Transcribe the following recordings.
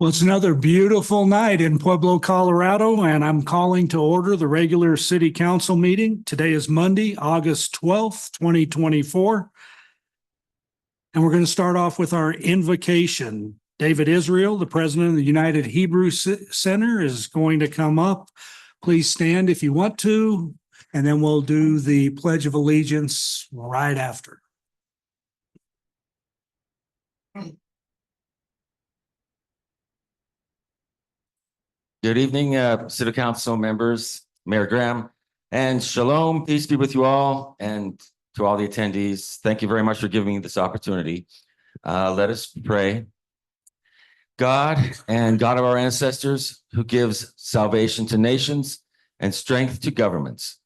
Well, it's another beautiful night in Pueblo, Colorado, and I'm calling to order the regular city council meeting. Today is Monday, August 12th, 2024. And we're going to start off with our invocation. David Israel, the president of the United Hebrew Center, is going to come up. Please stand if you want to, and then we'll do the Pledge of Allegiance right after. Good evening, City Council members, Mayor Graham, and shalom, peace be with you all, and to all the attendees. Thank you very much for giving me this opportunity. Let us pray. God and God of our ancestors, who gives salvation to nations and strength to governments,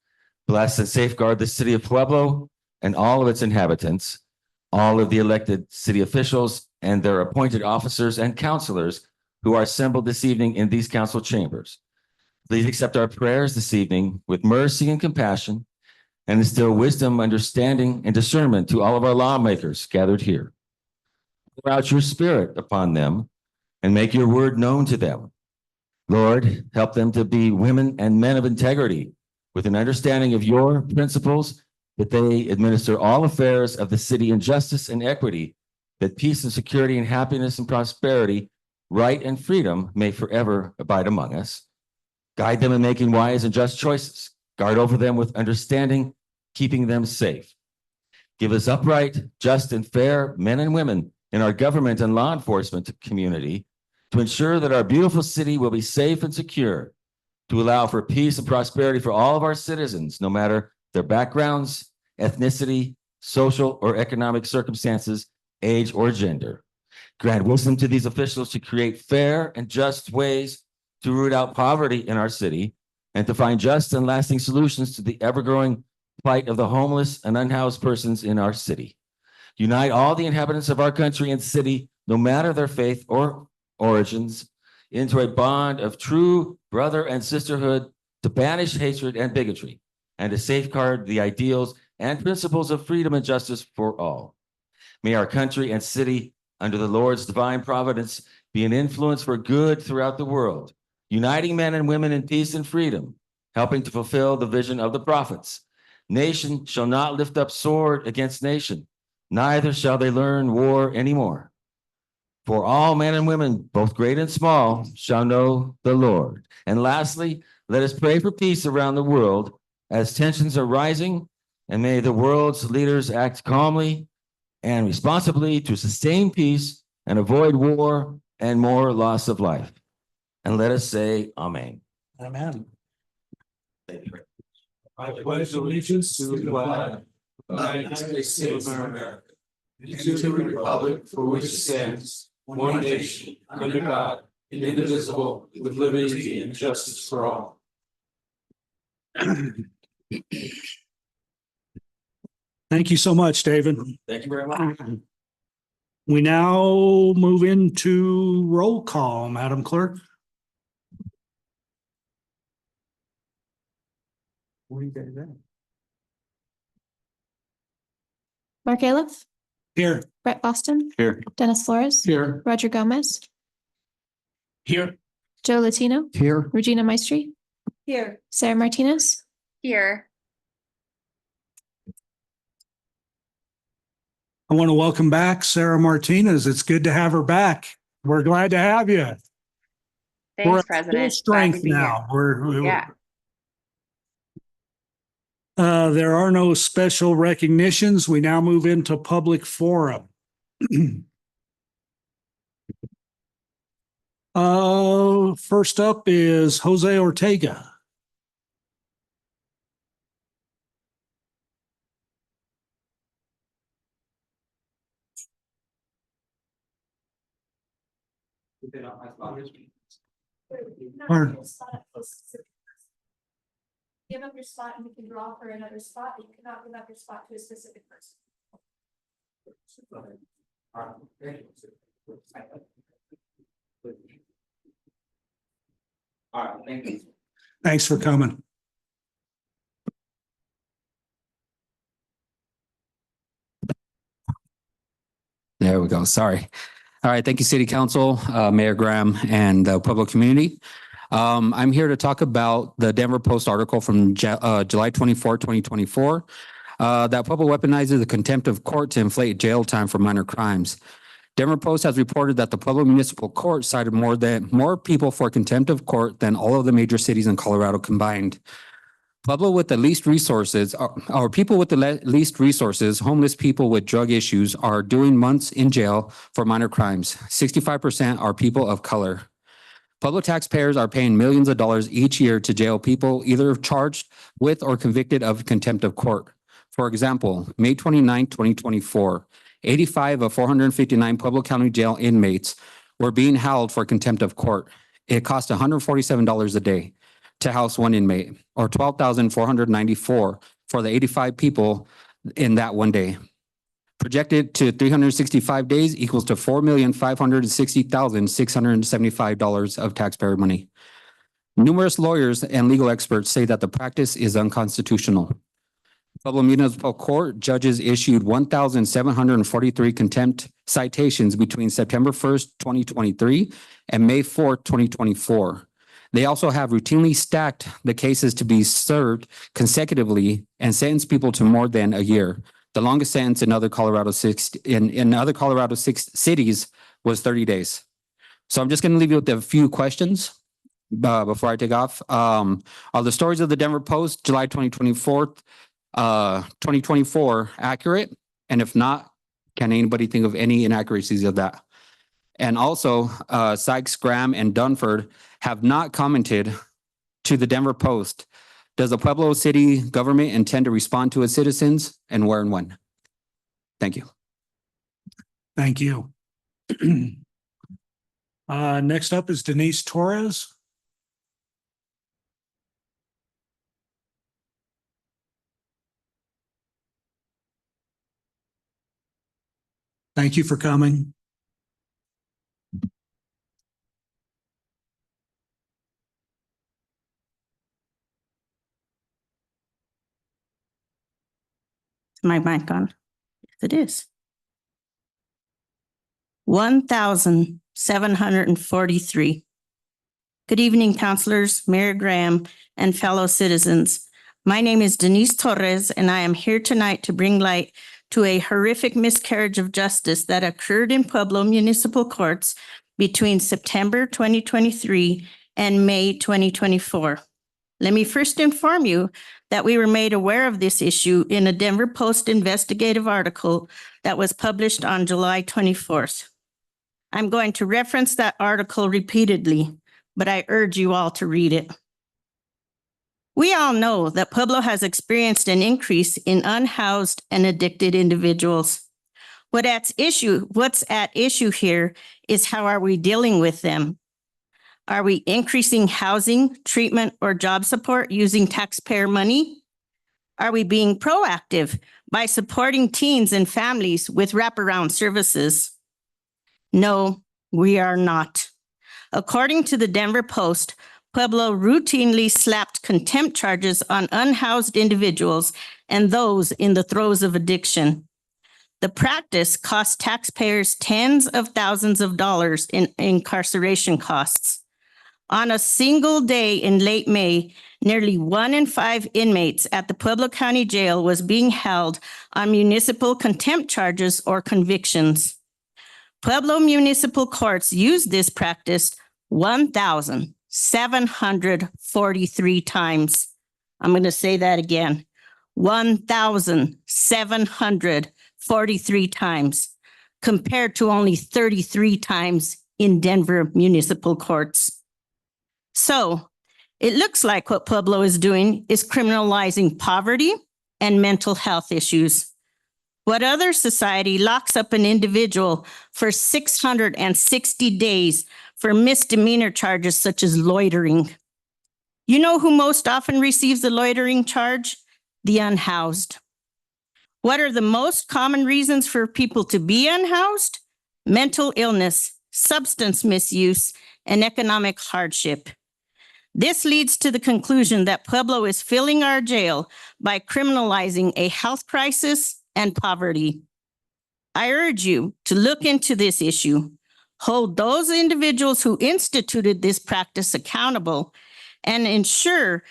bless and safeguard the city of Pueblo and all of its inhabitants, all of the elected city officials and their appointed officers and councilors who are assembled this evening in these council chambers. Please accept our prayers this evening with mercy and compassion, and instill wisdom, understanding, and discernment to all of our lawmakers gathered here. Pour out your spirit upon them and make your word known to them. Lord, help them to be women and men of integrity with an understanding of your principles, that they administer all affairs of the city in justice and equity, that peace and security and happiness and prosperity, right and freedom may forever abide among us. Guide them in making wise and just choices. Guard over them with understanding, keeping them safe. Give us upright, just, and fair men and women in our government and law enforcement community to ensure that our beautiful city will be safe and secure, to allow for peace and prosperity for all of our citizens, no matter their backgrounds, ethnicity, social or economic circumstances, age, or gender. Grant wisdom to these officials to create fair and just ways to root out poverty in our city and to find just and lasting solutions to the ever-growing plight of the homeless and unhoused persons in our city. Unite all the inhabitants of our country and city, no matter their faith or origins, into a bond of true brother and sisterhood to banish hatred and bigotry and to safeguard the ideals and principles of freedom and justice for all. May our country and city, under the Lord's divine providence, be an influence for good throughout the world, uniting men and women in peace and freedom, helping to fulfill the vision of the prophets. Nation shall not lift up sword against nation, neither shall they learn war anymore. For all men and women, both great and small, shall know the Lord. And lastly, let us pray for peace around the world as tensions are rising, and may the world's leaders act calmly and responsibly to sustain peace and avoid war and more loss of life. And let us say amen. Amen. I pledge allegiance to the flag of the United States of America, and to the republic for which it stands, one nation, under God, indivisible, with liberty and justice for all. Thank you so much, David. Thank you very much. We now move into roll call, Madam Clerk. Mark Aliff, Here. Brett Boston, Here. Dennis Flores, Here. Roger Gomez, Here. Joe Latino, Here. Regina Maestri, Here. Sarah Martinez, Here. I want to welcome back Sarah Martinez. It's good to have her back. We're glad to have you. We're Thanks, at full President. Glad to strength be here. now. Yeah. There are no special recognitions. We now move into public forum. First up is Jose Ortega. Pardon? Give up your spot and you can draw for another spot, but you cannot give up your spot to a specific person. All right, thank you. Thanks for coming. There we go. Sorry. All right, thank you, City Council, Mayor Graham, and the public community. I'm here to talk about the Denver Post article from July 24, 2024, that Pueblo weaponizes the contempt of court to inflate jail time for minor crimes. Denver Post has reported that the Pueblo Municipal Court cited more people for contempt of court than all of the major cities in Colorado combined. Pueblo with the least resources, or people with the least resources, homeless people with drug issues are doing months in jail for minor crimes. 65% are people of color. Pueblo taxpayers are paying millions of dollars each year to jail people either charged with or convicted of contempt of court. For example, May 29, 2024, 85 of 459 Pueblo County jail inmates were being held for contempt of court. It cost $147 a day to house one inmate, or $12,494 for the 85 people in that one day. Projected to 365 days equals to $4,560,675 of taxpayer money. Numerous lawyers and legal experts say that the practice is unconstitutional. Pueblo Municipal Court judges issued 1,743 contempt citations between September 1st, 2023 and May 4th, 2024. They also have routinely stacked the cases to be served consecutively and sentenced people to more than a year. The longest sentence in other Colorado cities was 30 days. So I'm just going to leave you with a few questions before I take off. Are the stories of the Denver Post, July 2024 accurate? And if not, can anybody think of any inaccuracies of that? And also, Sykes, Graham, and Dunford have not commented to the Denver Post. Does the Pueblo city government intend to respond to its citizens, and where and when? Thank you. Thank you. Next up is Denise Torres. Thank you for coming. My mic on? Yes, it is. 1,743. Good evening, councilors, Mayor Graham, and fellow citizens. My name is Denise Torres, and I am here tonight to bring light to a horrific miscarriage of justice that occurred in Pueblo Municipal Courts between September 2023 and May 2024. Let me first inform you that we were made aware of this issue in a Denver Post investigative article that was published on July 24th. I'm going to reference that article repeatedly, but I urge you all to read it. We all know that Pueblo has experienced an increase in unhoused and addicted individuals. What's at issue here is how are we dealing with them? Are we increasing housing, treatment, or job support using taxpayer money? Are we being proactive by supporting teens and families with wraparound services? No, we are not. According to the Denver Post, Pueblo routinely slapped contempt charges on unhoused individuals and those in the throes of addiction. The practice cost taxpayers tens of thousands of dollars in incarceration costs. On a single day in late May, nearly 1 in 5 inmates at the Pueblo County Jail was being held on municipal contempt charges or convictions. Pueblo Municipal Courts used this practice 1,743 times. I'm going to say that again, 1,743 times, compared to only 33 times in Denver Municipal Courts. So it looks like what Pueblo is doing is criminalizing poverty and mental health issues. What other society locks up an individual for 660 days for misdemeanor charges such as loitering? You know who most often receives a loitering charge? The unhoused. What are the most common reasons for people to be unhoused? Mental illness, substance misuse, and economic hardship. This leads to the conclusion that Pueblo is filling our jail by criminalizing a health crisis and poverty. I urge you to look into this issue. hold those individuals who instituted this practice accountable, and ensure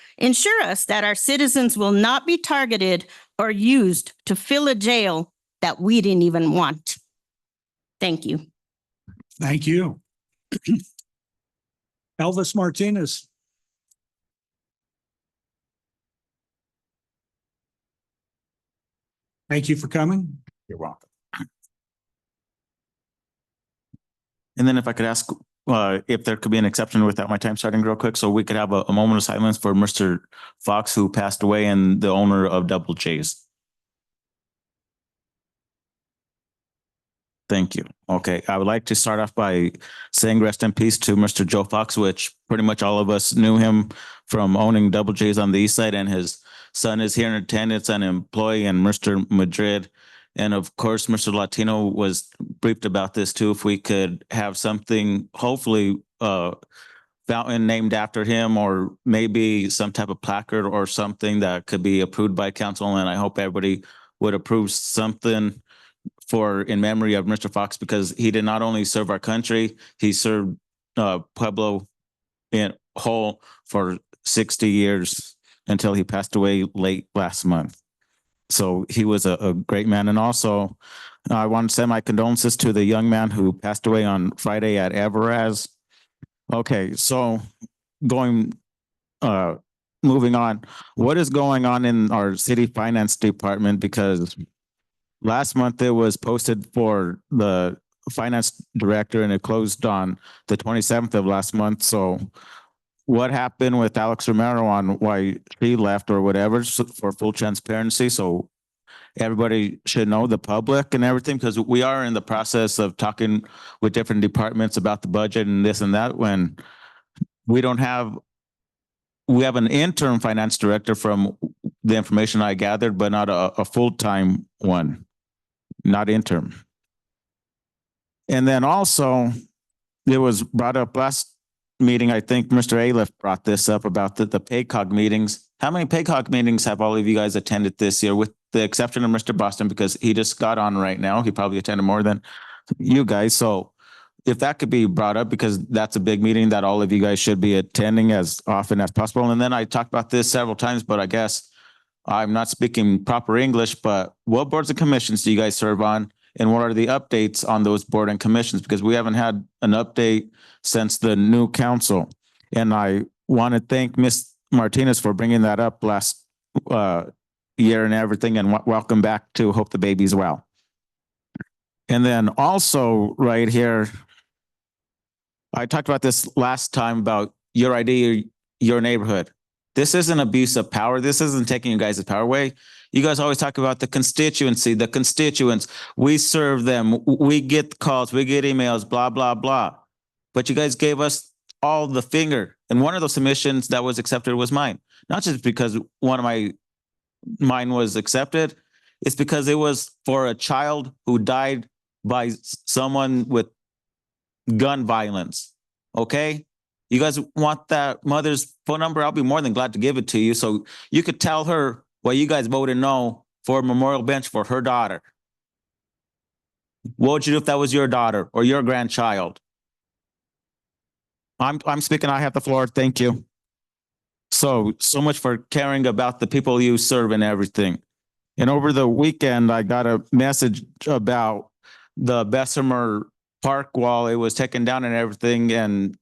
us that our citizens will not be targeted or used to fill a jail that we didn't even want. Thank you. Thank you. Elvis Martinez. Thank you for coming. You're welcome. And then if I could ask, if there could be an exception without my time starting real quick, so we could have a moment of silence for Mr. Fox, who passed away, and the owner of Double J's. Thank you. Okay, I would like to start off by saying rest in peace to Mr. Joe Fox, which pretty much all of us knew him from owning Double J's on the east side, and his son is here in attendance, an employee, and Mr. Madrid. And of course, Mr. Latino was briefed about this too. If we could have something, hopefully, fountain named after him, or maybe some type of placard or something that could be approved by council. And I hope everybody would approve something for in memory of Mr. Fox, because he did not only serve our country, he served Pueblo in whole for 60 years until he passed away late last month. So he was a great man. And also, I want to send my condolences to the young man who passed away on Friday at Everaz. Okay, so moving on, what is going on in our city finance department? Because last month it was posted for the finance director and it closed on the 27th of last month. So what happened with Alex Romero on why she left or whatever, for full transparency? So everybody should know, the public and everything, because we are in the process of talking with different departments about the budget and this and that, when we have an interim finance director from the information I gathered, but not a full-time one, not interim. And then also it was brought up last meeting, I think Mr. Aliff brought this up about the PACOG meetings. How many PACOG meetings have all of you guys attended this year, with the exception of Mr. Boston, because he just got on right now. He probably attended more than you guys. So if that could be brought up, because that's a big meeting that all of you guys should be attending as often as possible. And then I talked about this several times, but I guess I'm not speaking proper English, but what boards and commissions do you guys serve on? And what are the updates on those board and commissions? Because we haven't had an update since the new council. And I want to thank Ms. Martinez for bringing that up last year and everything. And welcome back to Hope the Baby's well. And then also right here, I talked about this last time about your ID, your neighborhood. This isn't abuse of power. This isn't taking you guys' power away. You guys always talk about the constituency, the constituents. We serve them. We get calls, we get emails, blah, blah, blah. But you guys gave us all the finger. And one of those submissions that was accepted was mine. Not just because mine was accepted. It's because it was for a child who died by someone with gun violence. Okay? You guys want that mother's phone number? I'll be more than glad to give it to you, so you could tell her why you guys voted no for a memorial bench for her daughter. What would you do if that was your daughter or your grandchild? I'm speaking. I have the floor. Thank you. So much for caring about the people you serve and everything. And over the weekend, I got a message about the Bessemer Park wall. It was taken down and everything. And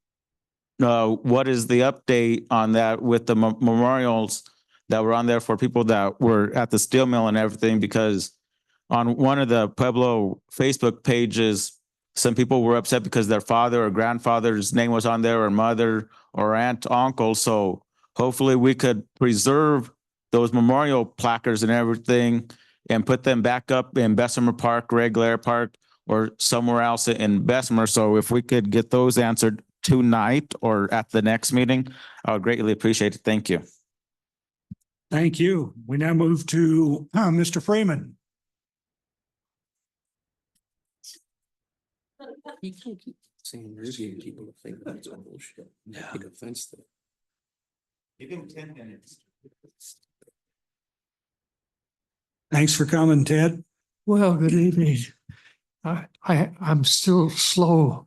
what is the update on that with the memorials that were on there for people that were at the steel mill and everything? Because on one of the Pueblo Facebook pages, some people were upset because their father or grandfather's name was on there, or mother or aunt, uncle. So hopefully we could preserve those memorial placards and everything and put them back up in Bessemer Park, Regular Park, or somewhere else in Bessemer. So if we could get those answered tonight or at the next meeting, I would greatly appreciate it. Thank you. Thank you. We now move to Mr. Freeman. You can't keep saying you're giving people to think that's all bullshit. Take offense to it. Give him 10 minutes. Thanks for coming, Ted. Well, good evening. I'm still slow.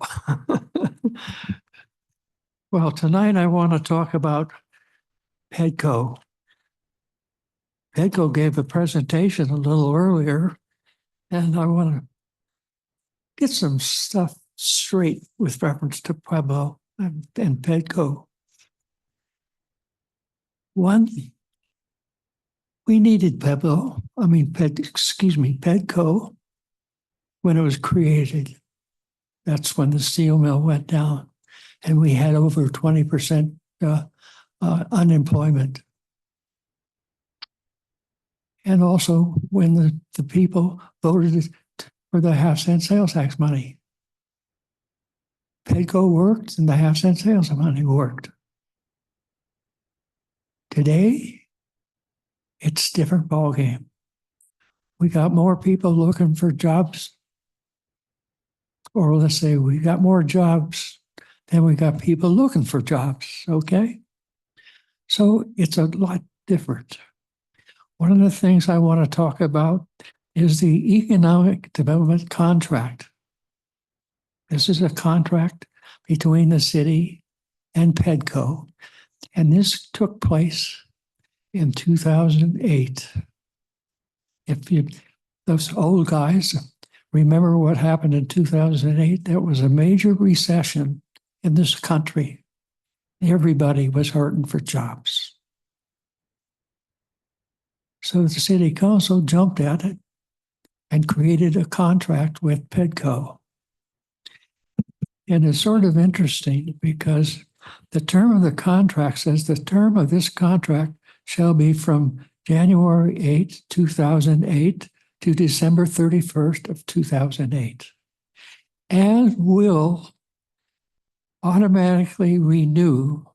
Well, tonight I want to talk about Pedco. Pedco gave a presentation a little earlier, and I want to get some stuff straight with reference to Pueblo and Pedco. One, we needed Pedco when it was created. That's when the steel mill went down, and we had over 20% unemployment. And also when the people voted for the half-cent sales tax money. Pedco worked and the half-cent sales money worked. Today, it's a different ballgame. We got more people looking for jobs, or let's say we got more jobs than we got people looking for jobs, okay? So it's a lot different. One of the things I want to talk about is the economic development contract. This is a contract between the city and Pedco, and this took place in 2008. If you, those old guys, remember what happened in 2008, there was a major recession in this country. Everybody was hurting for jobs. So the city council jumped at it and created a contract with Pedco. And it's sort of interesting because the term of the contract says the term of this contract shall be from January 8, 2008 to December 31st of 2008, and will automatically renew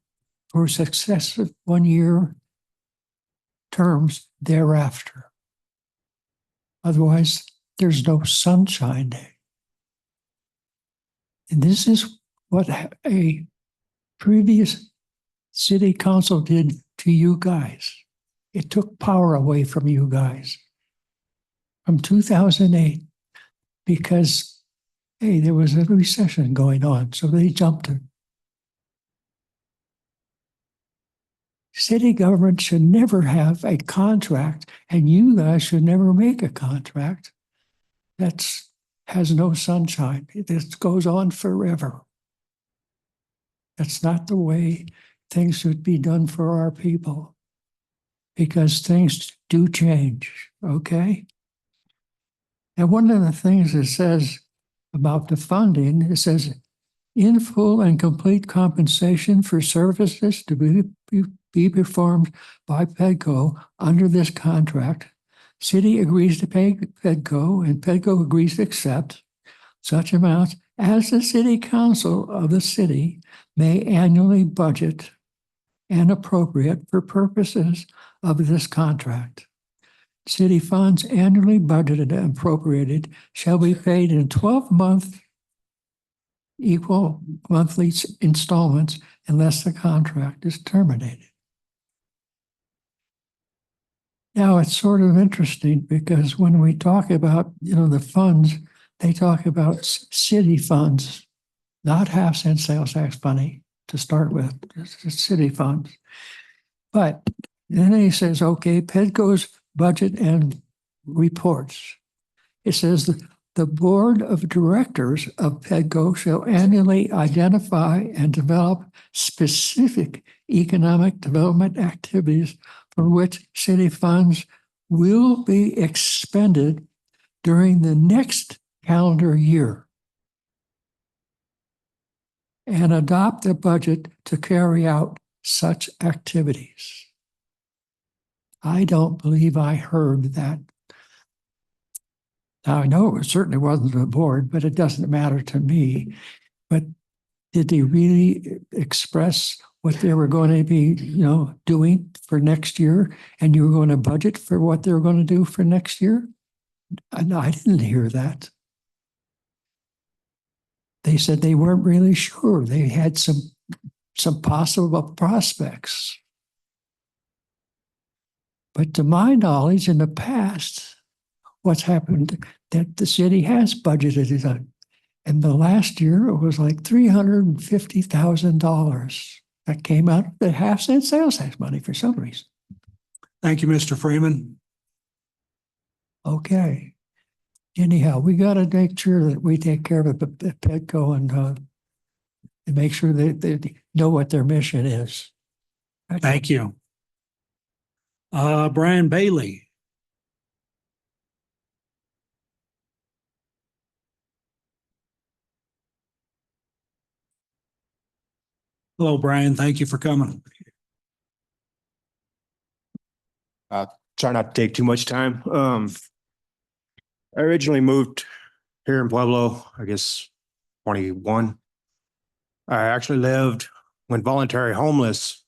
for successive one-year terms thereafter. Otherwise, there's no sunshine day. And this is what a previous city council did to you guys. It took power away from you guys from 2008 because, hey, there was a recession going on, so they jumped it. City government should never have a contract, and you guys should never make a contract that has no sunshine. This goes on forever. That's not the way things should be done for our people, because things do change, okay? And one of the things it says about the funding, it says, in full and complete compensation for services to be performed by Pedco under this contract, city agrees to pay Pedco and Pedco agrees to accept such amounts as the city council of the city may annually budget and appropriate for purposes of this contract. City funds annually budgeted and appropriated shall be paid in 12-month equal monthly installments unless the contract is terminated. Now, it's sort of interesting because when we talk about, the funds, they talk about city funds, not half-cent sales tax money to start with, it's city funds. But then he says, okay, Pedco's budget and reports. It says the board of directors of Pedco shall annually identify and develop specific economic development activities for which city funds will be expended during the next calendar year, and adopt a budget to carry out such activities. I don't believe I heard that. Now, I know it certainly wasn't the board, but it doesn't matter to me. But did they really express what they were going to be, doing for next year? And you were going to budget for what they were going to do for next year? I didn't hear that. They said they weren't really sure. They had some possible prospects. But to my knowledge, in the past, what's happened, that the city has budgeted it on. And the last year, it was like $350,000 that came out of the half-cent sales tax money for some reason. Thank you, Mr. Freeman. Okay. Anyhow, we got to make sure that we take care of the Petco and make sure that they know what their mission is. Thank you. Brian Bailey. Hello, Brian. Thank you for coming. Try not to take too much time. I originally moved here in Pueblo, I guess 21. I actually went voluntary homeless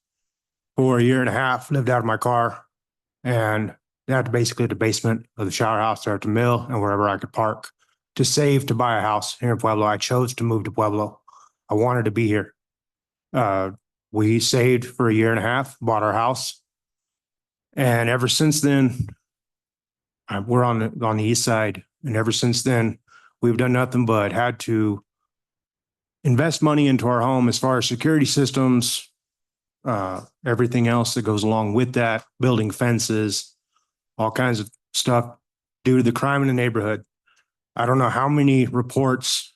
for a year and a half, lived out of my car, and that basically the basement of the shower house there at the mill and wherever I could park to save to buy a house here in Pueblo. I chose to move to Pueblo. I wanted to be here. We saved for a year and a half, bought our house. And ever since then, we're on the east side. And ever since then, we've done nothing but had to invest money into our home as far as security systems, everything else that goes along with that, building fences, all kinds of stuff due to the crime in the neighborhood. I don't know how many reports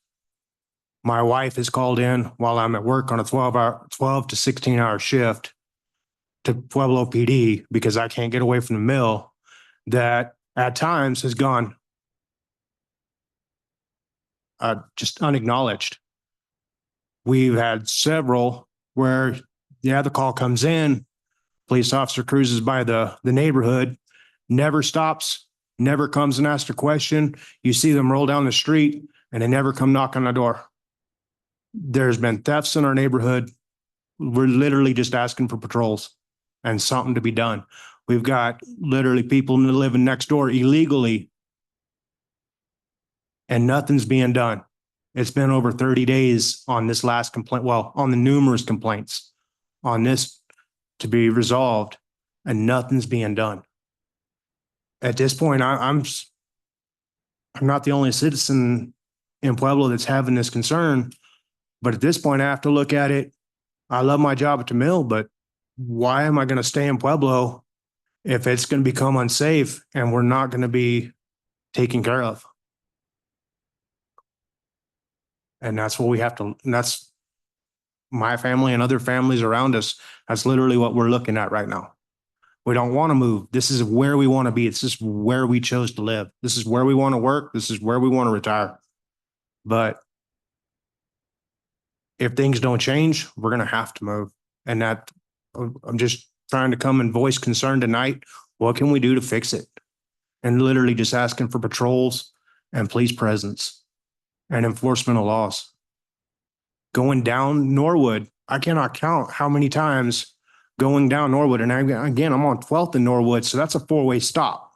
my wife has called in while I'm at work on a 12 to 16-hour shift to Pueblo PD because I can't get away from the mill, that at times has gone just unacknowledged. We've had several where, the call comes in, police officer cruises by the neighborhood, never stops, never comes and asks a question. You see them roll down the street and they never come knock on the door. There's been thefts in our neighborhood. We're literally just asking for patrols and something to be done. We've got literally people living next door illegally and nothing's being done. It's been over 30 days on this last complaint, well, on the numerous complaints on this to be resolved, and nothing's being done. At this point, I'm not the only citizen in Pueblo that's having this concern, but at this point, I have to look at it. I love my job at the mill, but why am I going to stay in Pueblo if it's going to become unsafe and we're not going to be taken care of? And that's what we have to, and that's my family and other families around us. That's literally what we're looking at right now. We don't want to move. This is where we want to be. It's just where we chose to live. This is where we want to work. This is where we want to retire. But if things don't change, we're going to have to move. And that, I'm just trying to come and voice concern tonight. What can we do to fix it? And literally just asking for patrols and police presence and enforcement of laws. Going down Norwood, I cannot count how many times going down Norwood. And again, I'm on 12th in Norwood, so that's a four-way stop.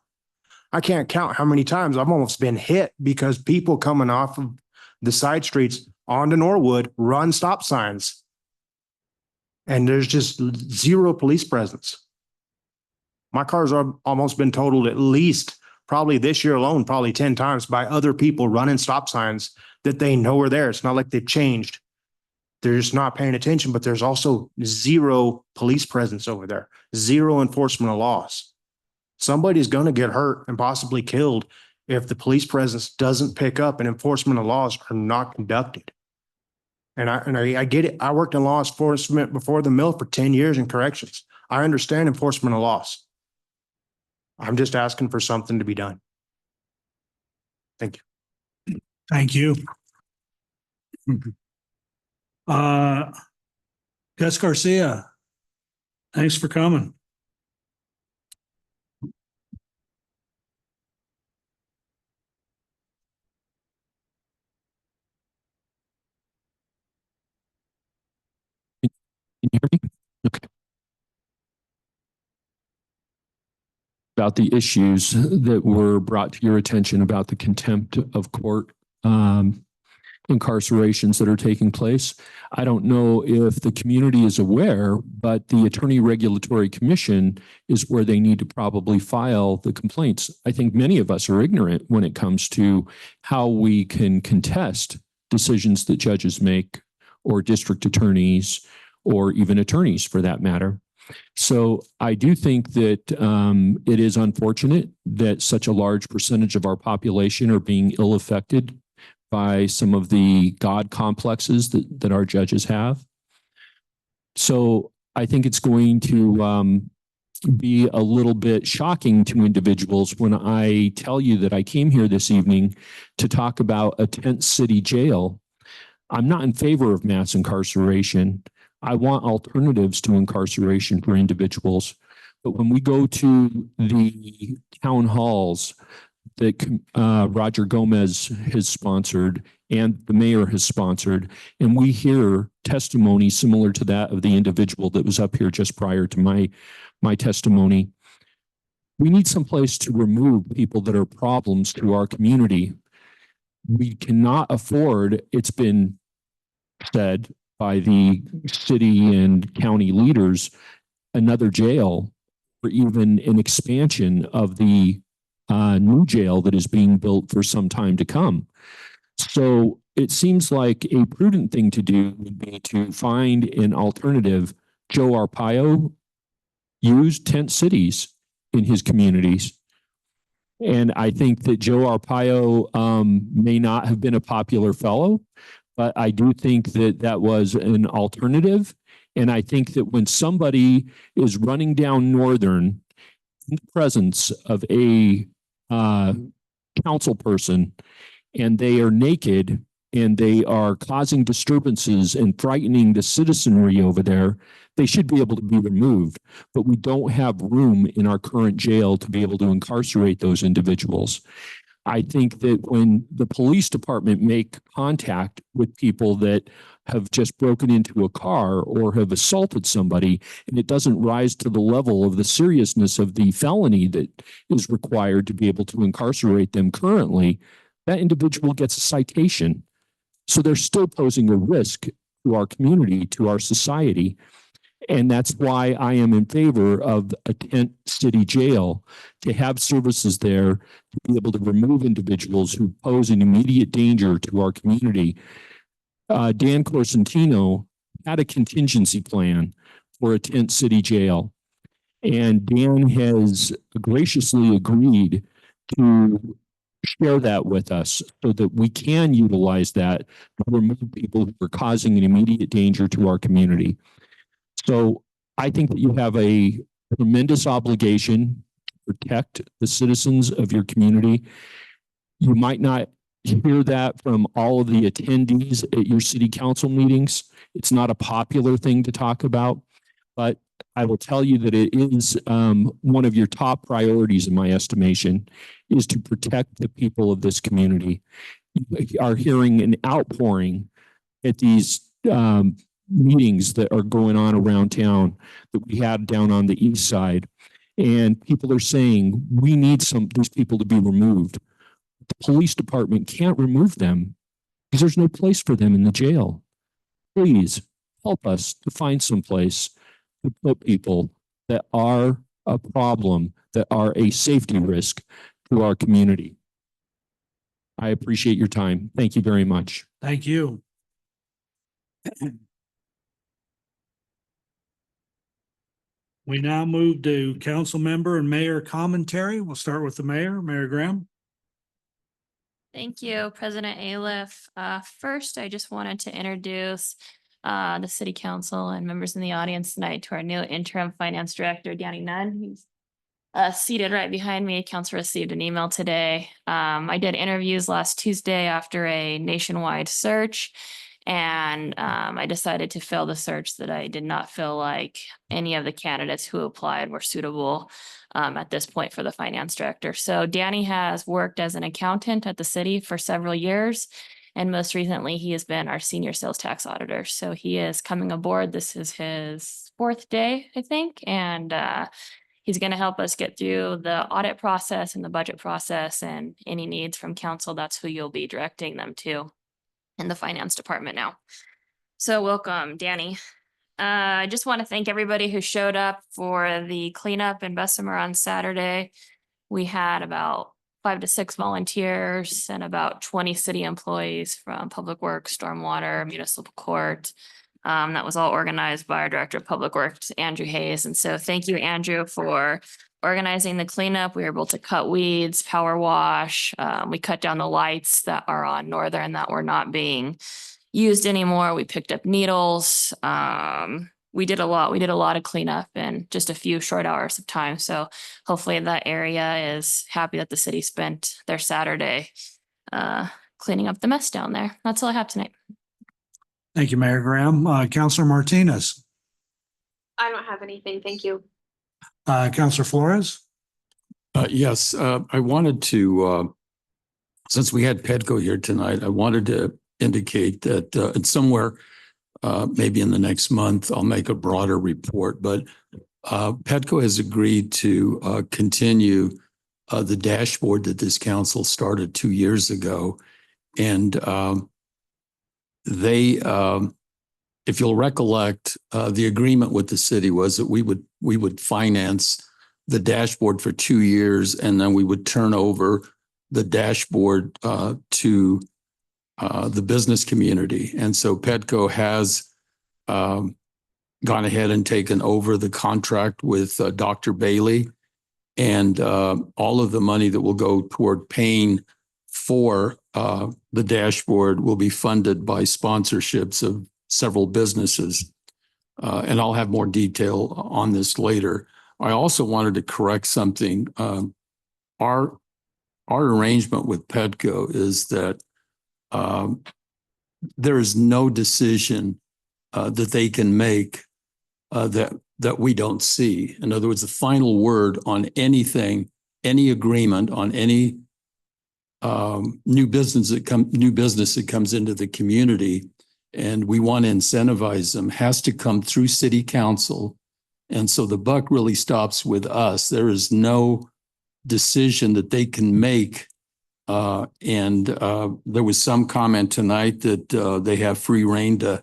I can't count how many times I've almost been hit because people coming off of the side streets onto Norwood run stop signs. And there's just zero police presence. My cars are almost been totaled at least probably this year alone, probably 10 times by other people running stop signs that they know are there. It's not like they've changed. They're just not paying attention, but there's also zero police presence over there, zero enforcement of laws. Somebody's going to get hurt and possibly killed if the police presence doesn't pick up and enforcement of laws are not conducted. And I get it. I worked in law enforcement before the mill for 10 years in corrections. I understand enforcement of laws. I'm just asking for something to be done. Thank you. Thank you. Gus Garcia, thanks for coming. Can you hear me? Okay. About the issues that were brought to your attention about the contempt of court incarcerations that are taking place. I don't know if the community is aware, but the Attorney Regulatory Commission is where they need to probably file the complaints. I think many of us are ignorant when it comes to how we can contest decisions that judges make, or district attorneys, or even attorneys for that matter. So I do think that it is unfortunate that such a large percentage of our population are being ill affected by some of the God complexes that our judges have. So I think it's going to be a little bit shocking to individuals when I tell you that I came here this evening to talk about a tent city jail. I'm not in favor of mass incarceration. I want alternatives to incarceration for individuals. But when we go to the town halls that Roger Gomez has sponsored and the mayor has sponsored, and we hear testimony similar to that of the individual that was up here just prior to my testimony, we need some place to remove people that are problems to our community. We cannot afford, it's been said by the city and county leaders, another jail or even an expansion of the new jail that is being built for some time to come. So it seems like a prudent thing to do would be to find an alternative. Joe Arpaio used tent cities in his communities. And I think that Joe Arpaio may not have been a popular fellow, but I do think that that was an alternative. And I think that when somebody is running down Northern in the presence of a council person and they are naked and they are causing disturbances and frightening the citizenry over there, they should be able to be removed. But we don't have room in our current jail to be able to incarcerate those individuals. I think that when the police department make contact with people that have just broken into a car or have assaulted somebody, and it doesn't rise to the level of the seriousness of the felony that is required to be able to incarcerate them currently, that individual gets a citation. So they're still posing a risk to our community, to our society. And that's why I am in favor of a tent city jail, to have services there to be able to remove individuals who pose an immediate danger to our community. Dan Corsentino had a contingency plan for a tent city jail, and Dan has graciously agreed to share that with us so that we can utilize that to remove people who are causing an immediate danger to our community. So I think that you have a tremendous obligation to protect the citizens of your community. You might not hear that from all of the attendees at your city council meetings. It's not a popular thing to talk about, but I will tell you that it is one of your top priorities in my estimation, is to protect the people of this community. You are hearing an outpouring at these meetings that are going on around town that we had down on the east side. And people are saying, we need these people to be removed. The police department can't remove them because there's no place for them in the jail. Please help us to find some place to put people that are a problem, that are a safety risk to our community. I appreciate your time. Thank you very much. Thank you. We now move to council member and mayor commentary. We'll start with the mayor, Mayor Graham. Thank you, President Aliff. First, I just wanted to introduce the city council and members in the audience tonight to our new interim finance director, Danny Nunn. He's seated right behind me. Council received an email today. I did interviews last Tuesday after a nationwide search, and I decided to fill the search that I did not feel like any of the candidates who applied were suitable at this point for the finance director. So Danny has worked as an accountant at the city for several years, and most recently he has been our senior sales tax auditor. So he is coming aboard. This is his 4th day, I think, and he's going to help us get through the audit process and the budget process, and any needs from council, that's who you'll be directing them to. in the finance department now. So welcome, Danny. I just want to thank everybody who showed up for the cleanup in Bessemer on Saturday. We had about 5 to 6 volunteers and about 20 city employees from Public Works, Stormwater, Municipal Court. That was all organized by our Director of Public Works, Andrew Hayes. And so thank you, Andrew, for organizing the cleanup. We were able to cut weeds, power wash. We cut down the lights that are on Northern that were not being used anymore. We picked up needles. We did a lot of cleanup in just a few short hours of time. So hopefully that area is happy that the city spent their Saturday cleaning up the mess down there. That's all I have tonight. Thank you, Mayor Graham. Counselor Martinez, I don't have anything. Thank you. Counselor Flores. Yes, I wanted to, since we had Petco here tonight, I wanted to indicate that it's somewhere, maybe in the next month, I'll make a broader report, but Petco has agreed to continue the dashboard that this council started 2 years ago. And they, if you'll recollect, the agreement with the city was that we would finance the dashboard for 2 years, and then we would turn over the dashboard to the business community. And so Petco has gone ahead and taken over the contract with Dr. Bailey, and all of the money that will go toward paying for the dashboard will be funded by sponsorships of several businesses. And I'll have more detail on this later. I also wanted to correct something. Our arrangement with Petco is that there is no decision that they can make that we don't see. In other words, the final word on anything, any agreement on any new business that comes into the community, and we want to incentivize them, has to come through city council. And so the buck really stops with us. There is no decision that they can make. And there was some comment tonight that they have free rein to,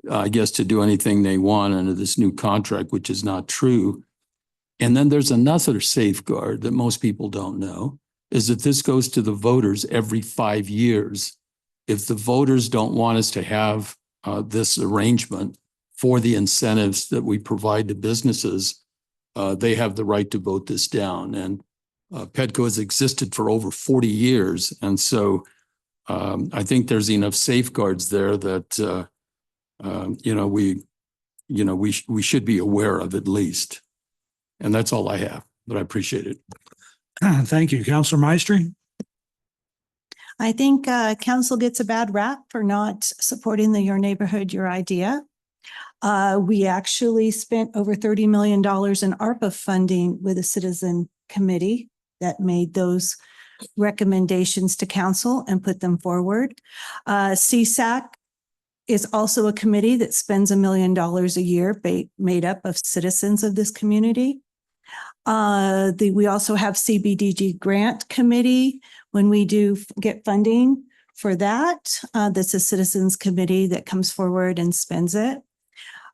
I guess, to do anything they want under this new contract, which is not true. And then there's another safeguard that most people don't know, is that this goes to the voters every 5 years. If the voters don't want us to have this arrangement for the incentives that we provide to businesses, they have the right to vote this down. And Petco has existed for over 40 years. And so I think there's enough safeguards there that, we should be aware of at least. And that's all I have, but I appreciate it. Thank you. Counselor Maestri. I think council gets a bad rap for not supporting the Your Neighborhood, Your Idea. We actually spent over $30 million in ARPA funding with a citizen committee that made those recommendations to council and put them forward. CSAC is also a committee that spends $1 million a year made up of citizens of this community. We also have CBDG grant committee. When we do get funding for that, that's a citizens committee that comes forward and spends it.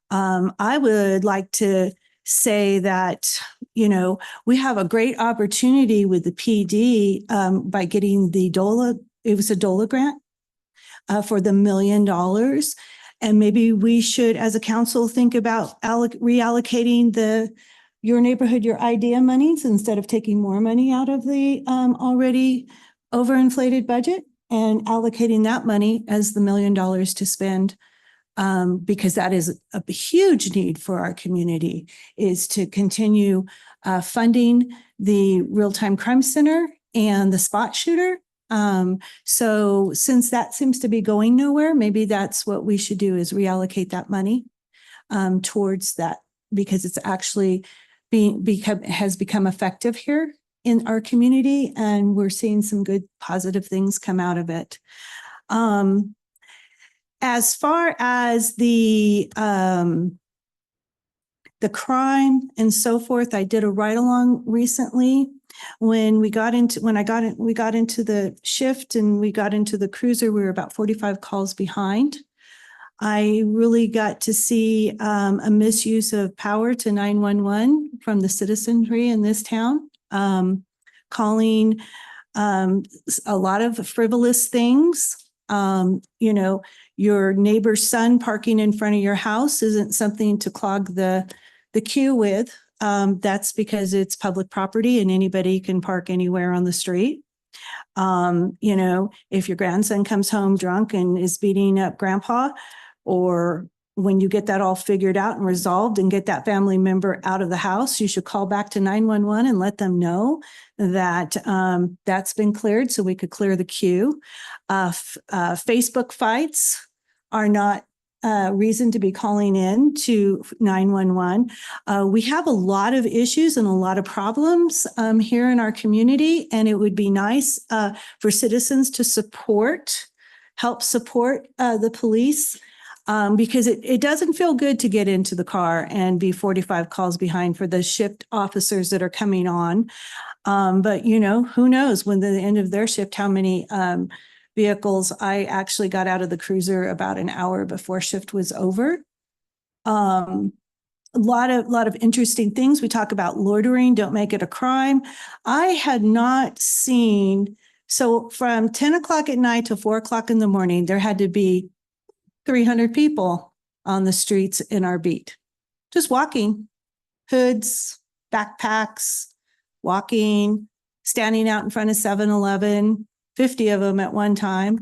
I would like to say that, we have a great opportunity with the PD by getting the DOLA, it was a DOLA grant for the $1 million. And maybe we should, as a council, think about reallocating the Your Neighborhood, Your Idea monies instead of taking more money out of the already overinflated budget and allocating that money as the $1 million to spend, because that is a huge need for our community, is to continue funding the Real-Time Crime Center and the Spot Shooter. So since that seems to be going nowhere, maybe that's what we should do, is reallocate that money towards that, because it's actually has become effective here in our community, and we're seeing some good positive things come out of it. As far as the crime and so forth, I did a ride along recently, When we got into the shift and we got into the cruiser, we were about 45 calls behind. I really got to see a misuse of power to 911 from the citizenry in this town, calling a lot of frivolous things. Your neighbor's son parking in front of your house isn't something to clog the queue with. That's because it's public property and anybody can park anywhere on the street. If your grandson comes home drunk and is beating up grandpa, or when you get that all figured out and resolved and get that family member out of the house, you should call back to 911 and let them know that that's been cleared so we could clear the queue. Facebook fights are not reason to be calling in to 911. We have a lot of issues and a lot of problems here in our community, and it would be nice for citizens to help support the police. Because it doesn't feel good to get into the car and be 45 calls behind for the shift officers that are coming on. But who knows when the end of their shift, how many vehicles. I actually got out of the cruiser about an hour before shift was over. A lot of interesting things. We talk about loitering, don't make it a crime. I had not seen, so from 10 o'clock at night to 4 o'clock in the morning, there had to be 300 people on the streets in our beat, just walking, hoods, backpacks, walking, standing out in front of 7-Eleven, 50 of them at one time.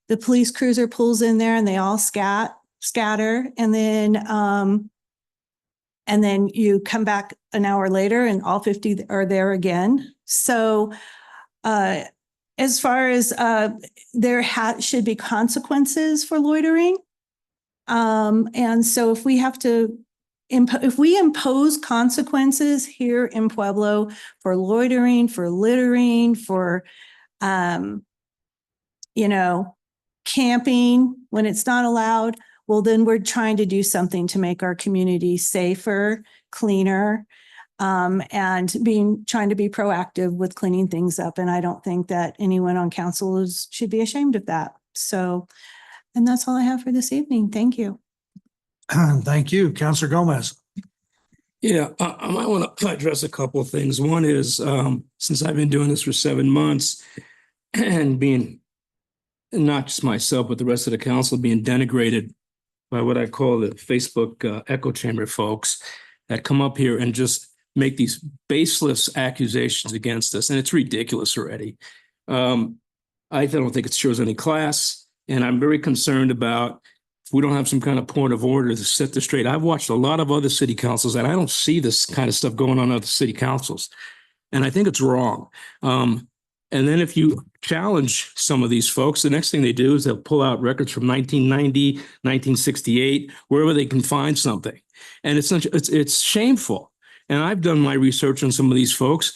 The police cruiser pulls in there and they all scatter. And then you come back an hour later and all 50 are there again. So as far as there should be consequences for loitering. And so if we have to if we impose consequences here in Pueblo for loitering, for littering, for camping when it's not allowed, well, then we're trying to do something to make our community safer, cleaner, and trying to be proactive with cleaning things up. And I don't think that anyone on council should be ashamed of that. So, and that's all I have for this evening. Thank you. Thank you, Councilor Gomez. Yeah, I might want to address a couple of things. One is, since I've been doing this for 7 months and being, not just myself, but the rest of the council being denigrated by what I call the Facebook echo chamber folks that come up here and just make these baseless accusations against us. And it's ridiculous already. I don't think it shows any class. And I'm very concerned about if we don't have some kind of point of order to set this straight. I've watched a lot of other city councils and I don't see this kind of stuff going on at other city councils. And I think it's wrong. And then if you challenge some of these folks, the next thing they do is they'll pull out records from 1990, 1968, wherever they can find something. And it's shameful. And I've done my research on some of these folks,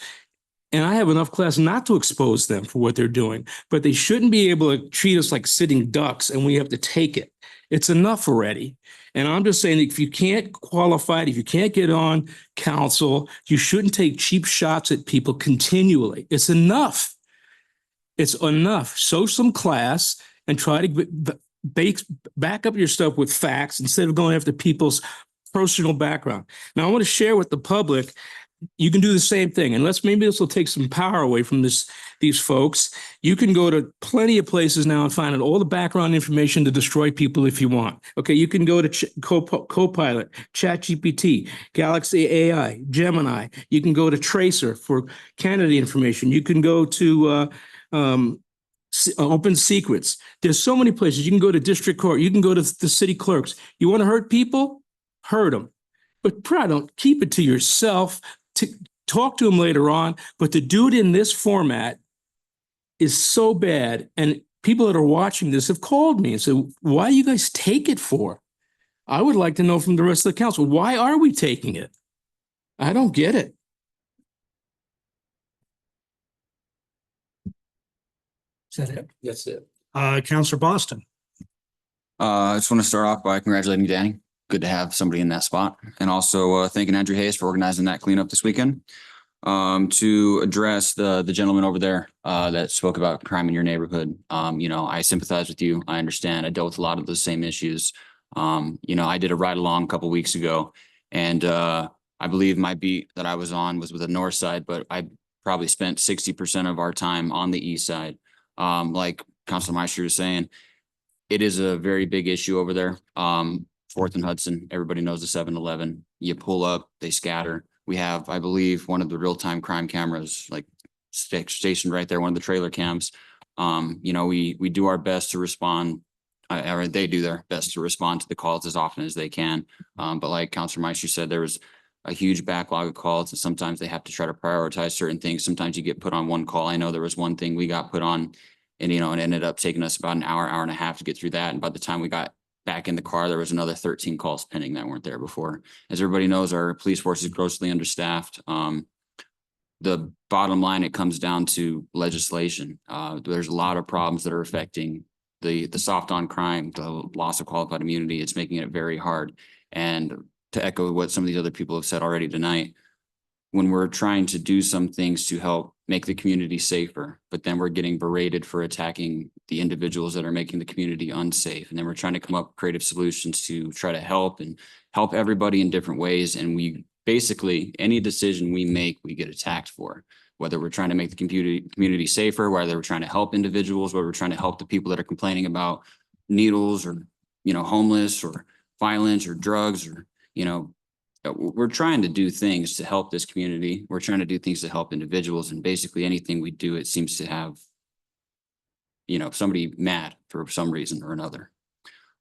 and I have enough class not to expose them for what they're doing. But they shouldn't be able to treat us like sitting ducks, and we have to take it. It's enough already. And I'm just saying, if you can't qualify it, if you can't get on council, you shouldn't take cheap shots at people continually. It's enough. It's enough. Show some class and try to back up your stuff with facts instead of going after people's personal background. Now, I want to share with the public, you can do the same thing. Unless maybe this will take some power away from these folks. You can go to plenty of places now and find out all the background information to destroy people if you want. Okay, you can go to Copilot, ChatGPT, Galaxy AI, Gemini. You can go to Tracer for candidate information. You can go to Open Secrets. There's so many places. You can go to district court. You can go to the city clerks. You want to hurt people? Hurt them. But don't keep it to yourself. To talk to them later on, but to do it in this format is so bad. And people that are watching this have called me and said, why do you guys take it for? I would like to know from the rest of the council, why are we taking it? I don't get it. Is that it? That's it. Councilor Boston. I just want to start off by congratulating Danny. Good to have somebody in that spot. And also thanking Andrew Hayes for organizing that cleanup this weekend. To address the gentleman over there that spoke about crime in your neighborhood. You know, I sympathize with you. I understand. I dealt with a lot of those same issues. You know, I did a ride along a couple weeks ago, and I believe my beat that I was on was with the north side, but I probably spent 60% of our time on the east side. Like Councilor Meister was saying, it is a very big issue over there. Fourth and Hudson, everybody knows the 7-Eleven. You pull up, they scatter. We have, I believe, one of the real-time crime cameras, like stationed right there, one of the trailer cams. You know, we do our best to respond, or they do their best to respond to the calls as often as they can. But like Councilor Meister said, there was a huge backlog of calls, and sometimes they have to try to prioritize certain things. Sometimes you get put on one call. I know there was one thing we got put on, and, you know, it ended up taking us about an hour and a half to get through that. And by the time we got back in the car, there was another 13 calls pending that weren't there before. As everybody knows, our police force is grossly understaffed. The bottom line, it comes down to legislation. There's a lot of problems that are affecting the soft on crime, the loss of qualified immunity. It's making it very hard. And to echo what some of these other people have said already tonight, when we're trying to do some things to help make the community safer, but then we're getting berated for attacking the individuals that are making the community unsafe. And then we're trying to come up with creative solutions to try to help everybody in different ways. And we basically, any decision we make, we get attacked for, whether we're trying to make the community safer, whether we're trying to help individuals, whether we're trying to help the people that are complaining about needles or, you know, homeless or violence or drugs, or, you know, we're trying to do things to help this community. We're trying to do things to help individuals, and basically anything we do, it seems to have, you know, somebody mad for some reason or another.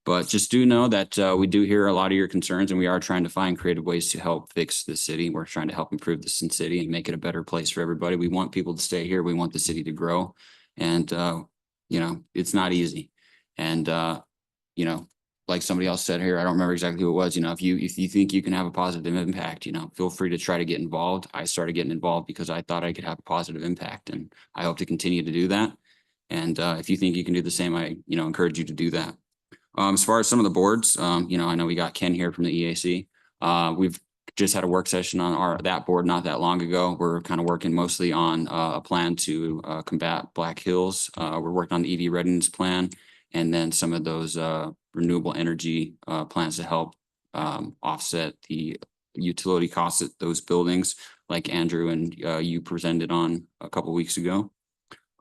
But just do know that we do hear a lot of your concerns, and we are trying to find creative ways to help fix the city. We're trying to help improve this city and make it a better place for everybody. We want people to stay here. We want the city to grow. And, you know, it's not easy. And, you know, like somebody else said here, I don't remember exactly who it was, you know, if you think you can have a positive impact, you know, feel free to try to get involved. I started getting involved because I thought I could have a positive impact, and I hope to continue to do that. And if you think you can do the same, I, you know, encourage you to do that. As far as some of the boards, you know, I know we got Ken here from the EAC. We've just had a work session on that board not that long ago. We're kind of working mostly on a plan to combat Black Hills. We're working on the EV readiness plan, and then some of those renewable energy plans to help offset the utility costs at those buildings, like Andrew and you presented on a couple weeks ago.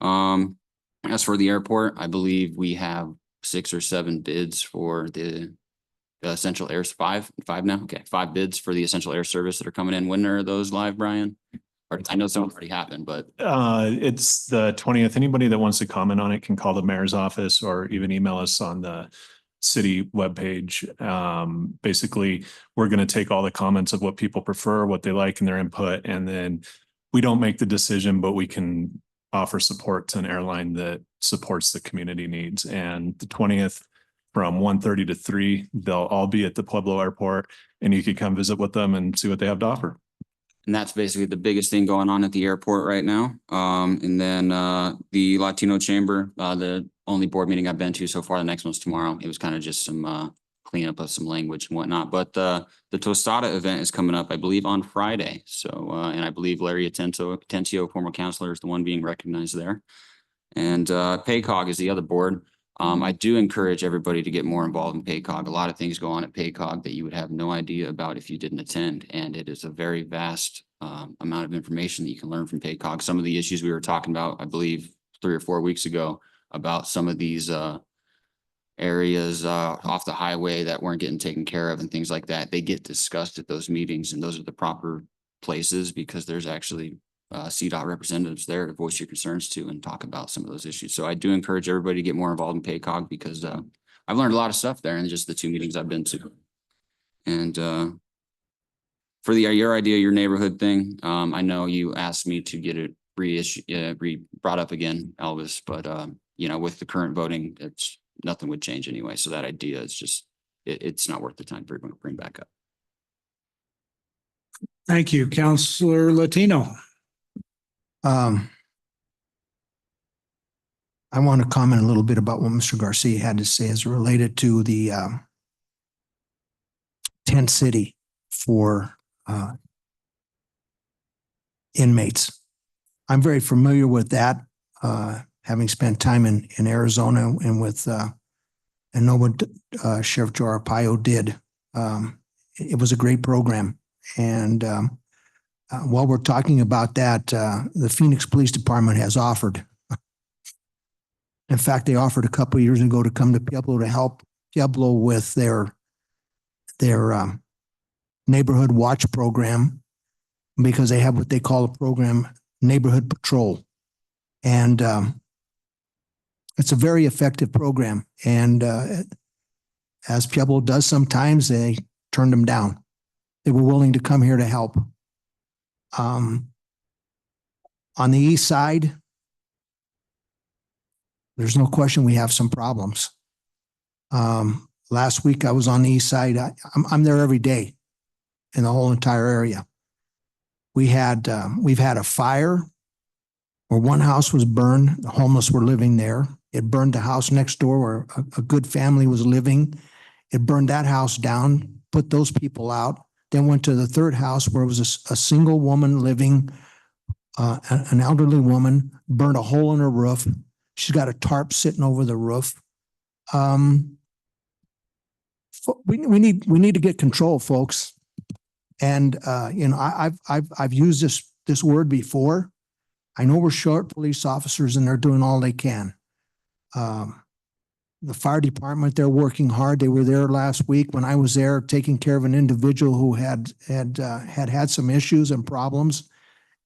As for the airport, I believe we have 6 or 7 bids for the essential air, five now. Okay, 5 bids for the essential air service that are coming in. When are those live, Brian? Or I know some already happened, but it's the 20th. Anybody that wants to comment on it can call the mayor's office or even email us on the city webpage. Basically, we're going to take all the comments of what people prefer, what they like, and their input, and then we don't make the decision, but we can offer support to an airline that supports the community needs. And the 20th from 1:30 to 3, they'll all be at the Pueblo Airport, and you can come visit with them and see what they have to offer. And that's basically the biggest thing going on at the airport right now. And then the Latino Chamber, the only board meeting I've been to so far, the next one's tomorrow. It was kind of just some cleanup of some language and whatnot. But the Tostada event is coming up, I believe, on Friday. So, and I believe Larry Atencio, former counselor, is the one being recognized there. And PACOG is the other board. I do encourage everybody to get more involved in PACOG. A lot of things go on at PACOG that you would have no idea about if you didn't attend. And it is a very vast amount of information that you can learn from PACOG. Some of the issues we were talking about, I believe, 3 or 4 weeks ago, about some of these areas off the highway that weren't getting taken care of and things like that, they get discussed at those meetings. And those are the proper places, because there's actually CDOT representatives there to voice your concerns to and talk about some of those issues. So I do encourage everybody to get more involved in PACOG, because I've learned a lot of stuff there in just the 2 meetings I've been to. And for your idea, your neighborhood thing, I know you asked me to get it brought up again, Elvis, but you know, with the current voting, nothing would change anyway. So that idea is just, it's not worth the time for everyone to bring back up. Thank you, Councilor Latino. I want to comment a little bit about what Mr. Garcia had to say as related to the tent city for inmates. I'm very familiar with that, having spent time in Arizona and with, and know what Sheriff Joe Arpaio did. It was a great program. And while we're talking about that, the Phoenix Police Department has offered. In fact, they offered a couple of years ago to come to Pueblo to help Pueblo with their neighborhood watch program, because they have what they call a program, Neighborhood Patrol. And it's a very effective program. And as Pueblo does sometimes, they turned them down. They were willing to come here to help. On the east side, there's no question we have some problems. Last week I was on the east side. I'm there every day in the whole entire area. We've had a fire where one house was burned. The homeless were living there. It burned the house next door where a good family was living. It burned that house down, put those people out, then went to the third house where it was a single woman living, an elderly woman, burned a hole in her roof. She's got a tarp sitting over the roof. We need to get control, folks. And I've used this word before. I know we're short police officers and they're doing all they can. The fire department, they're working hard. They were there last week when I was there taking care of an individual who had some issues and problems,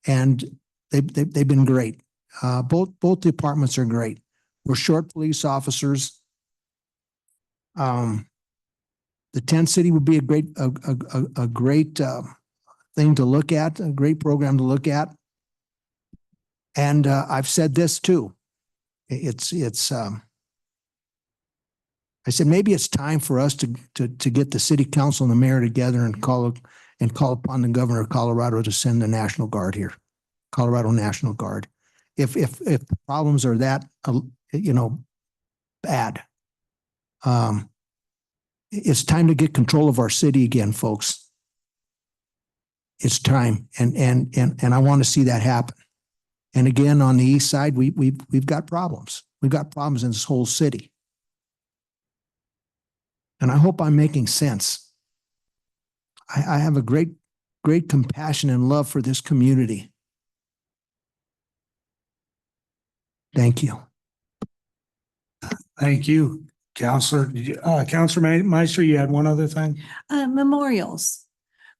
and they've been great. Both departments are great. We're short police officers. The tent city would be a great thing to look at, a great program to look at. And I've said this too. I said maybe it's time for us to get the city council and the mayor together and call upon the governor of Colorado to send the National Guard here, Colorado National Guard. If the problems are that bad, it's time to get control of our city again, folks. It's time, and I want to see that happen. And again, on the east side, we've got problems. We've got problems in this whole city. And I hope I'm making sense. I have a great compassion and love for this community. Thank you. Thank you, Counselor. Counselor Meister, you had one other thing? Memorials.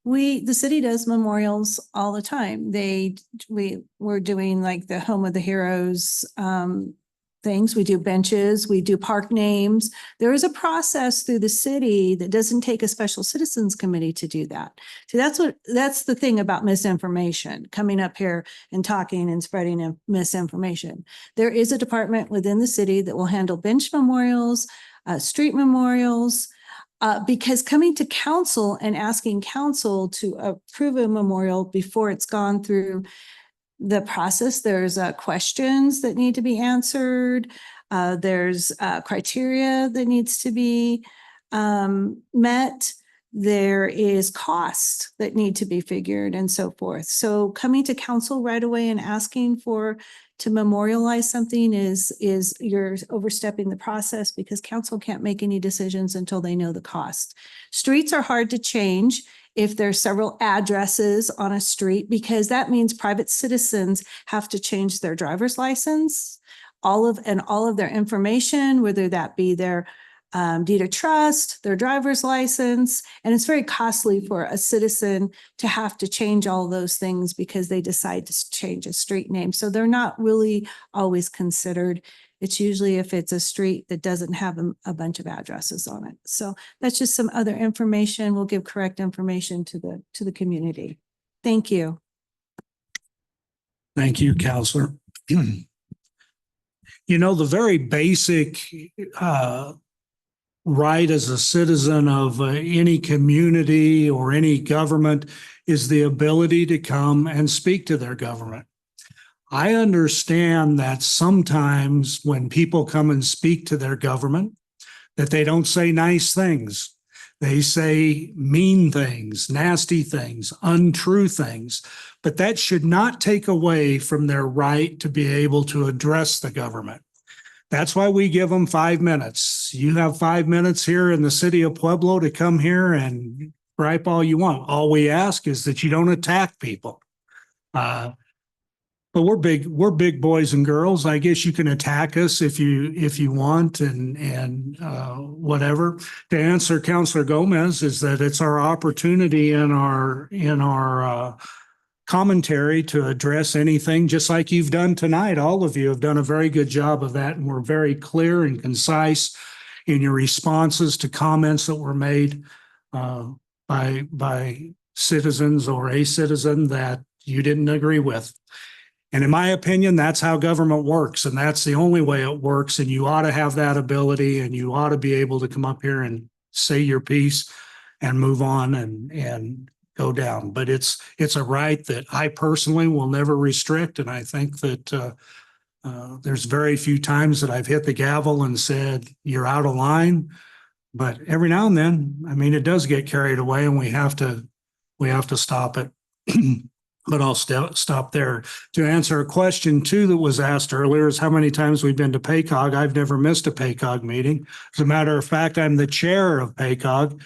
The city does memorials all the time. We're doing like the Home of the Heroes things. We do benches, we do park names. There is a process through the city that doesn't take a special citizens committee to do that. So that's the thing about misinformation, coming up here and talking and spreading misinformation. There is a department within the city that will handle bench memorials, street memorials, because coming to council and asking council to approve a memorial before it's gone through the process, there's questions that need to be answered. There's criteria that needs to be met. There is cost that need to be figured and so forth. So coming to council right away and asking to memorialize something is you're overstepping the process, because council can't make any decisions until they know the cost. Streets are hard to change if there's several addresses on a street, because that means private citizens have to change their driver's license, all of their information, whether that be their deed of trust, their driver's license. And it's very costly for a citizen to have to change all those things because they decide to change a street name. So they're not really always considered. It's usually if it's a street that doesn't have a bunch of addresses on it. So that's just some other information. We'll give correct information to the community. Thank you. Thank you, Counselor. The very basic right as a citizen of any community or any government is the ability to come and speak to their government. I understand that sometimes when people come and speak to their government, that they don't say nice things, They say mean things, nasty things, untrue things, but that should not take away from their right to be able to address the government. That's why we give them 5 minutes. You have 5 minutes here in the city of Pueblo to come here and gripe all you want. All we ask is that you don't attack people. But we're big boys and girls. I guess you can attack us if you want and whatever. To answer Councilor Gomez is that it's our opportunity in our commentary to address anything, just like you've done tonight. All of you have done a very good job of that, and we're very clear and concise in your responses to comments that were made by citizens or a citizen that you didn't agree with. And in my opinion, that's how government works, and that's the only way it works. And you ought to have that ability, and you ought to be able to come up here and say your piece and move on and go down. But it's a right that I personally will never restrict. And I think that there's very few times that I've hit the gavel and said, you're out of line. But every now and then, I mean, it does get carried away, and we have to stop it. But I'll stop there. To answer a question too that was asked earlier is how many times we've been to PACOG. I've never missed a PACOG meeting. As a matter of fact, I'm the chair of PACOG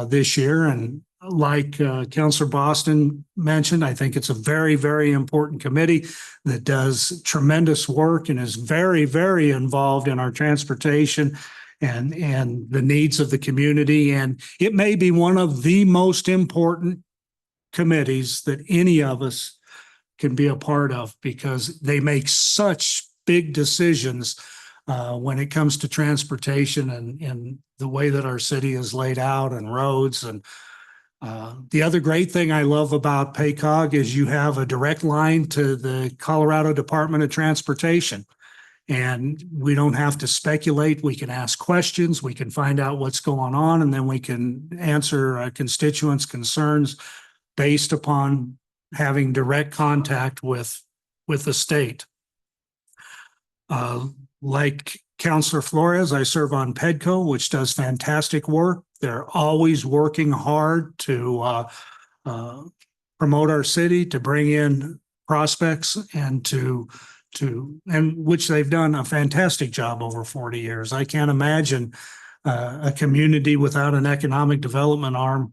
this year. And like Councilor Boston mentioned, I think it's a very, very important committee that does tremendous work and is very, very involved in our transportation and the needs of the community. And it may be one of the most important committees that any of us can be a part of, because they make such big decisions when it comes to transportation and the way that our city is laid out and roads. And the other great thing I love about PACOG is you have a direct line to the Colorado Department of Transportation. And we don't have to speculate. We can ask questions. We can find out what's going on, and then we can answer constituents' concerns based upon having direct contact with the state. Like Councilor Flores, I serve on PEDCO, which does fantastic work. They're always working hard to promote our city, to bring in prospects, and and which they've done a fantastic job over 40 years. I can't imagine a community without an economic development arm,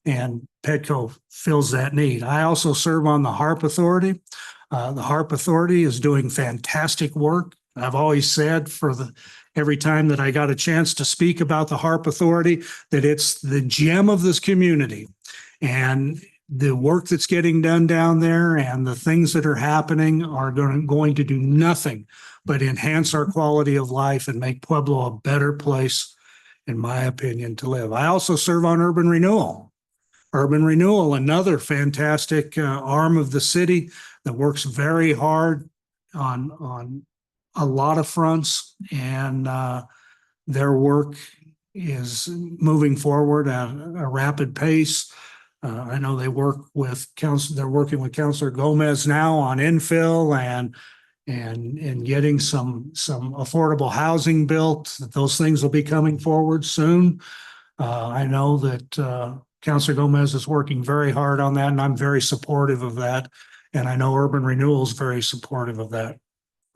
and PEDCO fills that need. I also serve on the HARP Authority. The HARP Authority is doing fantastic work. I've always said every time that I got a chance to speak about the HARP Authority, that it's the gem of this community. And the work that's getting done down there and the things that are happening are going to do nothing but enhance our quality of life and make Pueblo a better place, in my opinion, to live. I also serve on Urban Renewal. Urban Renewal, another fantastic arm of the city that works very hard on a lot of fronts, and their work is moving forward at a rapid pace. I know they're working with Councilor Gomez now on infill and getting some affordable housing built. Those things will be coming forward soon. I know that Councilor Gomez is working very hard on that, and I'm very supportive of that. And I know Urban Renewal is very supportive of that.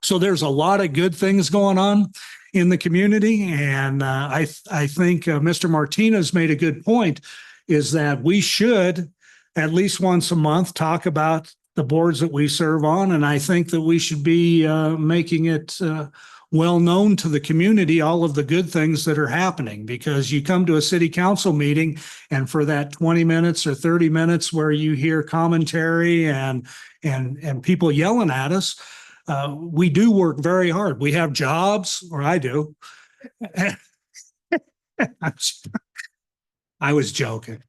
So there's a lot of good things going on in the community. And I think Mr. Martinez made a good point, is that we should at least once a month talk about the boards that we serve on. And I think that we should be making it well known to the community, all of the good things that are happening, because you come to a city council meeting and for that 20 minutes or 30 minutes where you hear commentary and people yelling at us, we do work very hard. We have jobs, or I do. I was joking.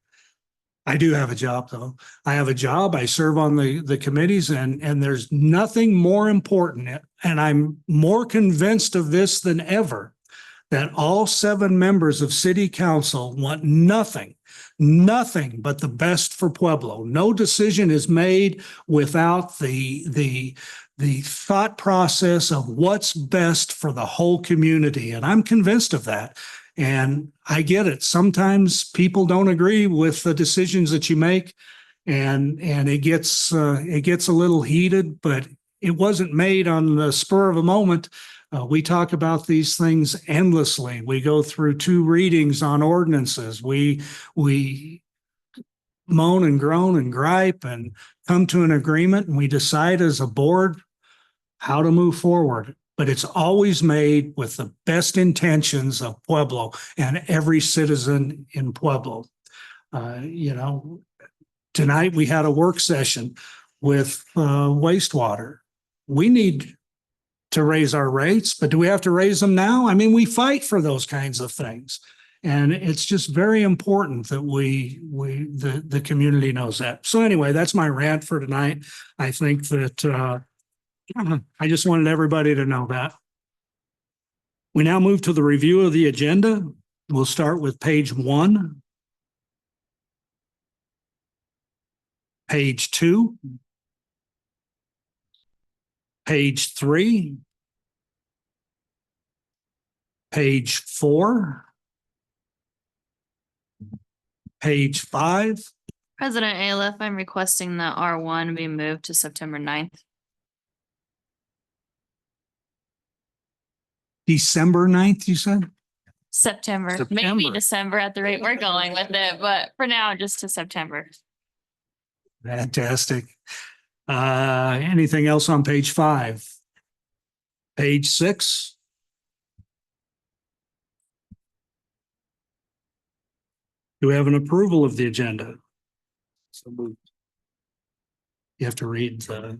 I do have a job, though. I have a job. I serve on the committees, and there's nothing more important. And I'm more convinced of this than ever, that all 7 members of city council want nothing but the best for Pueblo. No decision is made without the thought process of what's best for the whole community. And I'm convinced of that. And I get it. Sometimes people don't agree with the decisions that you make. And it gets a little heated, but it wasn't made on the spur of a moment. We talk about these things endlessly. We go through 2 readings on ordinances. We moan and groan and gripe and come to an agreement, and we decide as a board how to move forward. But it's always made with the best intentions of Pueblo and every citizen in Pueblo. Tonight we had a work session with wastewater. We need to raise our rates, but do we have to raise them now? I mean, we fight for those kinds of things. And it's just very important that the community knows that. So anyway, that's my rant for tonight. I think that I just wanted everybody to know that. We now move to the review of the agenda. We'll start with page 1. Page 2. Page 3. Page 4. Page 5. President Aliff, I'm requesting that R1 be moved to September 9th. December 9th, you said? September, maybe September. December at the rate we're going with it, but for now, just to September. Fantastic. Anything else on page 5? Page 6? Do we have an approval of the agenda? So moved. You have to read the.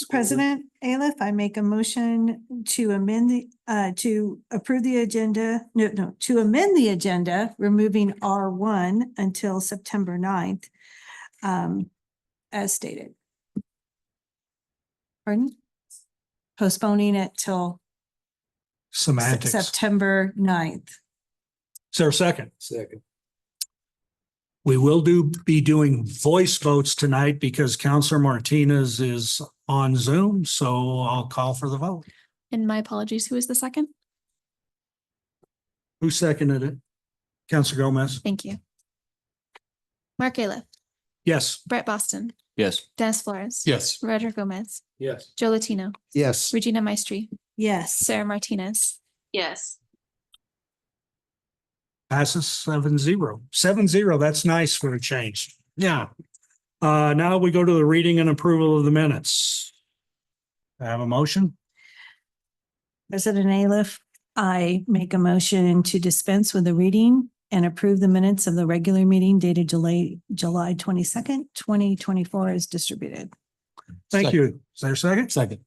President Aliff, I make a motion to amend to approve the agenda, to amend the agenda, removing R1 until September 9th, as stated. Pardon? Postponing it till Semantics. September 9th. Is there a second? Second. We will be doing voice votes tonight because Counselor Martinez is on Zoom, so I'll call for the vote. And my apologies, who is the second? Who seconded it? Counselor Gomez? Thank you. Mark Aliff, Yes. Brett Boston, Yes. Dennis Flores. Yes. Roger Gomez, Yes. Joe Latino, Yes. Regina Maestri, Yes. Sarah Martinez. Yes. Passes 7-0. 7-0, that's nice for a change. Yeah. Now we go to the reading and approval of the minutes. I have a motion? President Aliff, I make a motion to dispense with the reading and approve the minutes of the regular meeting dated July 22nd, 2024 as distributed. Thank you. Is there a second? Second.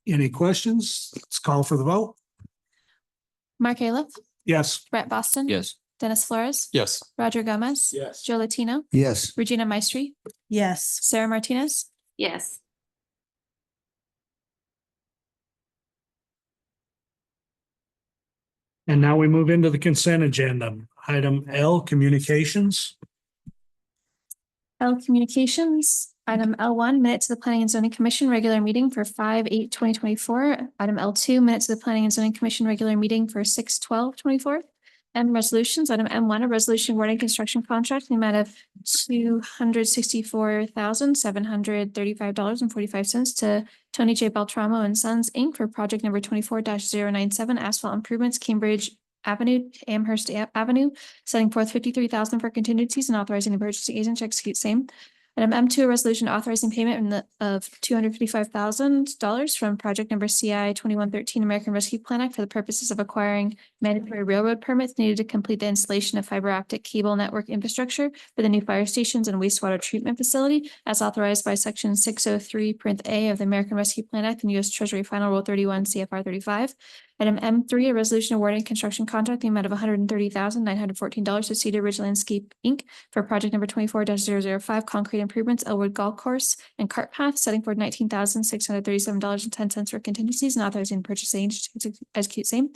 Any questions? Let's call for the vote. Mark Aliff, Yes. Brett Boston. Yes. Dennis Flores. Yes. Roger Gomez. Yes. Joe Latino, Yes. Regina Maestri, Yes. Sarah Martinez. Yes. And now we move into the consent agenda. Item L, communications. L Communications, item L1, minutes of the Planning and Zoning Commission regular meeting for 5/8/2024. Item L2, minutes of the Planning and Zoning Commission regular meeting for 6/12/24. M resolutions, item M1, a resolution awarding construction contract in the amount of $264,735.45 to Tony J. Beltramo and Sons, Inc. for project number 24-097 asphalt improvements, Cambridge Avenue, Amherst Avenue, setting forth $53,000 for contingencies and authorizing the purchasing agent to execute same. Item M2, a resolution authorizing payment of $255,000 from project number CI 2113 American Rescue Plan Act for the purposes of acquiring mandatory railroad permits needed to complete the installation of fiber optic cable network infrastructure for the new fire stations and wastewater treatment facility as authorized by section 603(a) of the American Rescue Plan Act and U.S. Treasury Final Rule 31 CFR 35. Item M3, a resolution awarding construction contract in the amount of $130,914 to Cedar Ridge Landscape, Inc. for project number 24-005 concrete improvements, Elwood Golf Course and Cart Path, setting forth $19,637.10 for contingencies and authorizing purchasing agent to execute same.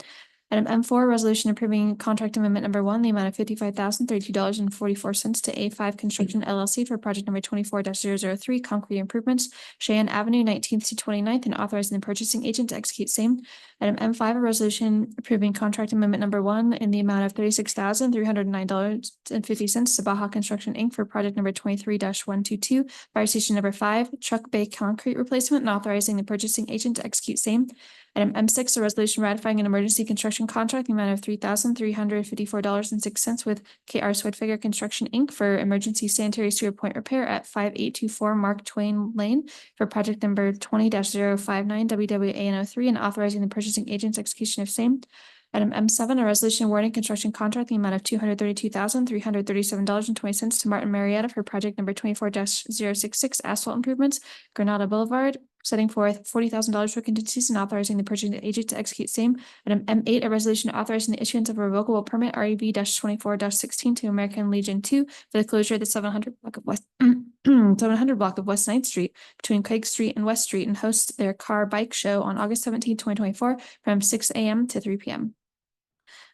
Item M4, resolution approving contract amendment number one, the amount of $55,032.44 to A5 Construction LLC for project number 24-003, concrete improvements, Cheyenne Avenue, 19th to 29th, and authorizing the purchasing agent to execute same. Item M5, a resolution approving contract amendment number one in the amount of $36,309.50 to Baja Construction Inc. for project number 23-122, Fire Station number 5, Truck Bay Concrete Replacement, and authorizing the purchasing agent to execute same. Item M6, a resolution ratifying an emergency construction contract in the amount of $3,354.06 with KR Swedfigger Construction Inc. for emergency sanitary sewer point repair at 5824 Mark Twain Lane for project number 20-059 WWAN03 and authorizing the purchasing agent's execution of same. Item M7, a resolution awarding construction contract in the amount of $232,337.20 to Martin Marietta for project number 24-066 asphalt improvements, Granada Boulevard, setting forth $40,000 for contingencies and authorizing the purchasing agent to execute same. Item M8, a resolution authorizing the issuance of a revocable permit REV-24-16 to American Legion 2 for the closure of the 700 block of West 700 block of West 9th Street between Craig Street and West Street and host their car bike show on August 17, 2024 from 6 a.m. to 3 p.m.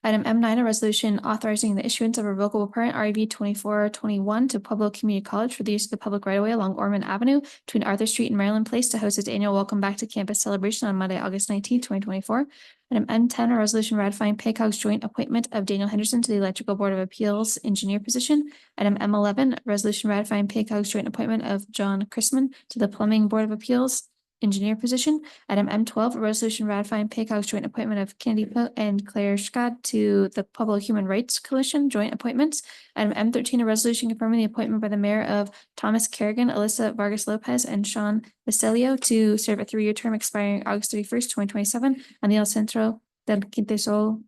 Item M9, a resolution authorizing the issuance of a revocable permit REV 2421 to Pueblo Community College for the use of the public right-of-way along Ormond Avenue between Arthur Street and Maryland Place to host its annual Welcome Back to Campus celebration on Monday, August 19, 2024. Item M10, a resolution ratifying PayCog's joint appointment of Daniel Henderson to the Electrical Board of Appeals engineer position. Item M11, a resolution ratifying PayCog's joint appointment of John Chrisman to the Plumbing Board of Appeals engineer position. Item M12, a resolution ratifying PayCog's joint appointment of Candy Poe and Claire Scott to the Pueblo Human Rights Coalition joint appointments. Item M13, a resolution confirming the appointment by the mayor of Thomas Kerrigan, Alyssa Vargas Lopez, and Sean Basilio to serve a 3-year term expiring August 31st, 2027 on the El Centro del Quintesol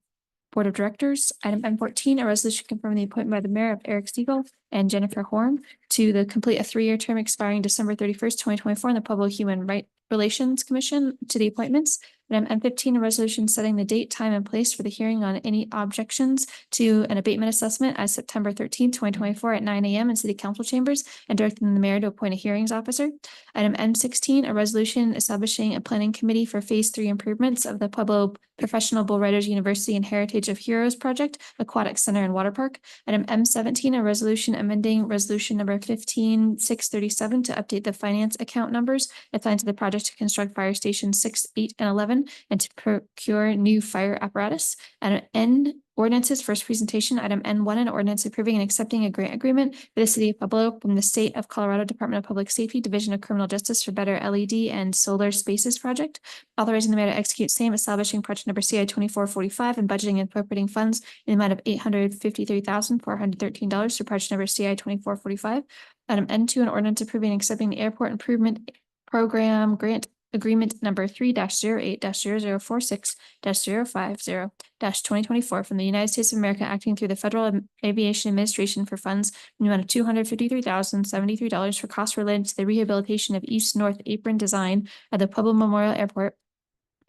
Board of Directors. Item M14, a resolution confirming the appointment by the mayor of Eric Stiegel and Jennifer Horn to complete a 3-year term expiring December 31st, 2024 on the Pueblo Human Rights Relations Commission to the appointments. Item M15, a resolution setting the date, time, and place for the hearing on any objections to an abatement assessment as September 13th, 2024 at 9 a.m. in City Council chambers and directing the mayor to appoint a hearings officer. Item M16, a resolution establishing a planning committee for Phase 3 improvements of the Pueblo Professional Bull Riders University and Heritage of Heroes Project, Aquatic Center and Water Park. Item M17, a resolution amending resolution number 15637 to update the finance account numbers assigned to the project to construct fire stations 6, 8, and 11 and to procure new fire apparatus. Item N, ordinances, first presentation. Item N1, an ordinance approving and accepting a grant agreement for the city of Pueblo from the State of Colorado Department of Public Safety, Division of Criminal Justice for Better LED and Solar Spaces Project, authorizing the mayor to execute same, establishing project number CI 2445 and budgeting and appropriating funds in the amount of $853,413 for project number CI 2445. Item N2, an ordinance approving and accepting the airport improvement program grant agreement number 3-08-0046-050-2024 from the United States of America, acting through the Federal Aviation Administration for funds in the amount of $253,073 for costs related to the rehabilitation of East-North Apron design at the Pueblo Memorial Airport,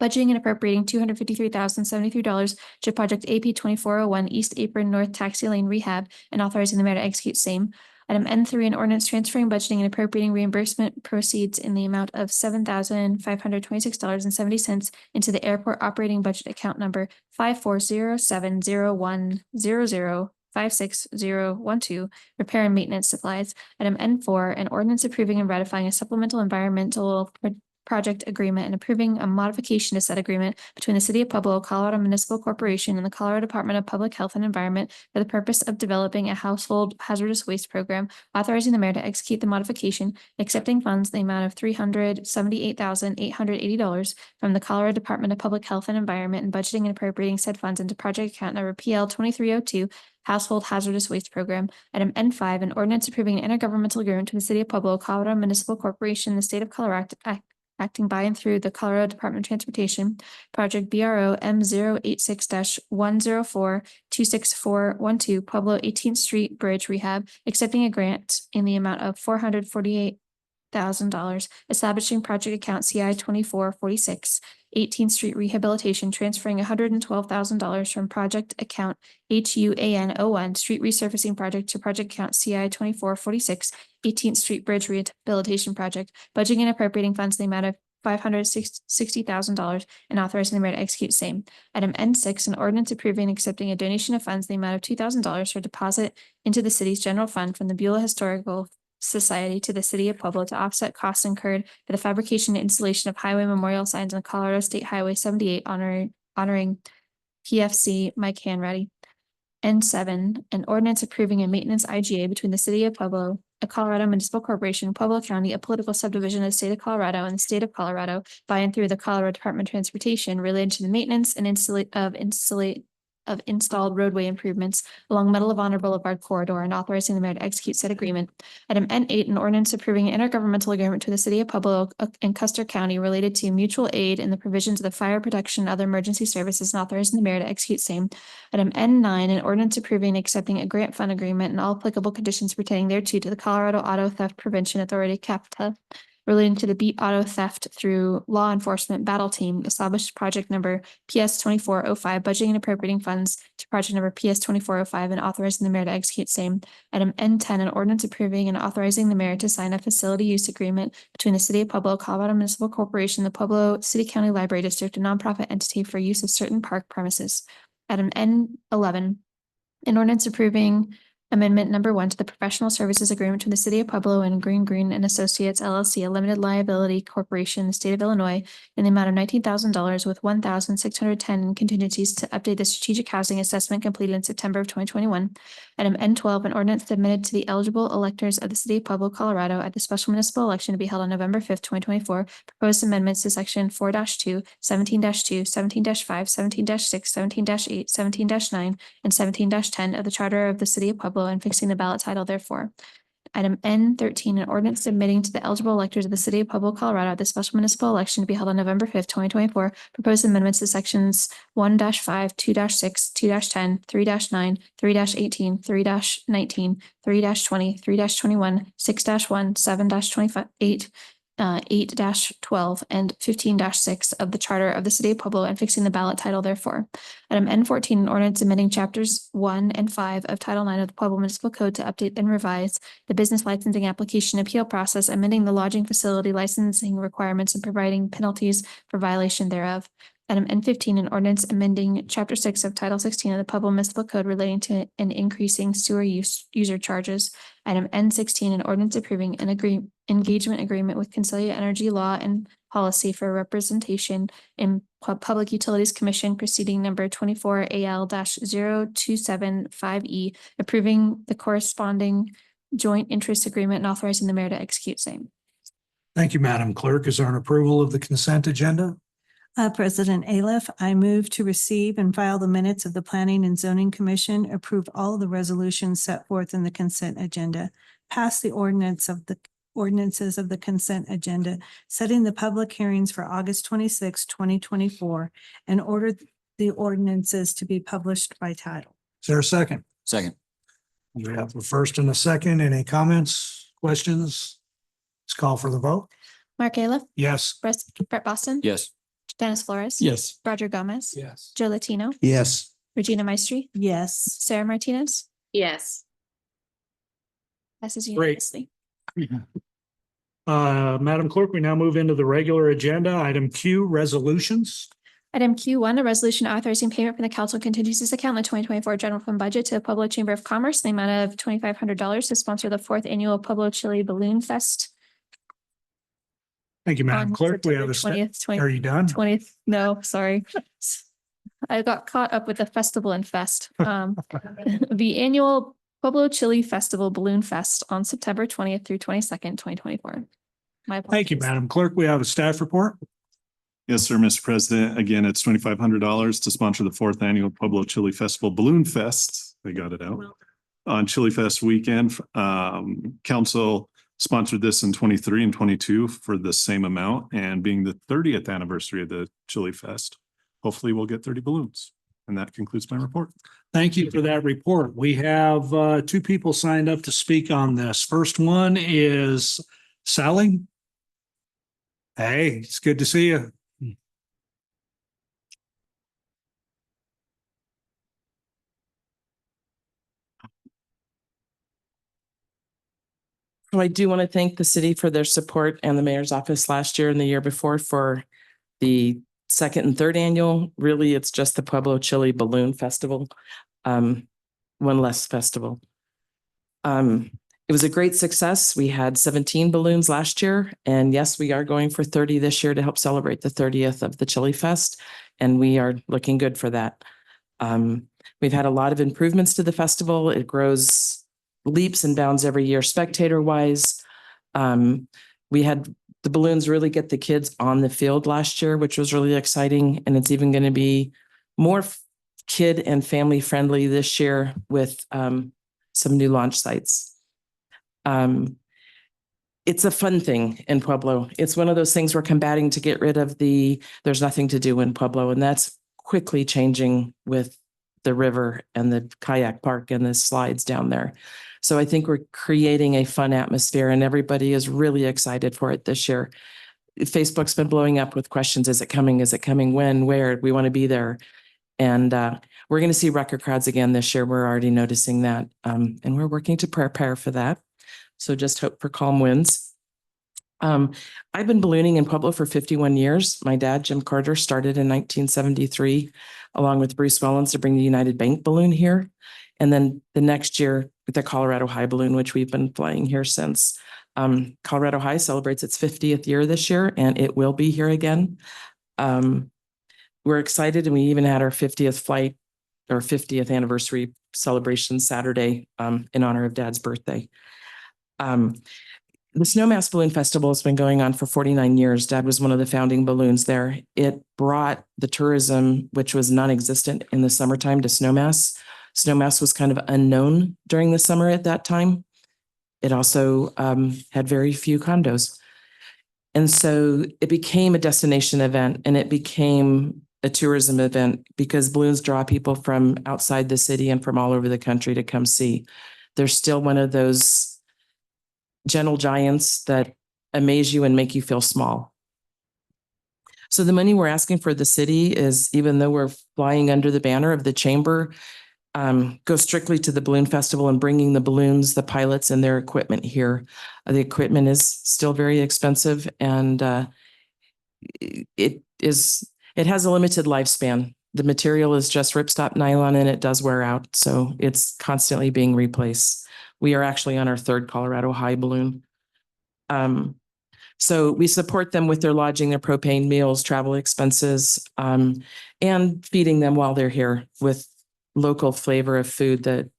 budgeting and appropriating $253,073 to project AP 2401 East Apron North Taxi Lane Rehab and authorizing the mayor to execute same. Item N3, an ordinance transferring, budgeting, and appropriating reimbursement proceeds in the amount of $7,526.70 into the airport operating budget account number 540700100560012, repair and maintenance supplies. Item N4, an ordinance approving and ratifying a supplemental environmental project agreement and approving a modification to said agreement between the City of Pueblo, Colorado Municipal Corporation, and the Colorado Department of Public Health and Environment for the purpose of developing a household hazardous waste program, authorizing the mayor to execute the modification, accepting funds in the amount of $378,880 from the Colorado Department of Public Health and Environment and budgeting and appropriating said funds into project account number PL 2302 Household Hazardous Waste Program. Item N5, an ordinance approving an intergovernmental agreement between the City of Pueblo, Colorado Municipal Corporation, and the State of Colorado, acting by and through the Colorado Department of Transportation, project BRO M086-104-26412 Pueblo 18th Street Bridge Rehab, accepting a grant in the amount of $448,000, establishing project account CI 2446 18th Street Rehabilitation, transferring $112,000 from project account HUAN01 Street Resurfacing Project to project account CI 2446 18th Street Bridge Rehabilitation Project, budgeting and appropriating funds in the amount of $560,000 and authorizing the mayor to execute same. Item N6, an ordinance approving and accepting a donation of funds in the amount of $2,000 for deposit into the city's general fund from the Beulah Historical Society to the city of Pueblo to offset costs incurred for the fabrication and installation of highway memorial signs on Colorado State Highway 78 honoring PFC Mike Hanratty. N7, an ordinance approving a maintenance IGA between the city of Pueblo, a Colorado Municipal Corporation, Pueblo County, a political subdivision of the state of Colorado, and the state of Colorado by and through the Colorado Department of Transportation related to the maintenance and installed roadway improvements along Medal of Honor Boulevard corridor and authorizing the mayor to execute said agreement. Item N8, an ordinance approving an intergovernmental agreement to the city of Pueblo and Custer County related to mutual aid in the provisions of the fire protection and other emergency services and authorizing the mayor to execute same. Item N9, an ordinance approving and accepting a grant fund agreement and all applicable conditions pertaining thereto to the Colorado Auto Theft Prevention Authority, CAPTA, relating to the Beat Auto Theft through Law Enforcement Battle Team, established project number PS 2405, budgeting and appropriating funds to project number PS 2405 and authorizing the mayor to execute same. Item N10, an ordinance approving and authorizing the mayor to sign a facility use agreement between the city of Pueblo, Colorado Municipal Corporation, the Pueblo City County Library District, a nonprofit entity for use of certain park premises. Item N11, an ordinance approving amendment number 1 to the professional services agreement between the city of Pueblo and Green and Associates LLC, a limited liability corporation in the state of Illinois, in the amount of $19,000 with $1,610 in contingencies to update the strategic housing assessment completed in September of 2021. Item N12, an ordinance submitted to the eligible electors of the city of Pueblo, Colorado at the special municipal election to be held on November 5th, 2024. Proposed amendments to section 4-2, 17-2, 17-5, 17-6, 17-8, 17-9, and 17-10 of the charter of the city of Pueblo and fixing the ballot title therefore. Item N13, an ordinance submitting to the eligible electors of the city of Pueblo, Colorado at the special municipal election to be held on November 5th, 2024. Proposed amendments to sections 1-5, 2-6, 2-10, 3-9, 3-18, 3-19, 3-20, 3-21, 6-1, 7-28, 8-12 and 15-6 of the charter of the city of Pueblo and fixing the ballot title therefore. Item N14, an ordinance amending chapters 1 and 5 of Title 9 of the Pueblo Municipal Code to update and revise the business licensing application appeal process, amending the lodging facility licensing requirements and providing penalties for violation thereof. Item N15, an ordinance amending chapter 6 of Title 16 of the Pueblo Municipal Code relating to an increasing sewer user charges. Item N16, an ordinance approving an engagement agreement with Concelia Energy Law and Policy for representation in Public Utilities Commission proceeding number 24 AL-0275E, approving the corresponding joint interest agreement and authorizing the mayor to execute same. Thank you, Madam Clerk. Is there an approval of the consent agenda? President Aliff, I move to receive and file the minutes of the Planning and Zoning Commission, approve all of the resolutions set forth in the consent agenda, pass the ordinances of the consent agenda, setting the public hearings for August 26, 2024, and order the ordinances to be published by title. Is there a second? Second. We have a first and a second. Any comments, questions? Let's call for the vote. Mark Aliff, Yes. Brett Boston. Yes. Dennis Flores. Yes. Roger Gomez. Yes. Joe Latino. Yes. Regina Maestri. Yes. Sarah Martinez. Yes. Passes Great. unanimously. Madam Clerk, we now move into the regular agenda. Item Q, resolutions. Item Q1, a resolution authorizing payment from the council contingencies account in the 2024 general fund budget to the Pueblo Chamber of Commerce in the amount of $2,500 to sponsor the 4th annual Pueblo Chili Balloon Fest. Thank you, Madam on Clerk. We have September a, 20th, are you done? 20th, no, sorry. I got caught up with the festival and fest. The annual Pueblo Chili Festival Balloon Fest on September 20th through 22nd, 2024. Thank you, Madam Clerk. We have a staff report. Yes, sir, Mr. President. Again, it's $2,500 to sponsor the 4th annual Pueblo Chili Festival Balloon Fest. They got it out on Chili Fest weekend. Council sponsored this in 23 and 22 for the same amount, and being the 30th anniversary of the Chili Fest, hopefully we'll get 30 balloons. And that concludes my report. Thank you for that report. We have two people signed up to speak on this. First one is Sally. Hey, it's good to see you. So I do want to thank the city for their support and the mayor's office last year and the year before for the second and third annual. Really, it's just the Pueblo Chili Balloon Festival. One less festival. It was a great success. We had 17 balloons last year. And yes, we are going for 30 this year to help celebrate the 30th of the Chili Fest. And we are looking good for that. We've had a lot of improvements to the festival. It grows leaps and bounds every year, spectator wise. We had the balloons really get the kids on the field last year, which was really exciting. And it's even going to be more kid and family friendly this year with some new launch sites. It's a fun thing in Pueblo. It's one of those things we're combating to get rid of there's nothing to do in Pueblo. And that's quickly changing with the river and the kayak park and the slides down there. So I think we're creating a fun atmosphere and everybody is really excited for it this year. Facebook's been blowing up with questions. Is it coming? Is it coming? When? Where? We want to be there. And we're going to see record crowds again this year. We're already noticing that. And we're working to prepare for that. So just hope for calm winds. I've been ballooning in Pueblo for 51 years. My dad, Jim Carter, started in 1973, along with Bruce Wellens, to bring the United Bank balloon here. And then the next year, the Colorado High balloon, which we've been flying here since. Colorado High celebrates its 50th year this year, and it will be here again. We're excited, and we even had our 50th flight or 50th anniversary celebration Saturday in honor of Dad's birthday. The Snowmass Balloon Festival has been going on for 49 years. Dad was one of the founding balloons there. It brought the tourism, which was non-existent in the summertime, to Snowmass. Snowmass was kind of unknown during the summer at that time. It also had very few condos. And so it became a destination event and it became a tourism event because balloons draw people from outside the city and from all over the country to come see. They're still one of those gentle giants that amaze you and make you feel small. So the money we're asking for the city is, even though we're flying under the banner of the chamber, goes strictly to the balloon festival and bringing the balloons, the pilots and their equipment here. The equipment is still very expensive and it has a limited lifespan. The material is just ripstop nylon and it does wear out. So it's constantly being replaced. We are actually on our third Colorado High balloon. So we support them with their lodging, their propane, meals, travel expenses, and feeding them while they're here with local flavor of food. That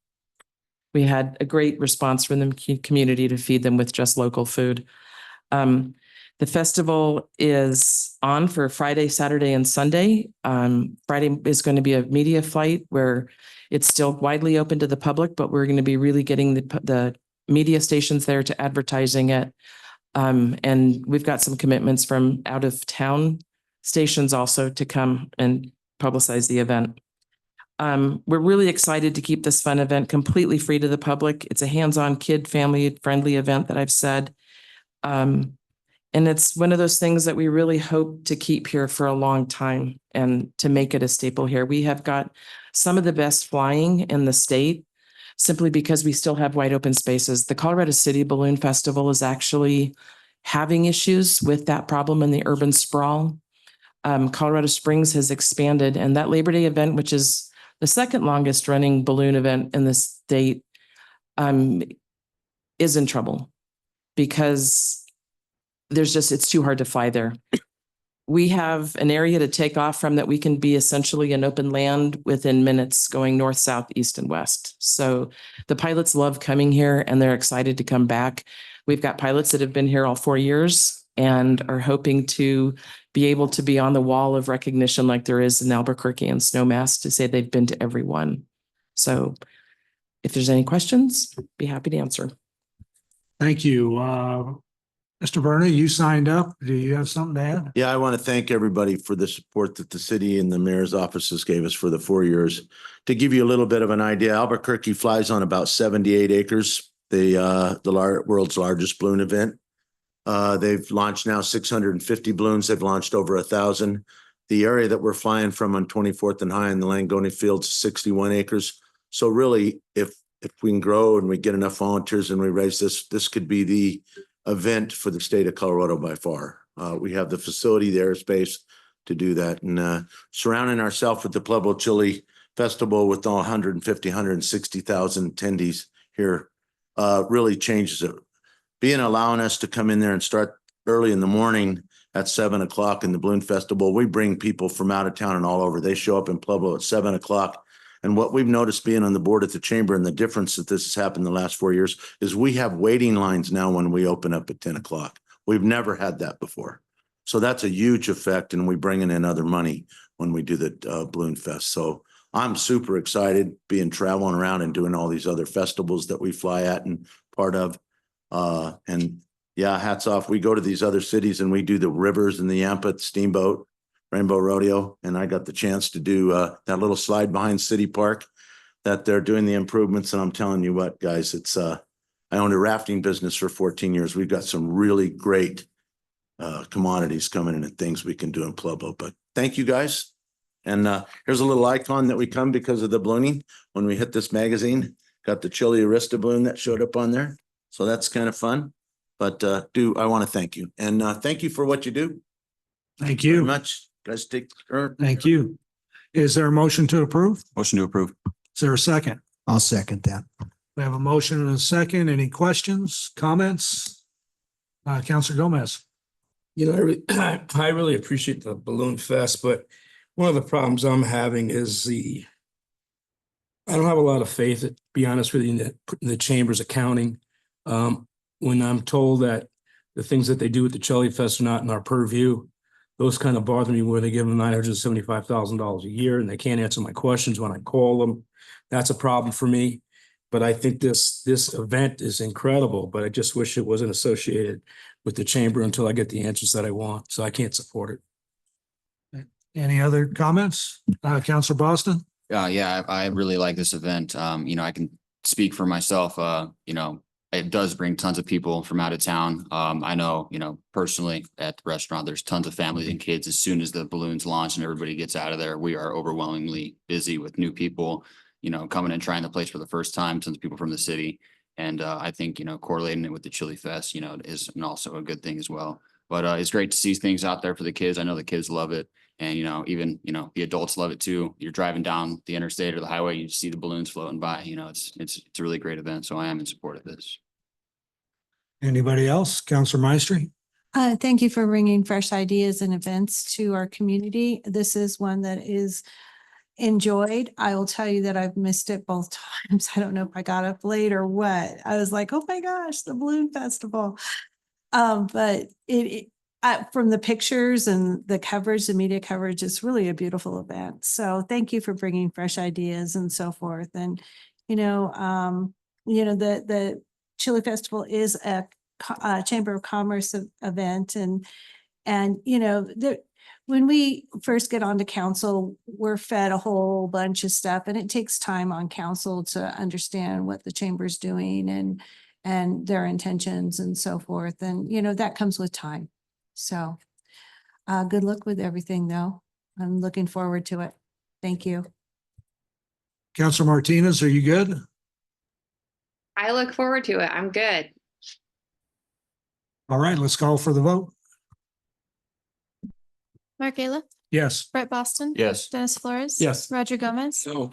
we had a great response from the community to feed them with just local food. The festival is on for Friday, Saturday, and Sunday. Friday is going to be a media flight where it's still widely open to the public, but we're going to be really getting the media stations there to advertising it. And we've got some commitments from out of town stations also to come and publicize the event. We're really excited to keep this fun event completely free to the public. It's a hands-on, kid, family-friendly event that I've said. And it's one of those things that we really hope to keep here for a long time and to make it a staple here. We have got some of the best flying in the state simply because we still have wide open spaces. The Colorado City Balloon Festival is actually having issues with that problem in the urban sprawl. Colorado Springs has expanded, and that Labor Day event, which is the second longest running balloon event in the state, is in trouble because it's too hard to fly there. We have an area to take off from that we can be essentially an open land within minutes going north, south, east, and west. So the pilots love coming here and they're excited to come back. We've got pilots that have been here all 4 years and are hoping to be able to be on the wall of recognition like there is in Albuquerque and Snowmass to say they've been to every one. So if there's any questions, be happy to answer. Thank you. Mr. Berna, you signed up. Do you have something to add? Yeah, I want to thank everybody for the support that the city and the mayor's offices gave us for the 4 years. To give you a little bit of an idea, Albuquerque flies on about 78 acres, the world's largest balloon event. They've launched now 650 balloons. They've launched over 1,000. The area that we're flying from on 24th and High in the Langone Fields is 61 acres. So really, if if we can grow and we get enough volunteers and we raise this could be the event for the state of Colorado by far. We have the facility, the airspace to do that, and surrounding ourselves with the Pueblo Chili Festival with all 150, 160,000 attendees here really changes it. Allowing us to come in there and start early in the morning at 7 o'clock in the Balloon Festival. We bring people from out of town and all over. They show up in Pueblo at 7 o'clock. And what we've noticed being on the board at the chamber, and the difference that this has happened the last 4 years, is we have waiting lines now when we open up at 10 o'clock. We've never had that before. So that's a huge effect, and we bringing in other money when we do the Balloon Fest. So I'm super excited being traveling around and doing all these other festivals that we fly at and part of. And yeah, hats off. We go to these other cities and we do the rivers and the Yampa Steamboat, Rainbow Rodeo. And I got the chance to do that little slide behind City Park that they're doing the improvements. And I'm telling you what, guys, it's I owned a rafting business for 14 years. We've got some really great commodities coming in and things we can do in Pueblo. But thank you, guys. And here's a little icon that we come because of the ballooning. When we hit this magazine, got the Chili Arista balloon that showed up on there. So that's kind of fun. But I want to thank you. And thank you for what you do. Thank you. Very much. Guys, take care. Thank you. Is there a motion to approve? Motion to approve. Is there a second? I'll second that. We have a motion and a second. Any questions, comments? Counselor Gomez. You know, I really appreciate the Balloon Fest, but one of the problems I'm having is I don't have a lot of faith, to be honest with you, in the chamber's accounting. When I'm told that the things that they do with the Chili Fest are not in our purview, those kind of bother me when they give them $975,000 a year and they can't answer my questions when I call them. That's a problem for me. But I think this event is incredible, but I just wish it wasn't associated with the chamber until I get the answers that I want. So I can't support it. Any other comments? Counselor Boston? Yeah, I really like this event. You know, I can speak for myself. You know, it does bring tons of people from out of town. I know, you know, personally at the restaurant, there's tons of families and kids. As soon as the balloons launch and everybody gets out of there, we are overwhelmingly busy with new people, you know, coming and trying the place for the first time, tons of people from the city. And I think, you know, correlating it with the Chili Fest, you know, is also a good thing as well. But it's great to see things out there for the kids. I know the kids love it. And, you know, even, you know, the adults love it too. You're driving down the interstate or the highway, you see the balloons floating by, you know, it's a really great event. So I am in support of this. Anybody else? Counselor Maestri? Thank you for bringing fresh ideas and events to our community. This is one that is enjoyed. I will tell you that I've missed it both times. I don't know if I got up late or what. I was like, oh my gosh, the Balloon Festival. But from the pictures and the coverage, the media coverage, it's really a beautiful event. So thank you for bringing fresh ideas and so forth. And, the Chili Festival is a Chamber of Commerce event. When we first get onto council, we're fed a whole bunch of stuff, and it takes time on council to understand what the chamber's doing and their intentions and so forth. And, that comes with time. So good luck with everything, though. I'm looking forward to it. Thank you. Counselor Martinez, are you good? I look forward to it. I'm good. All right, let's call for the vote. Mark Ayla, Yes. Brett Boston. Yes. Dennis Flores. Yes. Roger Gomez. So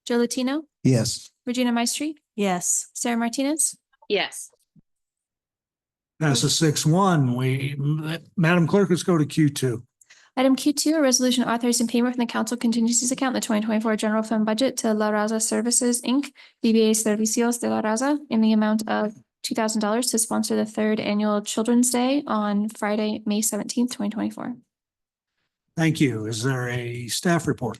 Joe Latino, Yes. Regina Maestri, Yes. Sarah Martinez. Yes. Passes 6-1. Madam Clerk, let's go to Q2. Item Q2, a resolution authorizing payment from the council contingencies account, the 2024 general fund budget to La Raza Services, Inc., DBA Servicios de La Raza, in the amount of $2,000 to sponsor the third annual Children's Day on Friday, May 17th, 2024. Thank you. Is there a staff report?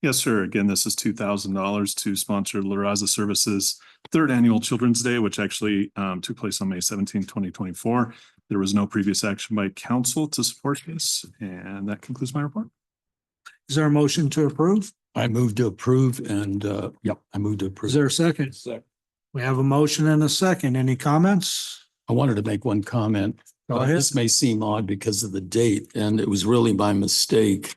Yes, sir. Again, this is $2,000 to sponsor La Raza Services third annual Children's Day, which actually took place on May 17, 2024. There was no previous action by council to support this, and that concludes my report. Is there a motion to approve? I move to approve and, I move to approve. Is there a second? We have a motion and a second. Any comments? I wanted to make one comment. Go ahead. This may seem odd because of the date, and it was really by mistake.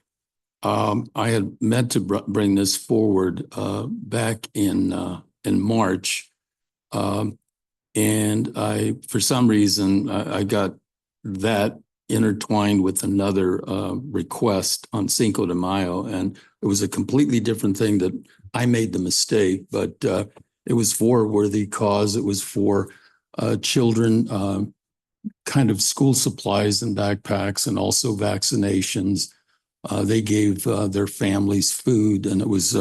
I had meant to bring this forward back in in March. And for some reason, I got that intertwined with another request on Cinco de Mayo, and it was a completely different thing that I made the mistake, but it was for a worthy cause. It was for children, kind of school supplies and backpacks, and also vaccinations. They gave their families food, and it was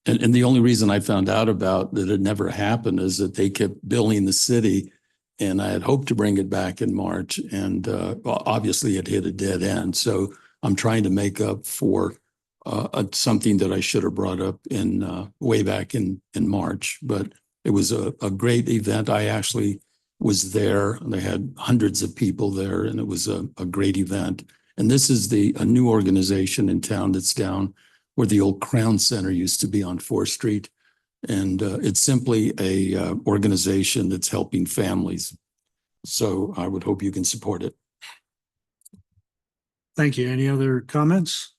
and the only reason I found out about that it never happened is that they kept billing the city, and I had hoped to bring it back in March, and well, obviously it hit a dead end. So I'm trying to make up for something that I should have brought up in way back in March. But it was a great event. I actually was there. They had hundreds of people there, and it was a great event. And this is a new organization in town that's down where the old Crown Center used to be on 4th Street. And it's simply a organization that's helping families. So I would hope you can support it. Thank you. Any other comments?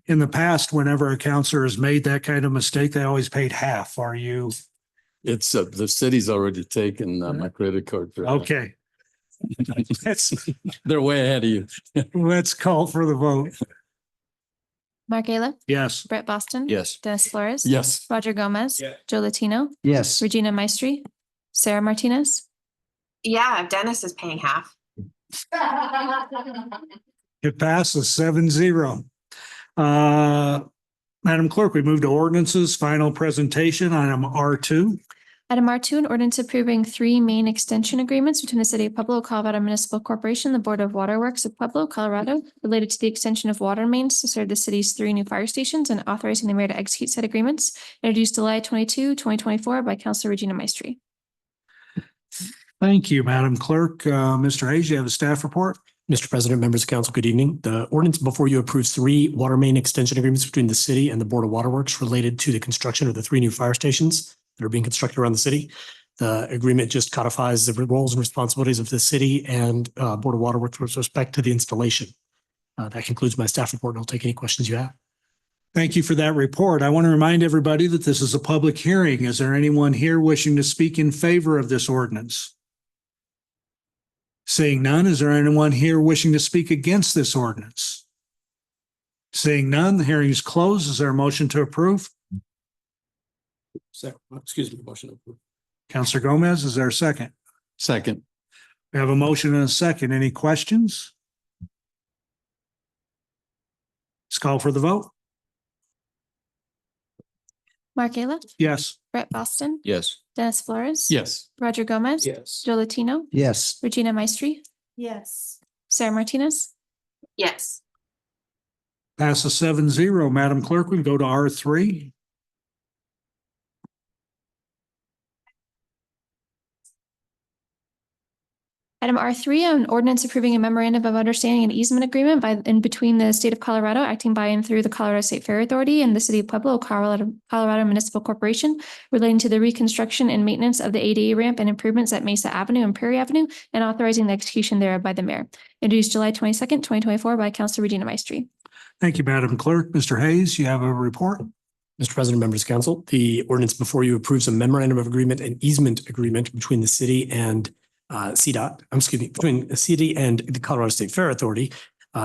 In the past, whenever a counselor has made that kind of mistake, they always paid half. Are you? It's the city's already taken my credit card. For that. Okay. They're way ahead of you. Let's call for the vote. Mark Ayla, Yes. Brett Boston. Yes. Dennis Flores. Yes. Roger Gomez. Yeah. Joe Latino. Yes. Regina Maestri. Sarah Martinez. Yeah, Dennis is paying half. It passes 7-0. Madam Clerk, we move to ordinances, final presentation, item R2. Item R2, an ordinance approving 3 main extension agreements between the City of Pueblo, Colorado Municipal Corporation, the Board of Waterworks of Pueblo, Colorado, related to the extension of water mains to serve the city's 3 new fire stations, and authorizing the mayor to execute said agreements, introduced July 22, 2024 by Councilor Regina Maestri. Thank you, Madam Clerk. Mr. Hayes, you have a staff report? Mr. President, members of council, good evening. The ordinance before you approves 3 water main extension agreements between the city and the Board of Waterworks related to the construction of the 3 new fire stations that are being constructed around the city. The agreement just codifies the roles and responsibilities of the city and Board of Waterworks with respect to the installation. That concludes my staff report, and I'll take any questions you have. Thank you for that report. I want to remind everybody that this is a public hearing. Is there anyone here wishing to speak in favor of this ordinance? Seeing none, is there anyone here wishing to speak against this ordinance? Seeing none, the hearing is closed. Is there a motion to approve? Excuse me, motion to approve. Councilor Gomez, is there a second? Second. We have a motion and a second. Any questions? Let's call for the vote. Mark Ayla, Yes. Brett Boston. Yes. Dennis Flores. Yes. Roger Gomez. Yes. Joe Latino. Yes. Regina Maestri. Yes. Sarah Martinez. Yes. Passes 7-0. Madam Clerk, we go to R3. Item R3, an ordinance approving a memorandum of understanding and easement agreement by and between the state of Colorado, acting by and through the Colorado State Fair Authority, and the city of Pueblo, Colorado Municipal Corporation, relating to the reconstruction and maintenance of the ADA ramp and improvements at Mesa Avenue and Prairie Avenue, and authorizing the execution thereof by the mayor. Introduced July 22nd, 2024 by Councilor Regina Maestri. Thank you, Madam Clerk. Mr. Hayes, you have a report? Mr. President, members of council, the ordinance before you approves a memorandum of agreement and easement agreement between the city and between the city and the Colorado State Fair Authority.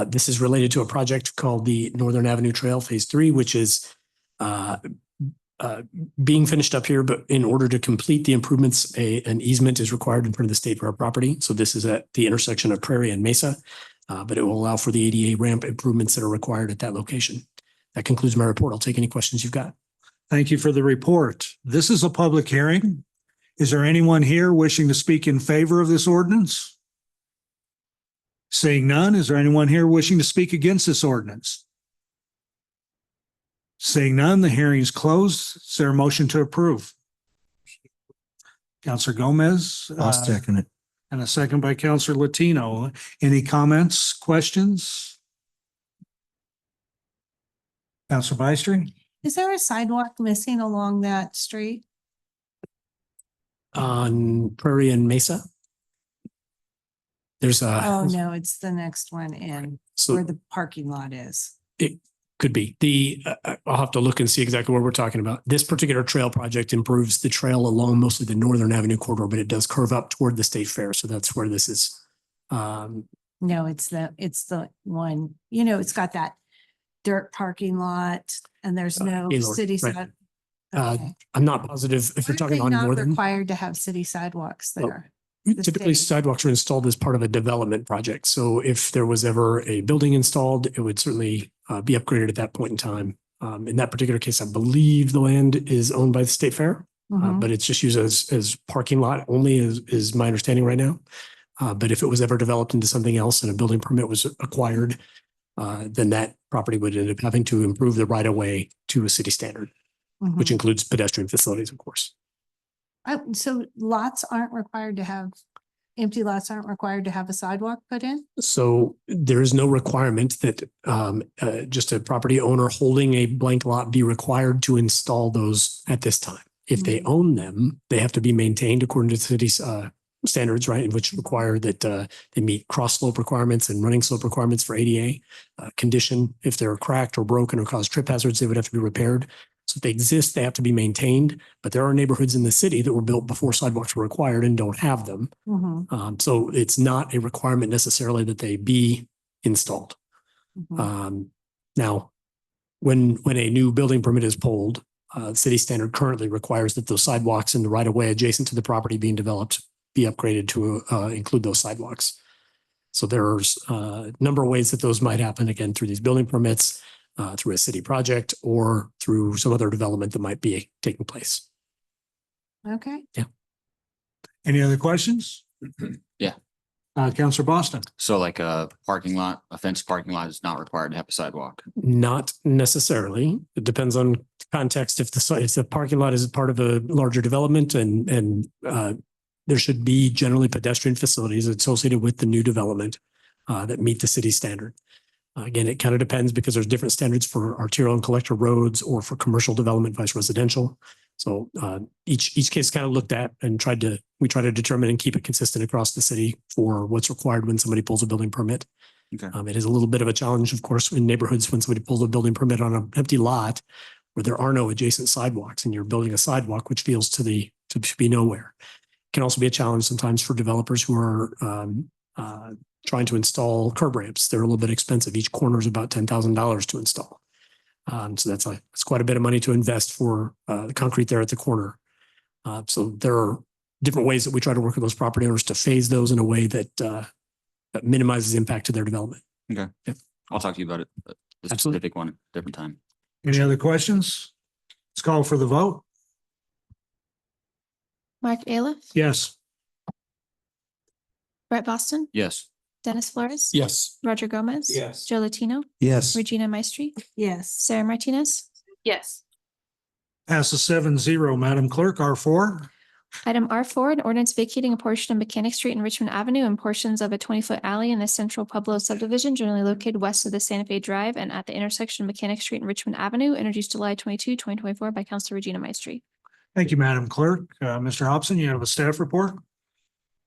This is related to a project called the Northern Avenue Trail Phase 3, which is being finished up here, but in order to complete the improvements, an easement is required in front of the state for our property. So this is at the intersection of Prairie and Mesa, but it will allow for the ADA ramp improvements that are required at that location. That concludes my report. I'll take any questions you've got. Thank you for the report. This is a public hearing. Is there anyone here wishing to speak in favor of this ordinance? Seeing none, is there anyone here wishing to speak against this ordinance? Seeing none, the hearing is closed. Is there a motion to approve? Councilor Gomez. I'll second it. And a second by Councilor Latino. Any comments, questions? Councilor Maestri? Is there a sidewalk missing along that street? On Prairie and Mesa. There's Oh, no, it's the next one in So- where the parking lot is. Could be. I'll have to look and see exactly what we're talking about. This particular trail project improves the trail along mostly the Northern Avenue corridor, but it does curve up toward the State Fair. So that's where this is. No, it's the one, you know, it's got that dirt parking lot and there's no Gaylord, city right. side. I'm not positive if you're Why are talking they on not Northern. required to have city sidewalks Well, there? The Typically, state. sidewalks are installed as part of a development project. So if there was ever a building installed, it would certainly be upgraded at that point in time. In that particular case, I believe the land is owned by the State Fair, Mhm. but it's just used as parking lot only is my understanding right now. But if it was ever developed into something else and a building permit was acquired, then that property would end up having to improve the right of way to a city standard, which Mhm. includes pedestrian facilities, of course. So empty lots aren't required to have a sidewalk put in? So there is no requirement that just a property owner holding a blank lot be required to install those at this time. If they own them, they have to be maintained according to city's standards, right? Which require that they meet cross slope requirements and running slope requirements for ADA. Condition, if they're cracked or broken or cause trip hazards, they would have to be repaired. So if they exist, they have to be maintained. But there are neighborhoods in the city that were built before sidewalks were required and don't have them. Mhm. So it's not a requirement necessarily that they be installed. Now, when a new building permit is pulled, city standard currently requires that those sidewalks in the right of way adjacent to the property being developed be upgraded to include those sidewalks. So there's a number of ways that those might happen, again, through these building permits, through a city project, or through some other development that might be taking place. Okay. Any other questions? Yeah. Counselor Boston. So like a parking lot, a fenced parking lot is not required to have a sidewalk. Not necessarily. It depends on context. If the parking lot is part of a larger development and there should be generally pedestrian facilities associated with the new development that meet the city standard. Again, it kind of depends because there's different standards for arterial and collector roads or for commercial development versus residential. So each case kind of looked at and we try to determine and keep it consistent across the city for what's required when somebody pulls a building permit. Okay. It is a little bit of a challenge, of course, in neighborhoods when somebody pulls a building permit on an empty lot where there are no adjacent sidewalks and you're building a sidewalk which feels to be nowhere. It can also be a challenge sometimes for developers who are trying to install curb ramps. They're a little bit expensive. Each corner is about $10,000 to install. So that's quite a bit of money to invest for the concrete there at the corner. So there are different ways that we try to work with those property owners to phase those in a way that minimizes impact to their development. Okay. Yeah. I'll talk to you about it. The specific one, at a different time. Any other questions? Let's call for the vote. Mark Ayla, Yes. Brett Boston, Yes. Dennis Flores. Yes. Roger Gomez. Yes. Joe Latino, Yes. Regina Maestri, Yes. Sarah Martinez. Yes. Passes 7-0, Madam Clerk, R4. Item R4, an ordinance vacating a portion of Mechanic Street and Richmond Avenue and portions of a 20-foot alley in the Central Pueblo subdivision generally located west of the Santa Fe Drive and at the intersection of Mechanic Street and Richmond Avenue, introduced July 22, 2024 by Councilor Regina Maestri. Thank you, Madam Clerk. Mr. Hobson, you have a staff report?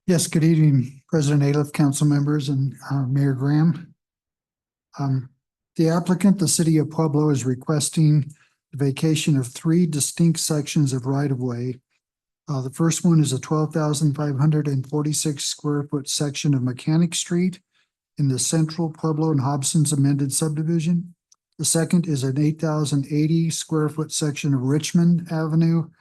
Yes, good evening, President Aliff, council members, and Mayor Graham. The applicant, the city of Pueblo, is requesting the vacation of 3 distinct sections of right-of-way. The first one is a 12,546 square foot section of Mechanic Street in the Central Pueblo and Hobson's amended subdivision. The second is an 8,080 square foot section of Richmond Avenue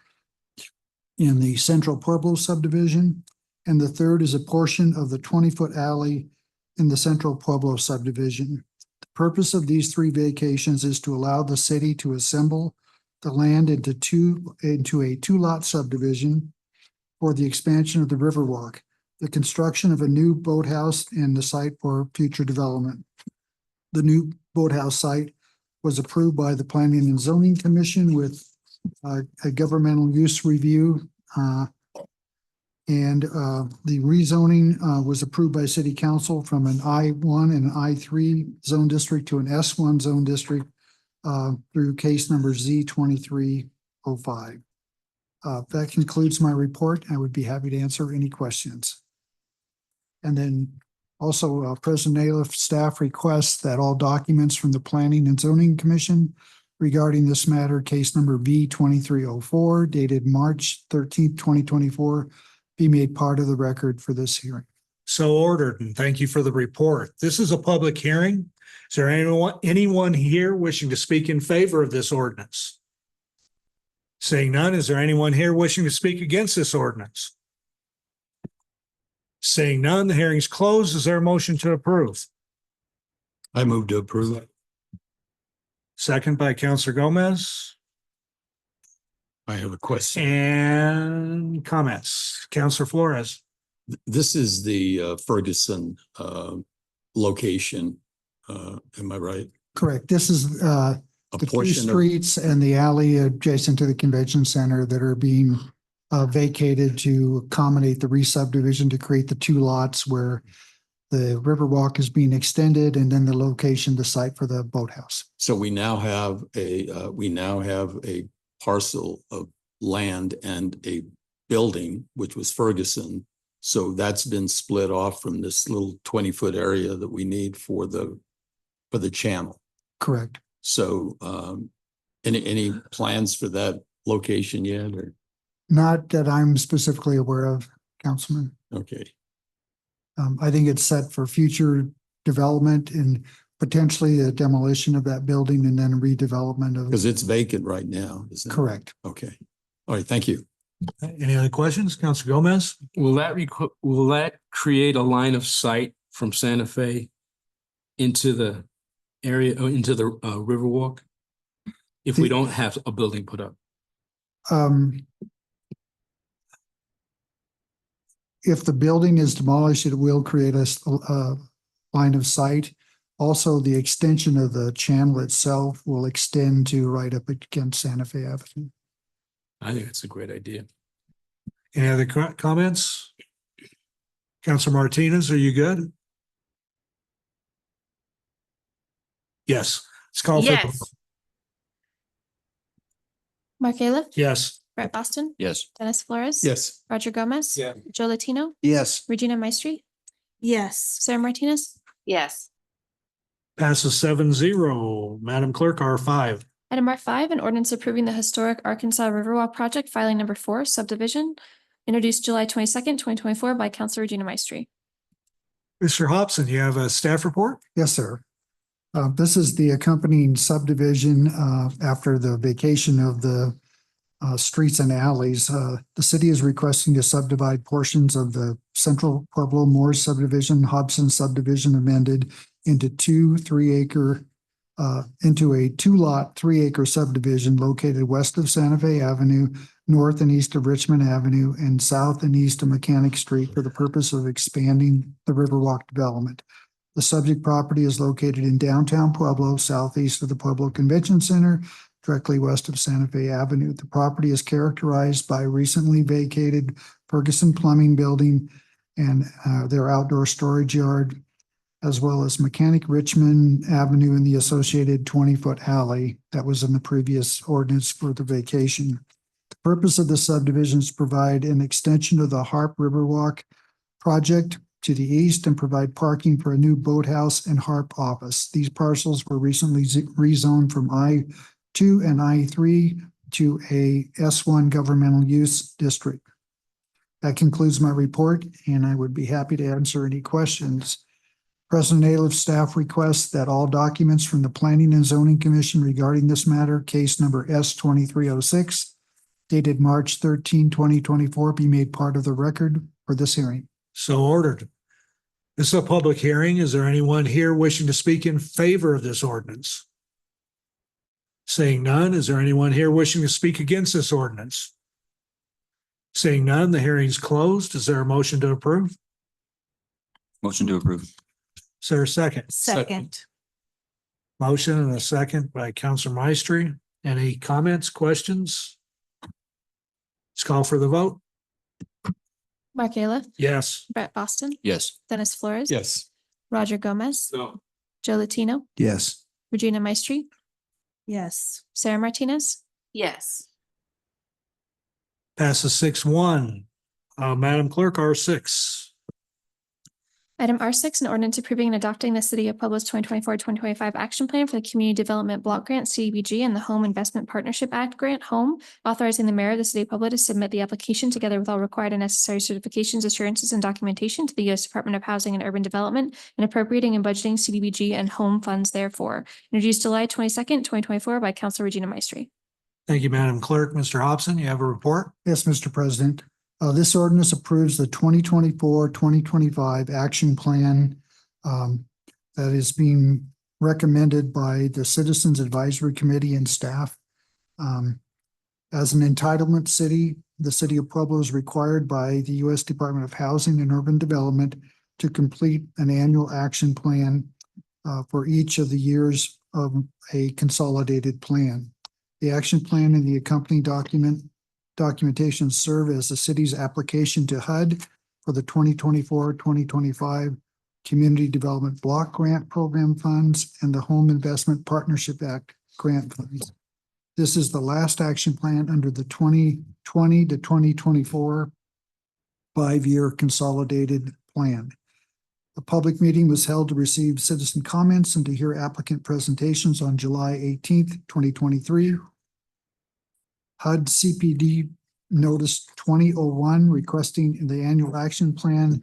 in the Central Pueblo subdivision. And the third is a portion of the 20-foot alley in the Central Pueblo subdivision. The purpose of these 3 vacations is to allow the city to assemble the land into a 2-lot subdivision for the expansion of the Riverwalk, the construction of a new boathouse, and the site for future development. The new boathouse site was approved by the Planning and Zoning Commission with a governmental use review. And the rezoning was approved by City Council from an I-1 and an I-3 zone district to an S1 zone district through case number Z2305. That concludes my report. I would be happy to answer any questions. And then Also, President Aliff, staff requests that all documents from the Planning and Zoning Commission regarding this matter, case number V 2304 dated March 13th, 2024, be made part of the record for this hearing. So ordered, and thank you for the report. This is a public hearing. Is there anyone here wishing to speak in favor of this ordinance? Seeing none, is there anyone here wishing to speak against this ordinance? Seeing none, the hearing's closed. Is there a motion to approve? I move to approve. Second by Counselor Gomez. I have a question. And comments. Counselor Flores. This is the Ferguson location. Am I right? Correct. This is the two portion of- streets and the alley adjacent to the convention center that are being vacated to accommodate the re-subdivision to create the two lots where the Riverwalk is being extended and then the location, the site for the boathouse. So we now have a parcel of land and a building, which was Ferguson. So that's been split off from this little 20-foot area that we need for the channel. Correct. So any plans for that location yet, or? Not that I'm specifically aware of, Councilman. Okay. I think it's set for future development and potentially the demolition of that building and then redevelopment of. Because it's vacant right now, isn't it? Correct. Okay. All right, thank you. Any other questions? Counselor Gomez? Will that create a line of sight from Santa Fe into the area, into the Riverwalk? If we don't have a building put up? If the building is demolished, it will create a line of sight. Also, the extension of the channel itself will extend to right up against Santa Fe Avenue. I think that's a great idea. Any other comments? Counselor Martinez, are you good? Yes. Let's call for. Yes. Mark Aliff. Yes. Brett Boston. Yes. Dennis Flores. Yes. Roger Gomez. Yeah. Joe Latino. Yes. Regina Maestri. Yes. Sarah Martinez. Yes. Passes 7-0. Madam Clerk, R5. Item R5, an ordinance approving the historic Arkansas Riverwalk project, filing number 4, subdivision, introduced July 22nd, 2024 by Councilor Regina Maestri. Mr. Hobson, you have a staff report? Yes, sir. This is the accompanying subdivision after the vacation of the streets and alleys. The city is requesting to subdivide portions of the Central Pueblo Moores subdivision, Hobson subdivision amended into a 2-lot, 3-acre subdivision located west of Santa Fe Avenue, north and east of Richmond Avenue, and south and east of Mechanic Street for the purpose of expanding the Riverwalk development. The subject property is located in downtown Pueblo, southeast of the Pueblo Convention Center, directly west of Santa Fe Avenue. The property is characterized by a recently vacated Ferguson Plumbing Building and their outdoor storage yard, as well as Mechanic Richmond Avenue and the associated 20-foot alley that was in the previous ordinance for the vacation. The purpose of the subdivision is to provide an extension of the Harp Riverwalk project to the east and provide parking for a new boathouse and Harp office. These parcels were recently rezoned from I-2 and I-3 to a S1 governmental use district. That concludes my report, and I would be happy to answer any questions. President Aliff, staff requests that all documents from the Planning and Zoning Commission regarding this matter, case number S2306, dated March 13, 2024, be made part of the record for this hearing. So ordered. This is a public hearing. Is there anyone here wishing to speak in favor of this ordinance? Seeing none, is there anyone here wishing to speak against this ordinance? Seeing none, the hearing's closed. Is there a motion to approve? Motion to approve. Is there a second? Second. Motion and a second by Councilor Maestri. Any comments, questions? Let's call for the vote. Mark Aliff. Yes. Brett Boston. Yes. Dennis Flores. Yes. Roger Gomez. No. Joe Latino. Yes. Regina Maestri. Yes. Sarah Martinez. Yes. Passes 6-1. Madam Clerk, R6. Item R6, an ordinance approving and adopting the City of Pueblo's 2024-2025 action plan for the Community Development Block Grant, CDBG, and the Home Investment Partnership Act Grant, Home, authorizing the mayor of the City of Pueblo to submit the application together with all required and necessary certifications, assurances, and documentation to the U.S. Department of Housing and Urban Development and appropriating and budgeting CDBG and home funds therefore. Introduced July 22nd, 2024 by Council Regina Maestri. Thank you, Madam Clerk. Mr. Hobson, you have a report? Yes, Mr. President. This ordinance approves the 2024-2025 action plan that is being recommended by the Citizens Advisory Committee and staff. As an entitlement city, the City of Pueblo is required by the U.S. Department of Housing and Urban Development to complete an annual action plan for each of the years of a consolidated plan. The action plan and the accompanying documentation serve as the city's application to HUD for the 2024-2025 Community Development Block Grant Program funds and the Home Investment Partnership Act grant funds. This is the last action plan under the 2020 to 2024 5-year consolidated plan. A public meeting was held to receive citizen comments and to hear applicant presentations on July 18th, 2023. HUD CPD Notice 2001 requesting the annual action plan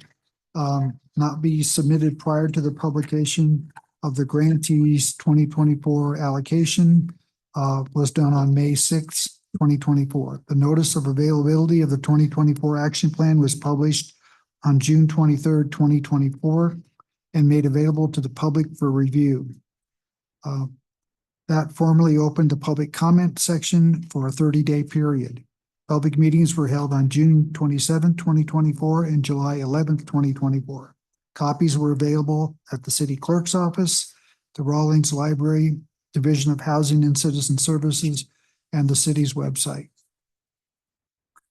not be submitted prior to the publication of the grantee's 2024 allocation was done on May 6th, 2024. The notice of availability of the 2024 action plan was published on June 23rd, 2024, and made available to the public for review. That formally opened the public comment section for a 30-day period. Public meetings were held on June 27th, 2024 and July 11th, 2024. Copies were available at the city clerk's office, the Rawlings Library, Division of Housing and Citizen Services, and the city's website.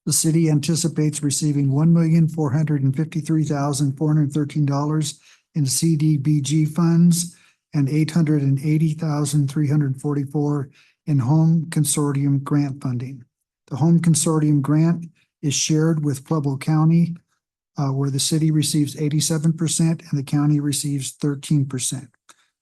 The city anticipates receiving $1,453,413 in CDBG funds and $880,344 in Home Consortium grant funding. The Home Consortium grant is shared with Pueblo County, where the city receives 87% and the county receives 13%.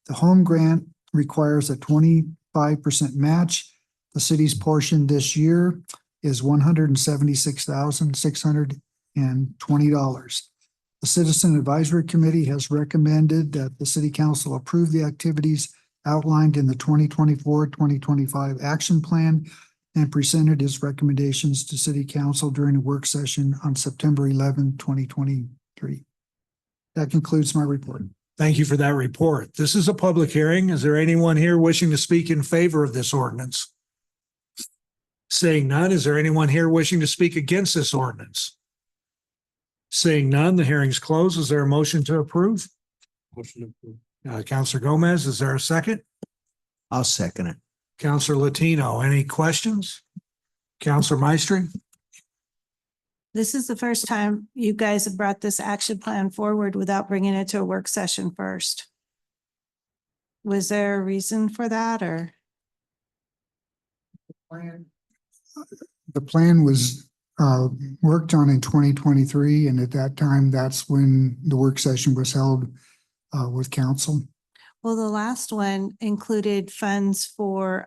The home grant requires a 25% match. The city's portion this year is $176,620. The Citizen Advisory Committee has recommended that the City Council approve the activities outlined in the 2024-2025 action plan and presented its recommendations to City Council during a work session on September 11, 2023. That concludes my report. Thank you for that report. This is a public hearing. Is there anyone here wishing to speak in favor of this ordinance? Seeing none, is there anyone here wishing to speak against this ordinance? Seeing none, the hearing's closed. Is there a motion to approve? Motion approved. Counselor Gomez, is there a second? I'll second it. Counselor Latino, any questions? Counselor Maestri? This is the first time you guys have brought this action plan forward without bringing it to a work session first. Was there a reason for that or? The plan was worked on in 2023, and at that time, that's when the work session was held with council. Well, the last one included funds for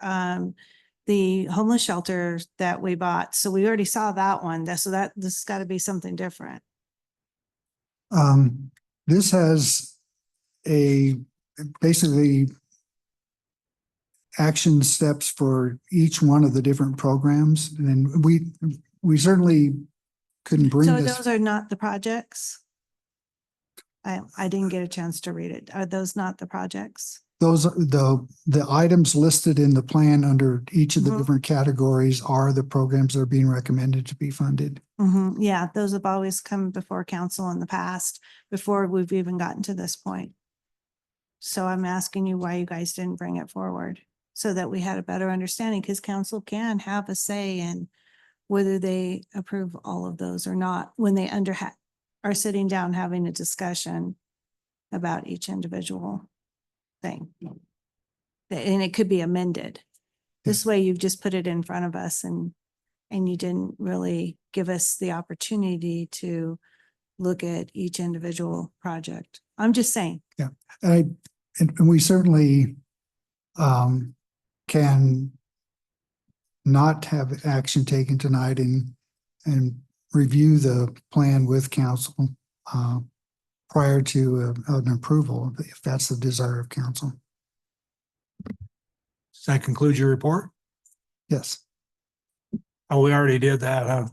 the homeless shelter that we bought. So we already saw that one. This has got to be something different. This has basically action steps for each one of the different programs. And we certainly couldn't bring So this. those are not the projects? I didn't get a chance to read it. Are those not the projects? Those, the items listed in the plan under each of the different categories are the programs that are being recommended to be funded. Yeah, those have always come before council in the past, before we've even gotten to this point. So I'm asking you why you guys didn't bring it forward so that we had a better understanding, because council can have a say in whether they approve all of those or not when they are sitting down having a discussion about each individual thing. And it could be amended. This way you've just put it in front of us and you didn't really give us the opportunity to look at each individual project. I'm just saying. And we certainly can not have action taken tonight and review the plan with council prior to an approval, if that's the desire of council. Does that conclude your report? Yes. Oh, we already did that, huh?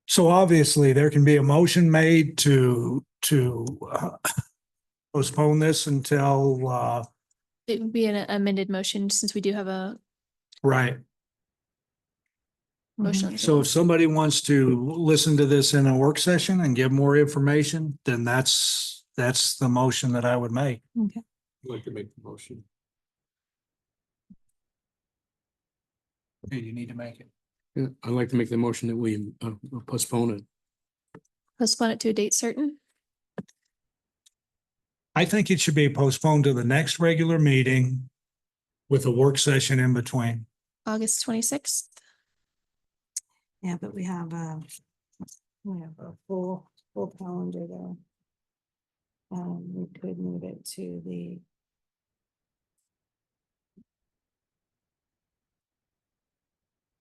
So obviously there can be a motion made to postpone this until, It would be an amended motion since we do have a right. motion. on the So table. if somebody wants to listen to this in a work session and give more information, then that's the motion that I would make. Okay. I'd like to make the motion. Okay, you need to make it. Yeah, I'd like to make the motion that we postpone it. Postpone it to a date certain. I think it should be postponed to the next regular meeting with a work session in between. August 26th. Yeah, but we have a full calendar there. We could move it to the.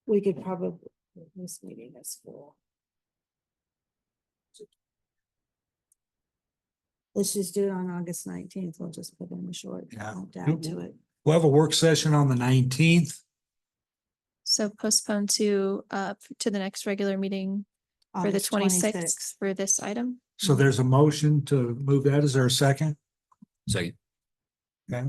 We could probably, this meeting is full. Let's just do it on August 19th. We'll just put in a short add to it. We'll have a work session on the 19th. So postpone to the next regular meeting for the August 26th for this item. So there's a motion to move that. Is there a second? Second. Okay.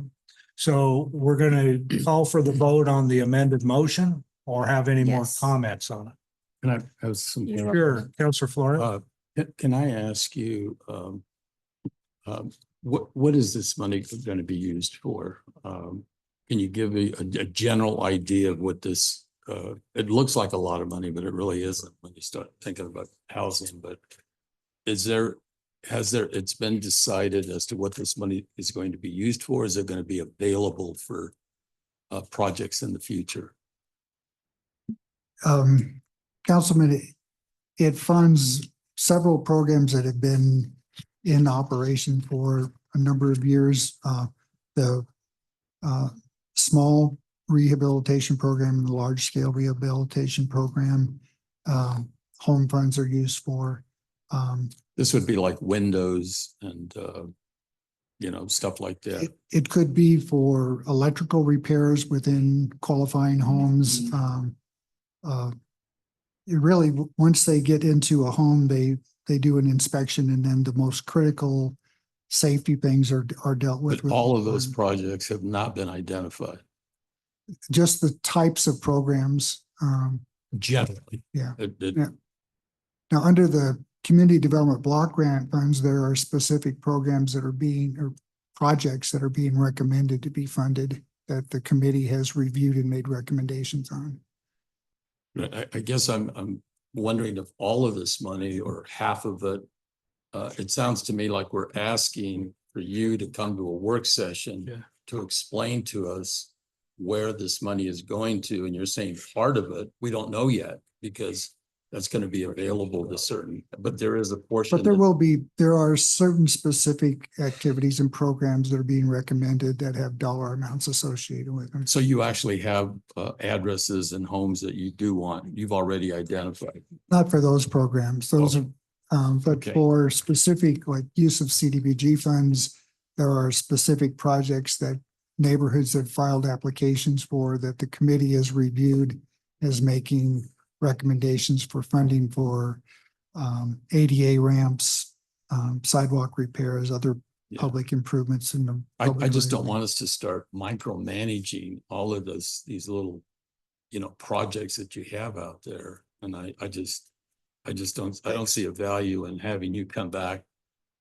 So we're gonna call for the vote on the amended motion or have any more Yes. comments on it? Can I have some? Sure, Counselor Flores. Can I ask you, what is this money going to be used for? Can you give me a general idea of what this, it looks like a lot of money, but it really isn't when you start thinking about housing, but it's been decided as to what this money is going to be used for? Is it going to be available for projects in the future? Councilman, it funds several programs that have been in operation for a number of years. The small rehabilitation program and the large scale rehabilitation program, home funds are used for. This would be like windows and, stuff like that. It could be for electrical repairs within qualifying homes. It really, once they get into a home, they do an inspection, and then the most critical safety things are dealt with. But all of those projects have not been identified. Just the types of programs. Generally. Yeah. Yeah. Now, under the community development block grant funds, there are specific programs that are or projects that are being recommended to be funded that the committee has reviewed and made recommendations on. I guess I'm wondering if all of this money or half of it, it sounds to me like we're asking for you to come to a work session to explain to us where this money is going to. And you're saying part of it, we don't know yet because that's going to be available to certain, but there is a portion. But there are certain specific activities and programs that are being recommended that have dollar amounts associated with them. So you actually have addresses and homes that you do want, you've already identified. Not for those programs, those are, but Okay. for specific like use of CDBG funds, there are specific projects that neighborhoods have filed applications for that the committee has reviewed as making recommendations for funding for ADA ramps, sidewalk repairs, other public improvements in the. I just don't want us to start micromanaging all of these little, projects that you have out there. And I don't see a value in having you come back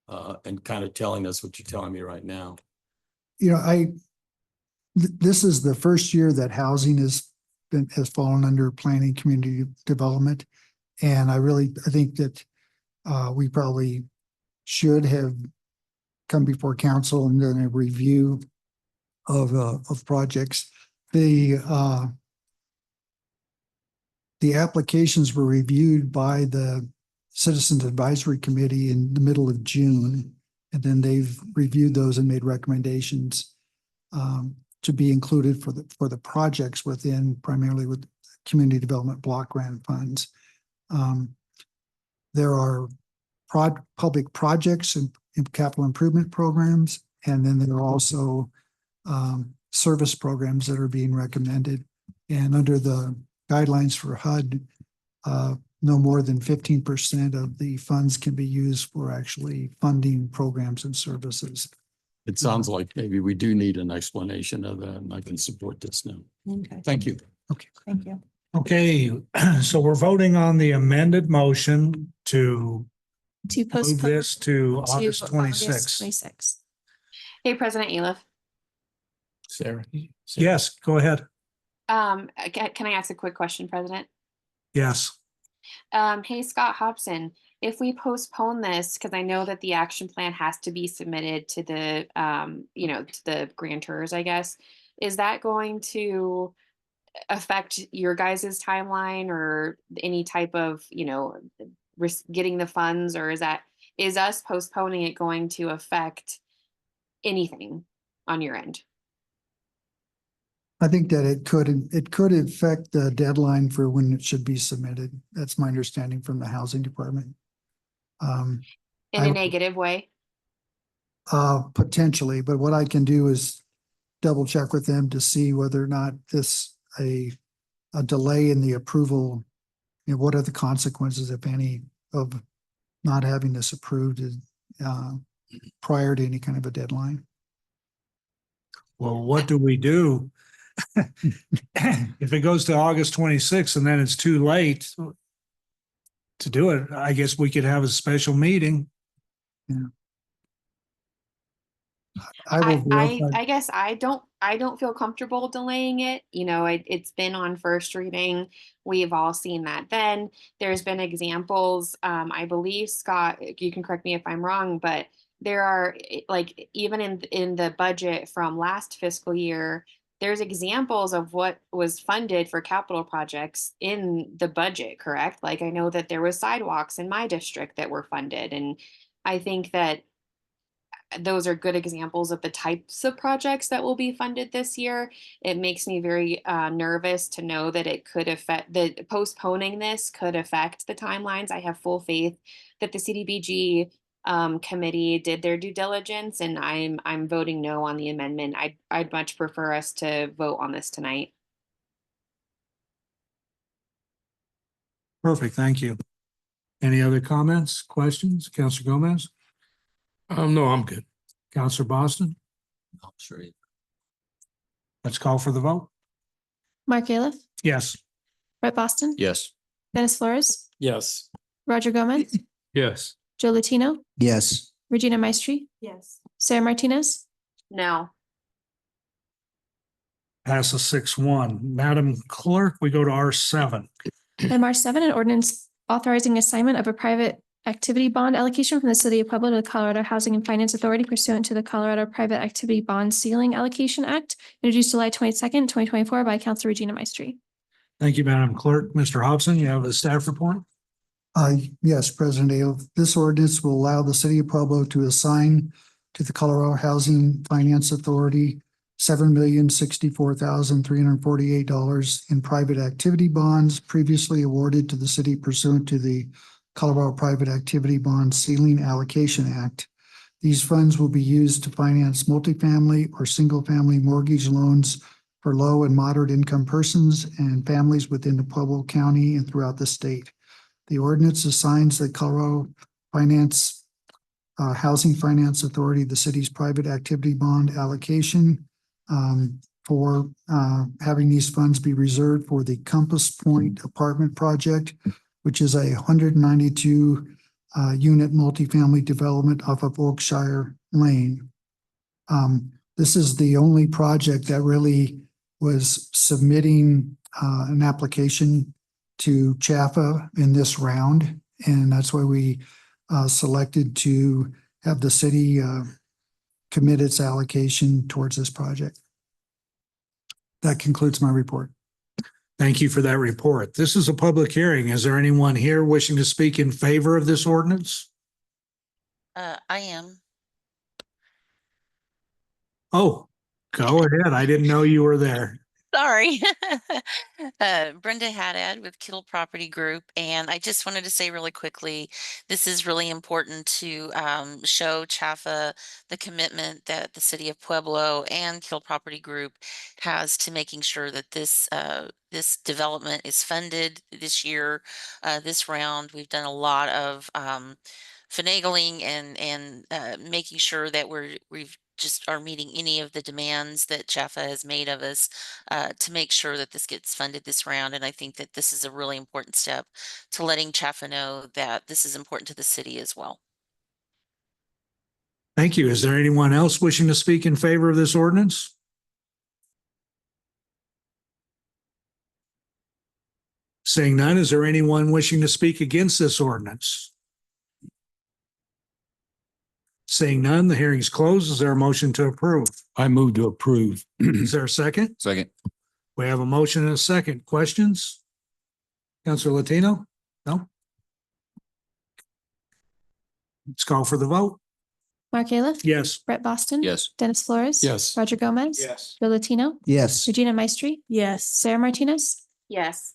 and kind of telling us what you're telling me right now. This is the first year that housing has fallen under planning community development. And I think that we probably should have come before council and done a review of projects. The applications were reviewed by the Citizens Advisory Committee in the middle of June. And then they've reviewed those and made recommendations to be included for the projects within primarily with community development block grant funds. There are public projects and capital improvement programs, and then there are also service programs that are being recommended. And under the guidelines for HUD, no more than 15% of the funds can be used for actually funding programs and services. It sounds like maybe we do need an explanation of that, and I can support this now. Okay, Thank you. Okay. thank you. Okay, so we're voting on the amended motion to To move postpone this to to August 26th. 26th. Hey, President Aliff. Sarah? Yes, go ahead. Can I ask a quick question, President? Yes. Hey, Scott Hobson, if we postpone this, because I know that the action plan has to be submitted to the, to the grantors, I guess, is that going to affect your guys' timeline or any type of, getting the funds, or is us postponing it going to affect anything on your end? I think that it could affect the deadline for when it should be submitted. That's my understanding from the housing department. In a negative way? Potentially, but what I can do is double check with them to see whether or not a delay in the approval, what are the consequences, if any, of not having this approved prior to any kind of a deadline. Well, what do we do? If it goes to August 26th and then it's too late to do it, I guess we could have a special meeting. Yeah. I guess I don't feel comfortable delaying it. It's been on first reading. We've all seen that. Then there's been examples. I believe, Scott, you can correct me if I'm wrong, but there are, like, even in the budget from last fiscal year, there's examples of what was funded for capital projects in the budget, correct? Like, I know that there was sidewalks in my district that were funded, and I think that those are good examples of the types of projects that will be funded this year. It makes me very nervous to know that it could affect postponing this could affect the timelines. I have full faith that the CDBG committee did their due diligence, and I'm voting no on the amendment. I'd much prefer us to vote on this tonight. Perfect, thank you. Any other comments, questions? Councilor Gomez? No, I'm good. Councilor Boston? I'm sure. Let's call for the vote. Mark Aliff, Yes. Brett Boston, Yes. Dennis Flores, Yes. Roger Gomez, Yes. Joe Latino, Yes. Regina Maestri, Yes. Sarah Martinez, No. Passes 6-1. Madam Clerk, we go to R7. Item R7, an ordinance authorizing assignment of a private activity bond allocation from the City of Pueblo to the Colorado Housing and Finance Authority pursuant to the Colorado Private Activity Bond Ceiling Allocation Act, introduced July 22nd, 2024 by Council Regina Maestri. Thank you, Madam Clerk. Mr. Hobson, you have a staff report? Yes, President Ailes, this ordinance will allow the City of Pueblo to assign to the Colorado Housing Finance Authority $7,064,348 in private activity bonds previously awarded to the city pursuant to the Colorado Private Activity Bond Ceiling Allocation Act. These funds will be used to finance multifamily or single-family mortgage loans for low and moderate income persons and families within the Pueblo County and throughout the state. The ordinance assigns the Colorado Housing Finance Authority the city's private activity bond allocation for having these funds be reserved for the Compass Point apartment project, which is a 192 unit multifamily development off of Oakshire Lane. This is the only project that really was submitting an application to CHAFA in this round, and that's why we selected to have the city commit its allocation towards this project. That concludes my report. Thank you for that report. This is a public hearing. Is there anyone here wishing to speak in favor of this ordinance? I am. Oh, go ahead. I didn't know you were there. Sorry. Brenda Haddad with Kittle Property Group. And I just wanted to say really quickly, this is really important to show Chaffa the commitment that the city of Pueblo and Kittle Property Group has to making sure that this development is funded this year, this round. We've done a lot of finagling and making sure that we've just are meeting any of the demands that Chaffa has made of us to make sure that this gets funded this round. And I think that this is a really important step to letting Chaffa know that this is important to the city as well. Thank you. Is there anyone else wishing to speak in favor of this ordinance? Seeing none, is there anyone wishing to speak against this ordinance? Seeing none, the hearing is closed. Is there a motion to approve? I move to approve. Is there a second? Second. We have a motion and a second. Questions? Councilor Latino? No? Let's call for the vote. Mark Ayliff? Yes. Brett Boston? Yes. Dennis Flores? Yes. Roger Gomez? Yes. Joe Latino? Yes. Regina Maestri? Yes. Sarah Martinez? Yes.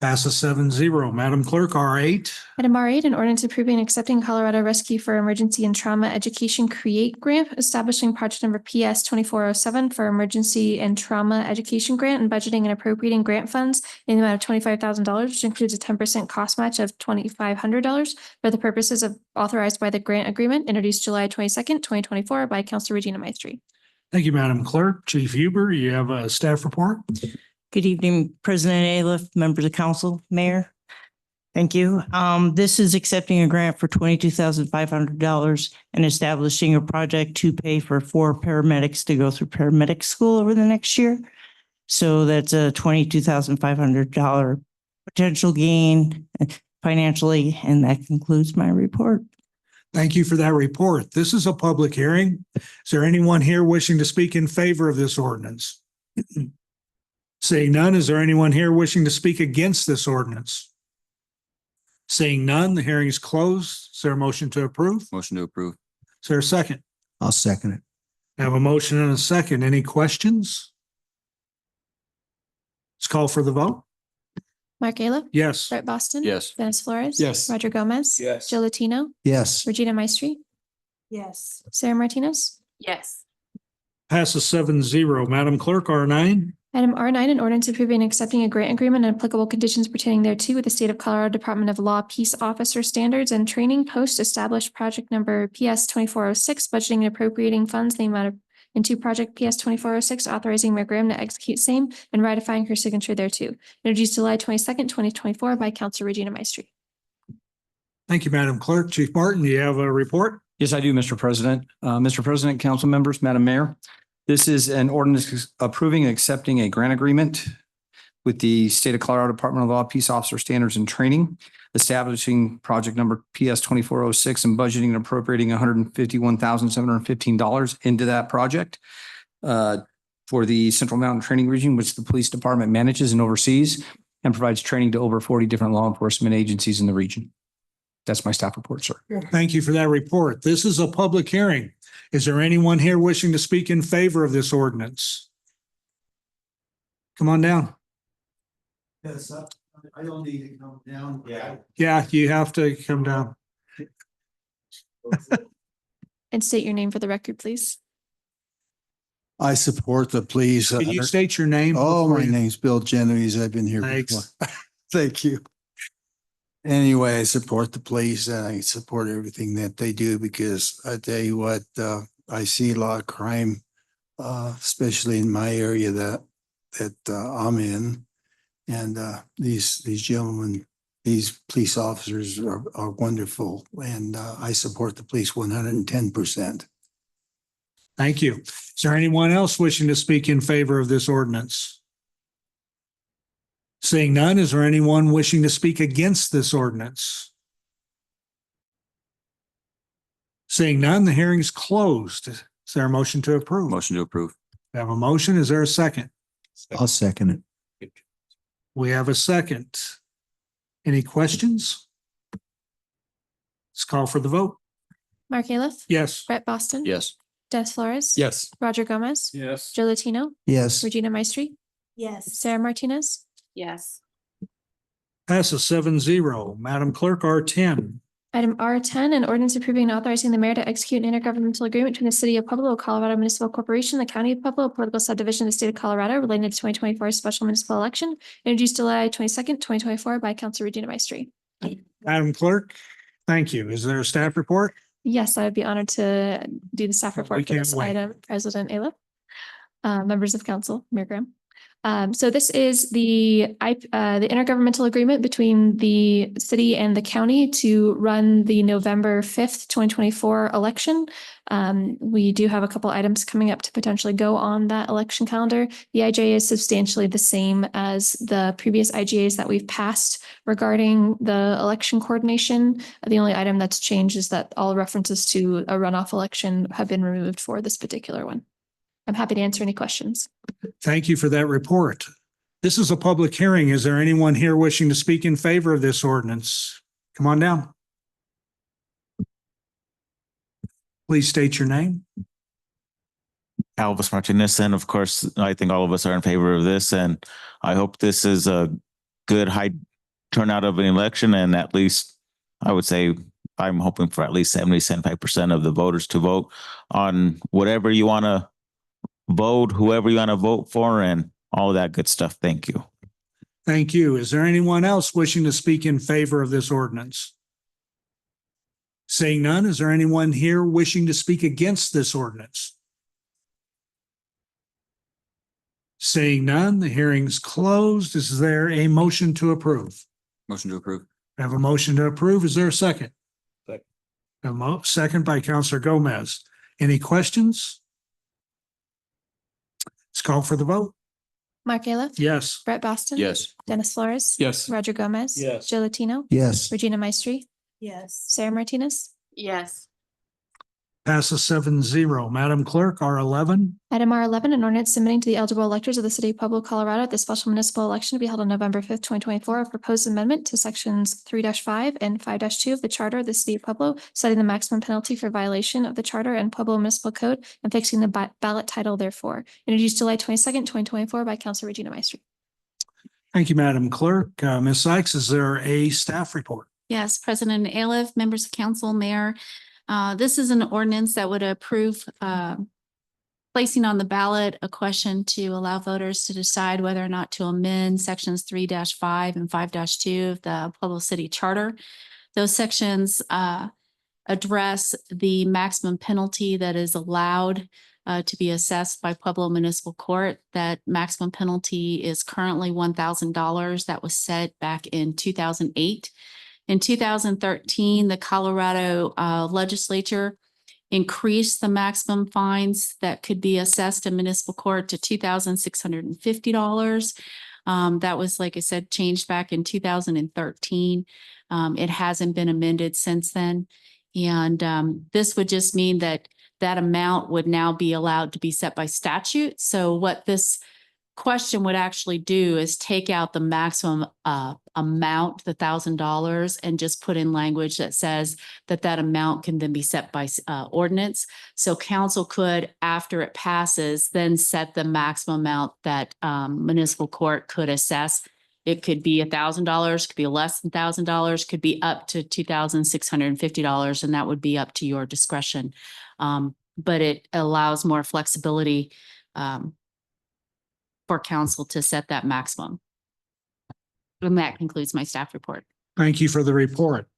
Passes 7-0. Madam Clerk, R8. Item R8, an ordinance approving and accepting Colorado Rescue for Emergency and Trauma Education CREATE grant, establishing project number PS 2407 for emergency and trauma education grant and budgeting and appropriating grant funds in the amount of $25,000, which includes a 10% cost match of $2,500 for the purposes of authorized by the grant agreement introduced July 22nd, 2024 by Councilor Regina Maestri. Thank you, Madam Clerk. Chief Huber, you have a staff report? Good evening, President Ayliff, members of council, mayor. Thank you. This is accepting a grant for $22,500 and establishing a project to pay for 4 paramedics to go through paramedic school over the next year. So that's a $22,500 potential gain financially, and that concludes my report. Thank you for that report. This is a public hearing. Is there anyone here wishing to speak in favor of this ordinance? Seeing none, is there anyone here wishing to speak against this ordinance? Seeing none, the hearing is closed. Is there a motion to approve? Motion to approve. Is there a second? I'll second it. I have a motion and a second. Any questions? Let's call for the vote. Mark Ayliff? Yes. Brett Boston? Yes. Dennis Flores? Yes. Roger Gomez? Yes. Joe Latino? Yes. Regina Maestri? Yes. Sarah Martinez? Yes. Passes 7-0. Madam Clerk, R9. Item R9, an ordinance approving and accepting a grant agreement and applicable conditions pertaining thereto with the State of Colorado Department of Law Peace Officer Standards and Training Post established project number PS 2406, budgeting and appropriating funds in the amount of into project PS 2406, authorizing Mayor Graham to execute same and ratifying her signature thereto. Introduced July 22nd, 2024 by Councilor Regina Maestri. Thank you, Madam Clerk. Chief Martin, do you have a report? Yes, I do, Mr. President. Mr. President, council members, Madam Mayor. This is an ordinance approving and accepting a grant agreement with the State of Colorado Department of Law Peace Officer Standards and Training, establishing project number PS 2406 and budgeting and appropriating $151,715 into that project for the Central Mountain Training Region, which the police department manages and oversees and provides training to over 40 different law enforcement agencies in the region. That's my staff report, sir. Thank you for that report. This is a public hearing. Is there anyone here wishing to speak in favor of this ordinance? Come on down. Yes, I don't need to come down. Yeah. Yeah, you have to come down. And state your name for the record, please. I support the police. Can you state your name? Oh, before my you- name's Bill Genovese. I've been here Thanks. before. Thank you. Anyway, I support the police and I support everything that they do because I tell you what, I see a lot of crime, especially in my area that I'm in. And these gentlemen, these police officers are wonderful, and I support the police 110%. Thank you. Is there anyone else wishing to speak in favor of this ordinance? Seeing none, is there anyone wishing to speak against this ordinance? Seeing none, the hearing is closed. Is there a motion to approve? Motion to approve. We have a motion. Is there a second? I'll second it. We have a second. Any questions? Let's call for the vote. Mark Aleph. Yes. Brett Boston. Yes. Dennis Flores. Yes. Roger Gomez. Yes. Joe Latino. Yes. Regina Maestri. Yes. Sarah Martinez. Yes. Passes 7-0. Madam Clerk, R10. Item R10, an ordinance approving and authorizing the mayor to execute an intergovernmental agreement between the city of Pueblo, Colorado Municipal Corporation, the county of Pueblo, a political subdivision of the state of Colorado relating to the 2024 special municipal election, introduced July 22nd, 2024 by Council Regina Maestri. Madam Clerk, thank you. Is there a staff report? Yes, I would be honored to do the staff report for can't this wait. item, President Ayla. Members of council, Mayor Graham. So this is the intergovernmental agreement between the city and the county to run the November 5th, 2024 election. We do have a couple items coming up to potentially go on that election calendar. The IGA is substantially the same as the previous IGAs that we've passed regarding the election coordination. The only item that's changed is that all references to a runoff election have been removed for this particular one. I'm happy to answer any questions. Thank you for that report. This is a public hearing. Is there anyone here wishing to speak in favor of this ordinance? Come on down. Please state your name. Alvis Martinez, and of course, I think all of us are in favor of this, and I hope this is a good high turnout of an election, and at least I would say I'm hoping for at least 75% of the voters to vote on whatever you want to vote, whoever you want to vote for, and all of that good stuff. Thank you. Thank you. Is there anyone else wishing to speak in favor of this ordinance? Seeing none, is there anyone here wishing to speak against this ordinance? Seeing none, the hearing's closed. Is there a motion to approve? Motion to approve. I have a motion to approve. Is there a second? Second. Second by Counselor Gomez. Any questions? Let's call for the vote. Mark Aleph. Yes. Brett Boston. Yes. Dennis Flores. Yes. Roger Gomez. Yes. Joe Latino. Yes. Regina Maestri. Yes. Sarah Martinez. Yes. Passes 7-0. Madam Clerk, R11. Item R11, an ordinance submitting to the eligible electors of the city of Pueblo, Colorado at the special municipal election to be held on November 5th, 2024, a proposed amendment to sections 3-5 and 5-2 of the charter of the city of Pueblo, setting the maximum penalty for violation of the charter and Pueblo Municipal Code and fixing the ballot title therefore. Introduced July 22nd, 2024 by Council Regina Maestri. Thank you, Madam Clerk. Ms. Sykes, is there a staff report? Yes, President Aliff, members of council, mayor. This is an ordinance that would approve placing on the ballot a question to allow voters to decide whether or not to amend sections 3-5 and 5-2 of the Pueblo City Charter. Those sections address the maximum penalty that is allowed to be assessed by Pueblo Municipal Court. That maximum penalty is currently $1,000. That was set back in 2008. In 2013, the Colorado legislature increased the maximum fines that could be assessed in municipal court to $2,650. That was, like I said, changed back in 2013. It hasn't been amended since then. And this would just mean that that amount would now be allowed to be set by statute. So what this question would actually do is take out the maximum amount, the $1,000, and just put in language that says that that amount can then be set by ordinance. So council could, after it passes, then set the maximum amount that municipal court could assess. It could be $1,000, could be less than $1,000, could be up to $2,650, and that would be up to your discretion. But it allows more flexibility for council to set that maximum. And that concludes my staff report. Thank you for the report.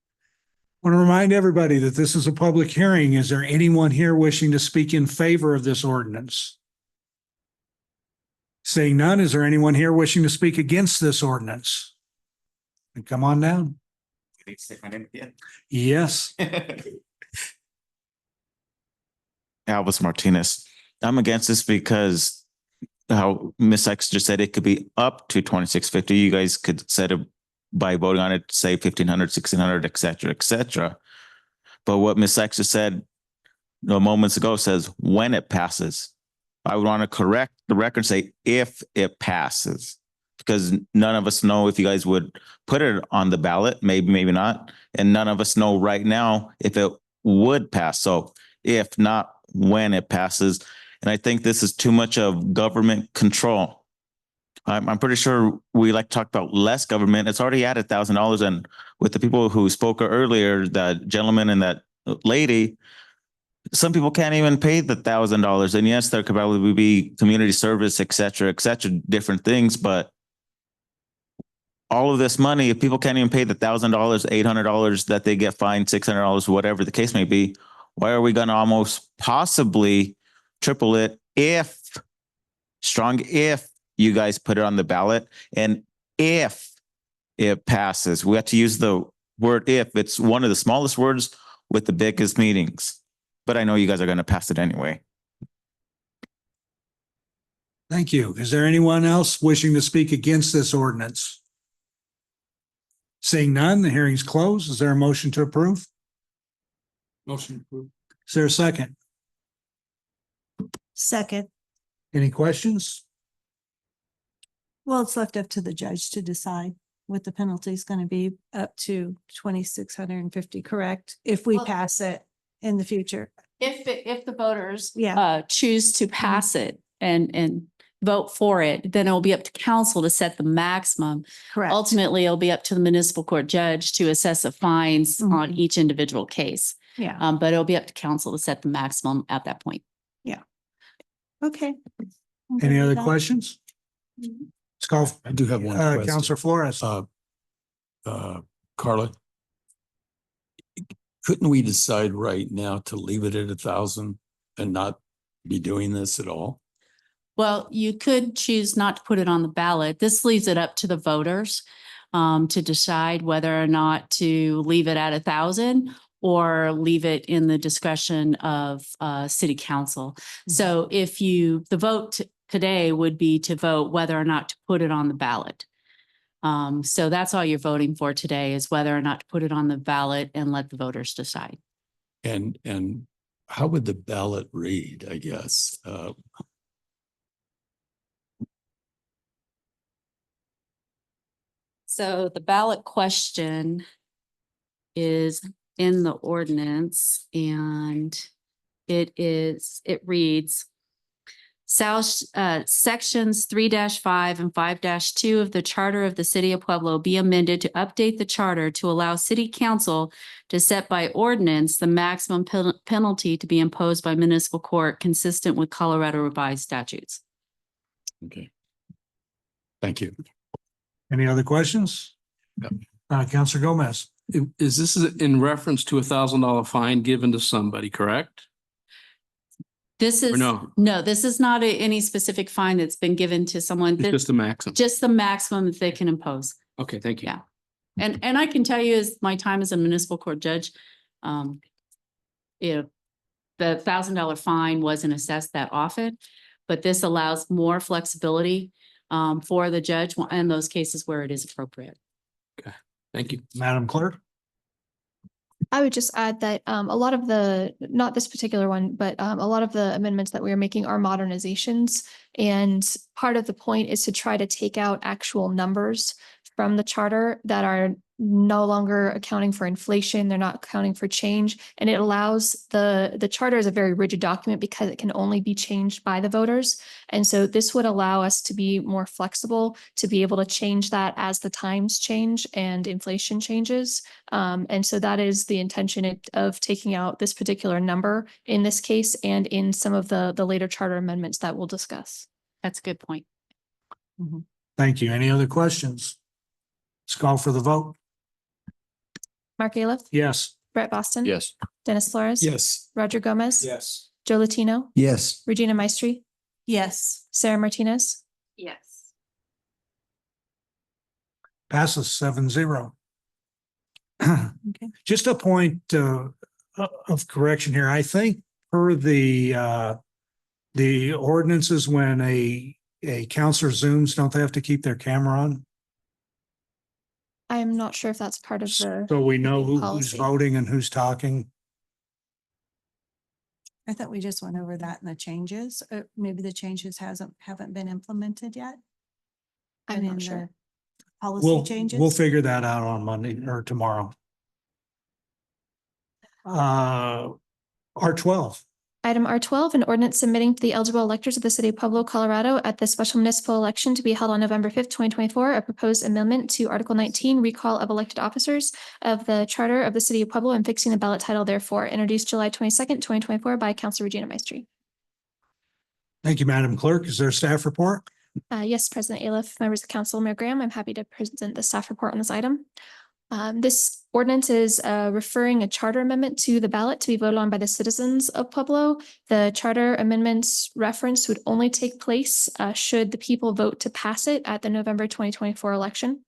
I want to remind everybody that this is a public hearing. Is there anyone here wishing to speak in favor of this ordinance? Seeing none, is there anyone here wishing to speak against this ordinance? Come on down. Yes. Alvis Martinez. I'm against this because how Ms. Sykes just said it could be up to $2,650. You guys could set it by voting on it, say $1,500, $1,600, et cetera, et cetera. But what Ms. Sykes just said moments ago says when it passes. I would want to correct the record and say if it passes. Because none of us know if you guys would put it on the ballot, maybe, maybe not. And none of us know right now if it would pass. So if not, when it passes. And I think this is too much of government control. I'm pretty sure we like to talk about less government. It's already at $1,000. And with the people who spoke earlier, that gentleman and that lady, some people can't even pay the $1,000. And yes, there could probably be community service, et cetera, different things. But all of this money, if people can't even pay the $1,000, $800 that they get fined, $600, whatever the case may be, why are we going to almost possibly triple it if you guys put it on the ballot and if it passes? We have to use the word if. It's one of the smallest words with the biggest meanings. But I know you guys are going to pass it anyway. Thank you. Is there anyone else wishing to speak against this ordinance? Seeing none, the hearing's closed. Is there a motion to approve? Motion approved. Is there a second? Second. Any questions? Well, it's left up to the judge to decide what the penalty is going to be, up to 2,650, correct? If we Well- pass it in the future. If the voters Yeah. choose to pass it and vote for it, then it'll be up to council to set the maximum. Correct. Ultimately, it'll be up to the municipal court judge to assess the fines on each individual case. Yeah. But it'll be up to council to set the maximum at that point. Okay. I'm good Any with other that. questions? Let's call. I do have one question. Counselor Flores. Carla, couldn't we decide right now to leave it at 1,000 and not be doing this at all? Well, you could choose not to put it on the ballot. This leaves it up to the voters to decide whether or not to leave it at 1,000 or leave it in the discretion of city council. So if the vote today would be to vote whether or not to put it on the ballot. So that's all you're voting for today, is whether or not to put it on the ballot and let the voters decide. And how would the ballot read, I guess? So the ballot question is in the ordinance, and it reads, sections 3-5 and 5-2 of the Charter of the City of Pueblo be amended to update the charter to allow city council to set by ordinance the maximum penalty to be imposed by municipal court consistent with Colorado revised statutes. Okay. Thank you. Any other questions? Counselor Gomez. Is this in reference to $1,000 fine given to somebody, correct? This is, no? no, this is not any specific fine that's been given to someone. It's just the maximum. Just the maximum that they can impose. Okay, thank you. Yeah. And I can tell you, as my time as a municipal court judge, if the $1,000 fine wasn't assessed that often, but this allows more flexibility for the judge in those cases where it is appropriate. Okay, thank you. Madam Clerk. I would just add that a lot of not this particular one, but a lot of the amendments that we are making are modernizations. And part of the point is to try to take out actual numbers from the charter that are no longer accounting for inflation. They're not accounting for change. And it allows the charter is a very rigid document because it can only be changed by the voters. And so this would allow us to be more flexible, to be able to change that as the times change and inflation changes. And so that is the intention of taking out this particular number in this case and in some of the later charter amendments that we'll discuss. That's a good point. Thank you. Any other questions? Let's call for the vote. Mark Aliff. Yes. Brett Boston. Yes. Dennis Flores. Yes. Roger Gomez. Yes. Joe Latino. Yes. Regina Maestri. Yes. Sarah Martinez. Yes. Passes 7-0. Okay. Just a point of correction here. I think per the ordinances, when a counselor Zooms, don't they have to keep their camera on? I am not sure if that's part of the. So we know who's policy. voting and who's talking. I thought we just went over that and the changes. Maybe the changes haven't been implemented yet. I'm But not in sure. the Policy changes. We'll figure that out on Monday or tomorrow. R12. Item R12, an ordinance submitting to the eligible electors of the city of Pueblo, Colorado at the special municipal election to be held on November 5th, 2024, a proposed amendment to Article 19, recall of elected officers of the charter of the city of Pueblo and fixing the ballot title therefore, introduced July 22nd, 2024 by Councilor Regina Maestri. Thank you, Madam Clerk. Is there a staff report? Yes, President Aliff, members of council, Mayor Graham, I'm happy to present the staff report on this item. This ordinance is referring a charter amendment to the ballot to be voted on by the citizens of Pueblo. The charter amendments reference would only take place should the people vote to pass it at the November 2024 election.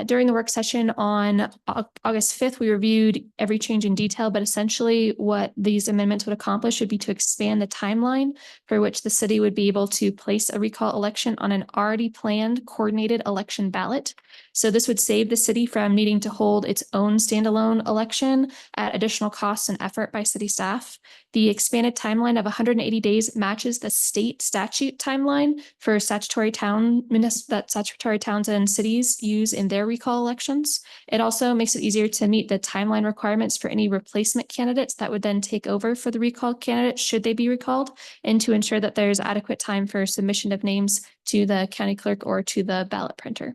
During the work session on August 5th, we reviewed every change in detail, but essentially what these amendments would accomplish would be to expand the timeline for which the city would be able to place a recall election on an already planned coordinated election ballot. So this would save the city from needing to hold its own standalone election at additional costs and effort by city staff. The expanded timeline of 180 days matches the state statute timeline for statutory that statutory towns and cities use in their recall elections. It also makes it easier to meet the timeline requirements for any replacement candidates that would then take over for the recall candidates should they be recalled, and to ensure that there's adequate time for submission of names to the county clerk or to the ballot printer.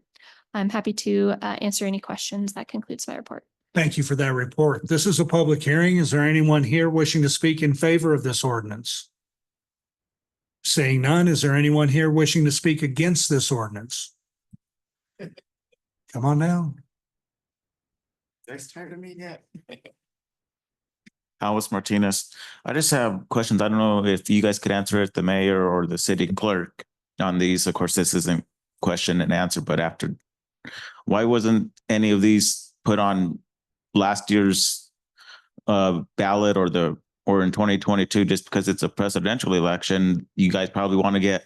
I'm happy to answer any questions. That concludes my report. Thank you for that report. This is a public hearing. Is there anyone here wishing to speak in favor of this ordinance? Seeing none, is there anyone here wishing to speak against this ordinance? Come on down. Next time to meet yet. Alice Martinez. I just have questions. I don't know if you guys could answer it, the mayor or the city clerk on these. Of course, this isn't question and answer, but after, why wasn't any of these put on last year's ballot or in 2022? Just because it's a presidential election, you guys probably want to get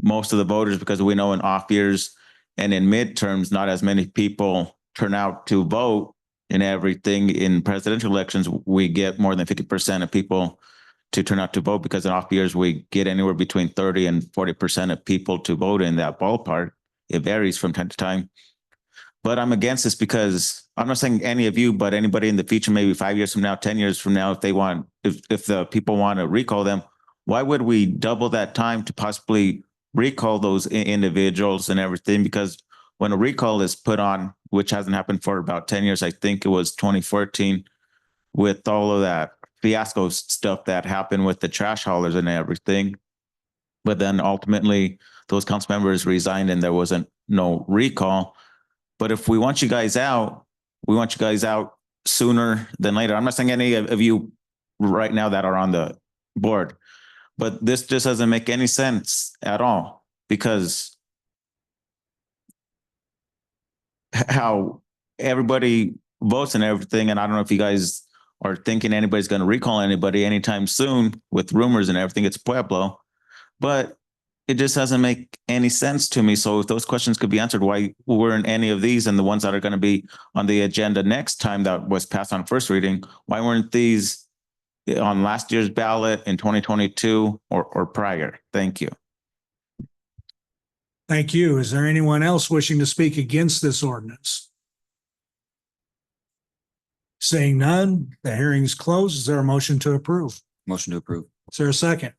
most of the voters, because we know in off years and in midterms, not as many people turn out to vote in everything. In presidential elections, we get more than 50% of people to turn out to vote, because in off years, we get anywhere between 30 and 40% of people to vote in that ballpark. It varies from time to time. But I'm against this because I'm not saying any of you, but anybody in the future, maybe 5 years from now, 10 years from now, if the people want to recall them, why would we double that time to possibly recall those individuals and everything? Because when a recall is put on, which hasn't happened for about 10 years, I think it was 2014, with all of that fiasco stuff that happened with the trash haulers and everything. But then ultimately those council members resigned and there wasn't no recall. But if we want you guys out, we want you guys out sooner than later. I'm not saying any of you right now that are on the board, but this just doesn't make any sense at all, because how everybody votes and everything. And I don't know if you guys are thinking anybody's going to recall anybody anytime soon with rumors and everything. It's Pueblo, but it just doesn't make any sense to me. So if those questions could be answered, why weren't any of these and the ones that are going to be on the agenda next time that was passed on first reading, why weren't these on last year's ballot in 2022 or prior? Thank you. Thank you. Is there anyone else wishing to speak against this ordinance? Seeing none, the hearing is closed. Is there a motion to approve? Motion to approve. Is there a second?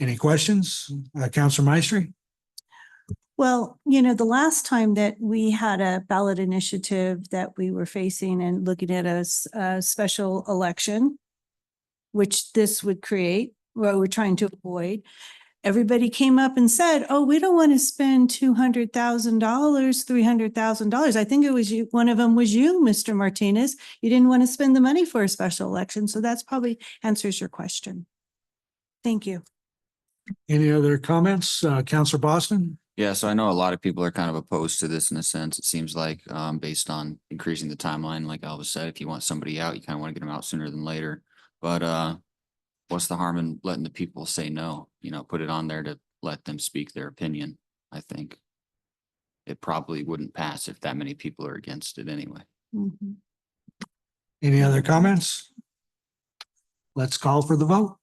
Any questions? Councilor Maestri? Well, the last time that we had a ballot initiative that we were facing and looking at a special election, which this would create, what we're trying to avoid, everybody came up and said, oh, we don't want to spend $200,000, $300,000. I think it was you. One of them was you, Mr. Martinez. You didn't want to spend the money for a special election. So that's probably answers your question. Thank you. Any other comments? Councilor Boston? Yeah, so I know a lot of people are kind of opposed to this in a sense. It seems like based on increasing the timeline, like Elvis said, if you want somebody out, you kind of want to get them out sooner than later. But what's the harm in letting the people say no? Put it on there to let them speak their opinion. I think it probably wouldn't pass if that many people are against it anyway. Mm-hmm. Any other comments? Let's call for the vote.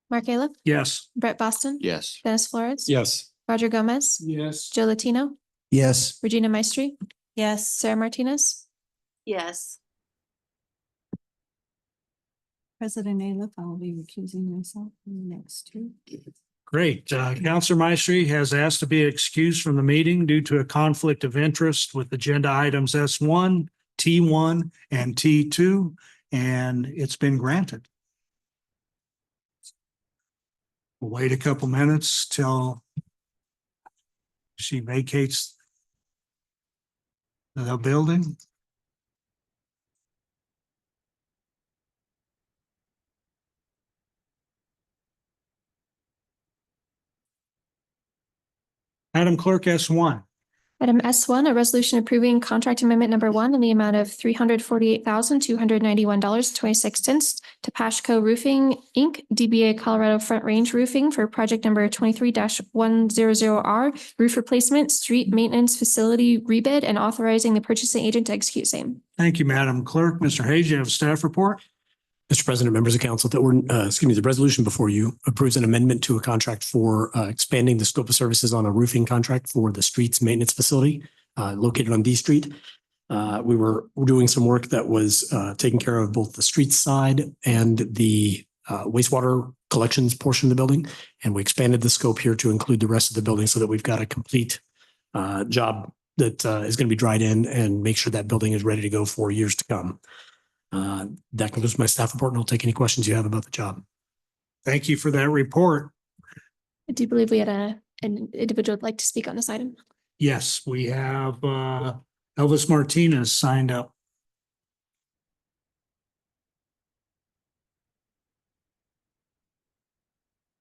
Mark Ayla, Yes. Brett Boston. Yes. Dennis Flores. Yes. Roger Gomez. Yes. Joe Latino. Yes. Regina Maestri. Yes. Sarah Martinez. Yes. President Aliff, I will be recusing myself from the next two. Great. Counselor Maestri has asked to be excused from the meeting due to a conflict of interest with agenda items S1, T1, and T2, and it's been granted. We'll wait a couple minutes till she vacates the building. Madam Clerk, S1. Item S1, a resolution approving contract amendment number 1 in the amount of $348,291.26 to Pashco Roofing, Inc., DBA Colorado Front Range Roofing for project number 23-100R, roof replacement, street maintenance facility rebid, and authorizing the purchasing agent to execute same. Thank you, Madam Clerk. Mr. Hayes, you have a staff report? Mr. President, members of council, the resolution before you approves an amendment to a contract for expanding the scope of services on a roofing contract for the streets maintenance facility located on D Street. We're doing some work that was taking care of both the streets side and the wastewater collections portion of the building. And we expanded the scope here to include the rest of the building so that we've got a complete job that is going to be dried in and make sure that building is ready to go for years to come. That concludes my staff report, and I'll take any questions you have about the job. Thank you for that report. I do believe we had an individual who'd like to speak on this item. Yes, we have Elvis Martinez signed up.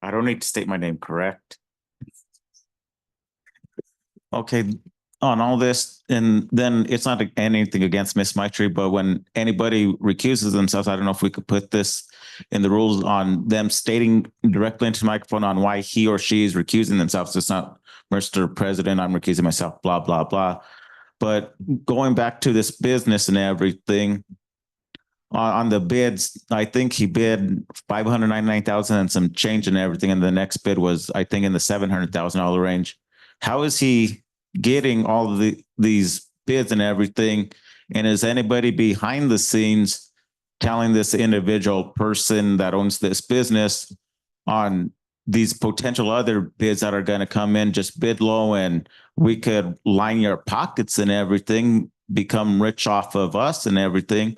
I don't need to state my name, correct? Okay, on all this, and then it's not anything against Miss Maestri, but when anybody recuses themselves, I don't know if we could put this in the rules on them stating directly into the microphone on why he or she is recusing themselves. It's not, Mr. President, I'm recusing myself, blah, blah, blah. But going back to this business and everything, on the bids, I think he bid $599,000 and some change and everything, and the next bid was, I think, in the $700,000 range. How is he getting all of these bids and everything? And is anybody behind the scenes telling this individual person that owns this business on these potential other bids that are going to come in, just bid low and we could line your pockets and everything, become rich off of us and everything?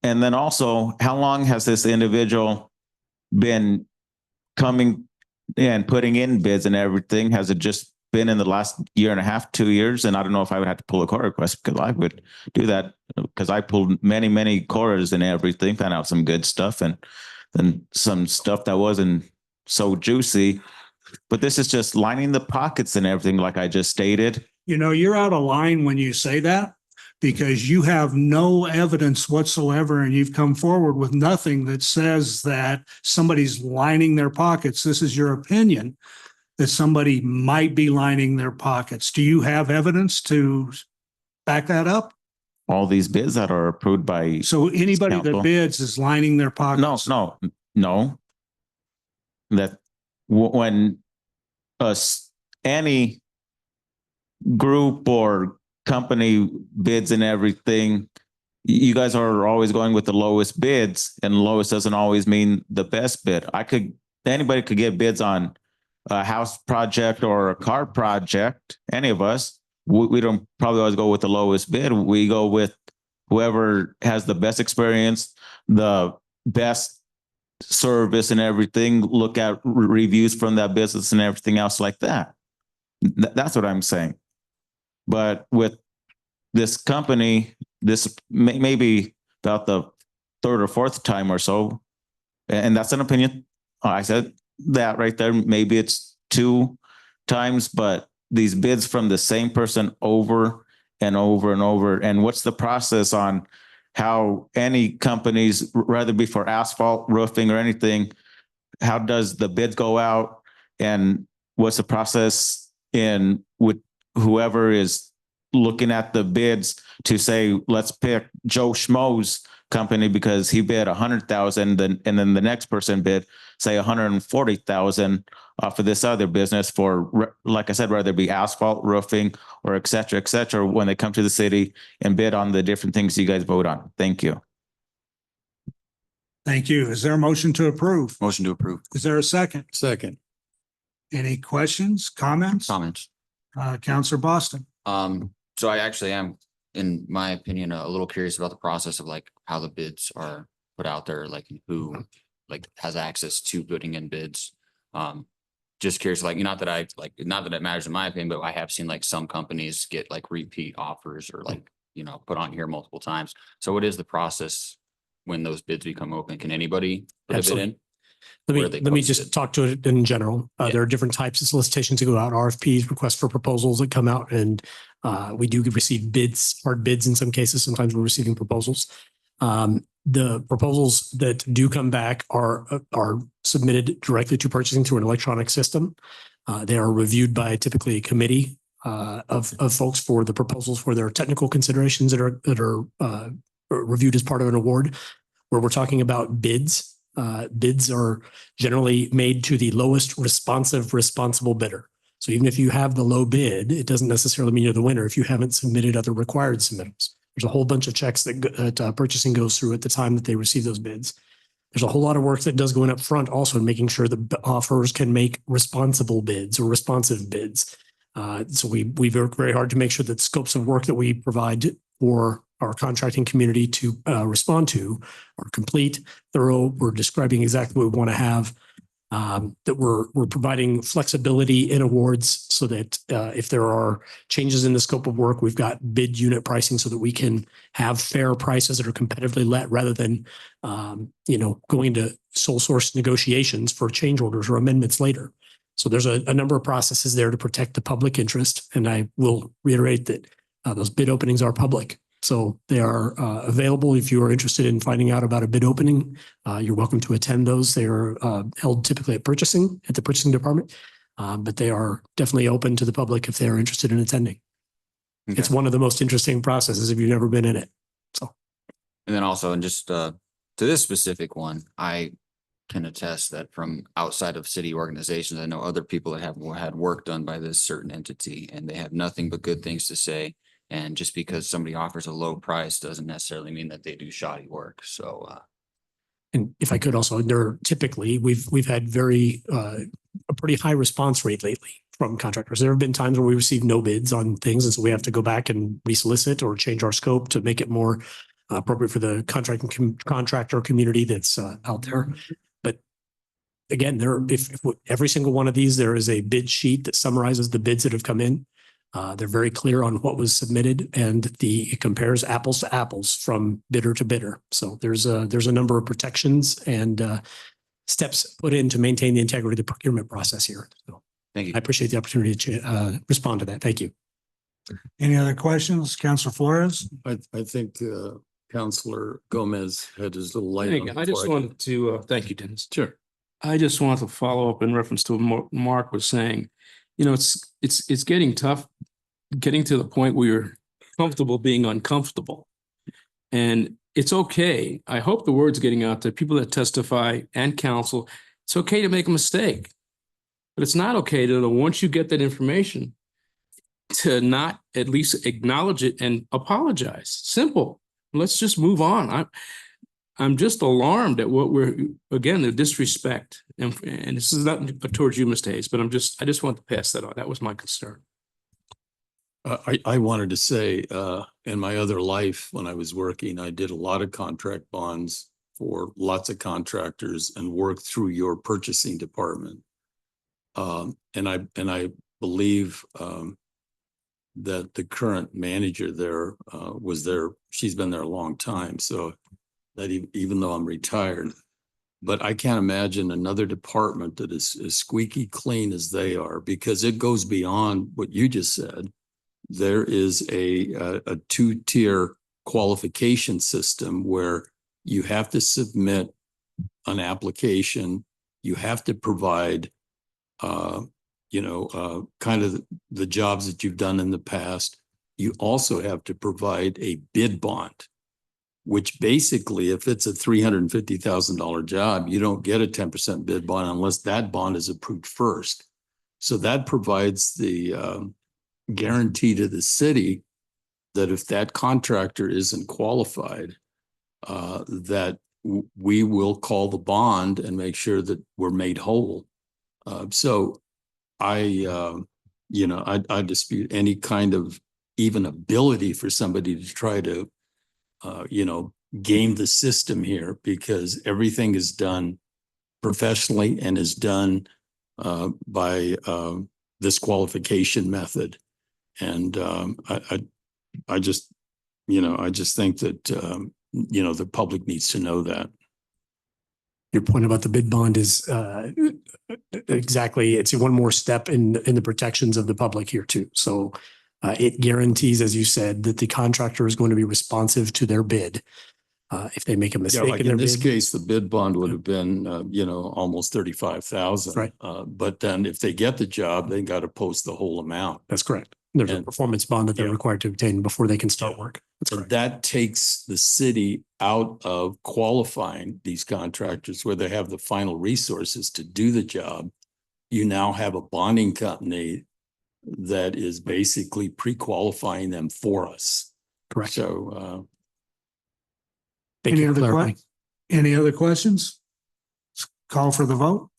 And then also, how long has this individual been coming and putting in bids and everything? Has it just been in the last year and a half, 2 years? And I don't know if I would have to pull a core request, because I would do that, because I pulled many cores and everything, found out some good stuff and then some stuff that wasn't so juicy. But this is just lining the pockets and everything, like I just stated. You know, you're out of line when you say that, because you have no evidence whatsoever, and you've come forward with nothing that says that somebody's lining their pockets. This is your opinion that somebody might be lining their pockets. Do you have evidence to back that up? All these bids that are approved by. So anybody that council. bids is lining their pockets? No. That when any group or company bids and everything, you guys are always going with the lowest bids, and lowest doesn't always mean the best bid. Anybody could get bids on a house project or a car project. Any of us, we don't probably always go with the lowest bid. We go with whoever has the best experience, the best service and everything, look at reviews from that business and everything else like that. That's what I'm saying. But with this company, this may be about the third or fourth time or so, and that's an opinion. I said that right there. Maybe it's 2 times, but these bids from the same person over and over and over. And what's the process on how any companies, rather be for asphalt, roofing, or anything, how does the bids go out, and what's the process in with whoever is looking at the bids to say, let's pick Joe Schmo's company because he bid 100,000, and then the next person bid, say 140,000 off of this other business for, like I said, whether it be asphalt, roofing, or et cetera, when they come to the city and bid on the different things you guys vote on. Thank you. Thank you. Is there a motion to approve? Motion to approve. Is there a second? Second. Any questions, comments? Comments. Counselor Boston. So I actually am, in my opinion, a little curious about the process of like how the bids are put out there, like who like has access to putting in bids. Just curious, like, not that it matters in my opinion, but I have seen like some companies get like repeat offers or like, put on here multiple times. So what is the process when those bids become open? Can anybody put a bid in? Let me just talk to it in general. There are different types of solicitations that go out, RFPs, requests for proposals that come out, and we do receive bids, hard bids in some cases. Sometimes we're receiving proposals. The proposals that do come back are submitted directly to purchasing through an electronic system. They are reviewed by typically a committee of folks for the proposals, for their technical considerations that are reviewed as part of an award. Where we're talking about bids, bids are generally made to the lowest responsible bidder. So even if you have the low bid, it doesn't necessarily mean you're the winner if you haven't submitted other required submittals. There's a whole bunch of checks that purchasing goes through at the time that they receive those bids. There's a whole lot of work that does go in up front also in making sure the offers can make responsible bids or responsive bids. So we work very hard to make sure that scopes of work that we provide for our contracting community to respond to are complete, thorough. We're describing exactly what we want to have. That we're providing flexibility in awards so that if there are changes in the scope of work, we've got bid unit pricing so that we can have fair prices that are competitively let rather than going into sole source negotiations for change orders or amendments later. So there's a number of processes there to protect the public interest. And I will reiterate that those bid openings are public. So they are available if you are interested in finding out about a bid opening. You're welcome to attend those. They are held typically at the purchasing department, but they are definitely open to the public if they are interested in attending. Okay. It's one of the most interesting processes if you've never been in it. So, and then also, and just to this specific one, I can attest that from outside of city organizations, I know other people that have had work done by this certain entity, and they have nothing but good things to say. And just because somebody offers a low price doesn't necessarily mean that they do shoddy work. So, and if I could also, typically we've had a pretty high response rate lately from contractors. There have been times where we receive no bids on things, and so we have to go back and resolicit or change our scope to make it more appropriate for the contractor community that's out there. But again, if every single one of these, there is a bid sheet that summarizes the bids that have come in. They're very clear on what was submitted, and it compares apples to apples from bidder to bidder. So there's a number of protections and steps put in to maintain the integrity of the procurement process here. So thank you. I appreciate the opportunity to respond to that. Thank you. Any other questions, Councilor Flores? I think Councilor Gomez had his little light on. I just wanted to thank you, Dennis. Sure. I just want to follow up in reference to what Mark was saying. It's getting tough, getting to the point where you're comfortable being uncomfortable. And it's okay. I hope the word's getting out to people that testify and counsel. It's okay to make a mistake, but it's not okay to, once you get that information, to not at least acknowledge it and apologize. Simple. Let's just move on. I'm just alarmed at what the disrespect. And this is not towards you, Mr. Hayes, but I just want to pass that on. That was my concern. I wanted to say, in my other life, when I was working, I did a lot of contract bonds for lots of contractors and worked through your purchasing department. And I believe that the current manager there was there. She's been there a long time. So that even though I'm retired, but I can't imagine another department that is as squeaky clean as they are, because it goes beyond what you just said. There is a two-tier qualification system where you have to submit an application. You have to provide, kind of the jobs that you've done in the past. You also have to provide a bid bond. which basically, if it's a $350,000 job, you don't get a 10% bid bond unless that bond is approved first. So that provides the guarantee to the city that if that contractor isn't qualified, that we will call the bond and make sure that we're made whole. So I dispute any kind of even ability for somebody to try to, game the system here, because everything is done professionally and is done by this qualification method. And I just think that, the public needs to know that. Your point about the bid bond is exactly, it's one more step in the protections of the public here too. So it guarantees, as you said, that the contractor is going to be responsive to their bid. If they make a Yeah, mistake like in their in this bid. case, the bid bond would have been, almost 35,000. Right. But then if they get the job, they got to post the whole amount. That's correct. There's a performance bond that they're Yeah. required to obtain before they can start work. That's And correct. that takes the city out of qualifying these contractors where they have the final resources to do the job. You now have a bonding company that is basically pre-qualifying them for us. Correct. So, Thank Any you for other clarifying. Any other questions? Call for the vote.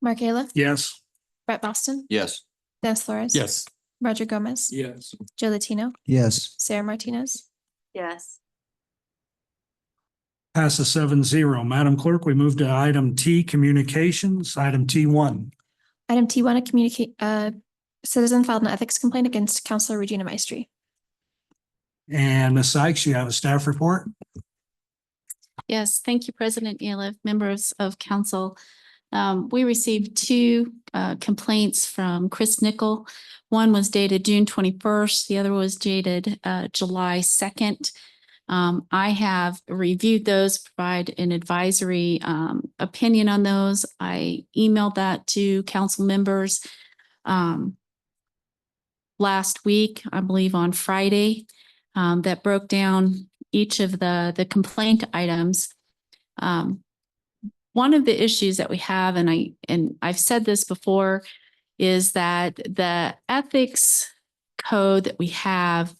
Mark Ayla, Yes. Brett Boston, Yes. Dennis Flores. yes. Roger Gomez. Yes. Joe Latino, Yes. Sarah Martinez. Yes. Passes 7-0. Madam Clerk, we move to item T, communications, item T1. Item T1, a communicate, citizen filed an ethics complaint against Counselor Regina Maestri. And Ms. Sykes, you have a staff report? Yes, thank you, President Eliff, members of council. We received two complaints from Chris Nickel. One was dated June 21st. The other was dated July 2nd. I have reviewed those, provide an advisory opinion on those. I emailed that to council members last week, I believe on Friday, that broke down each of the complaint items. One of the issues that we have, and I've said this before, is that the ethics code that we have,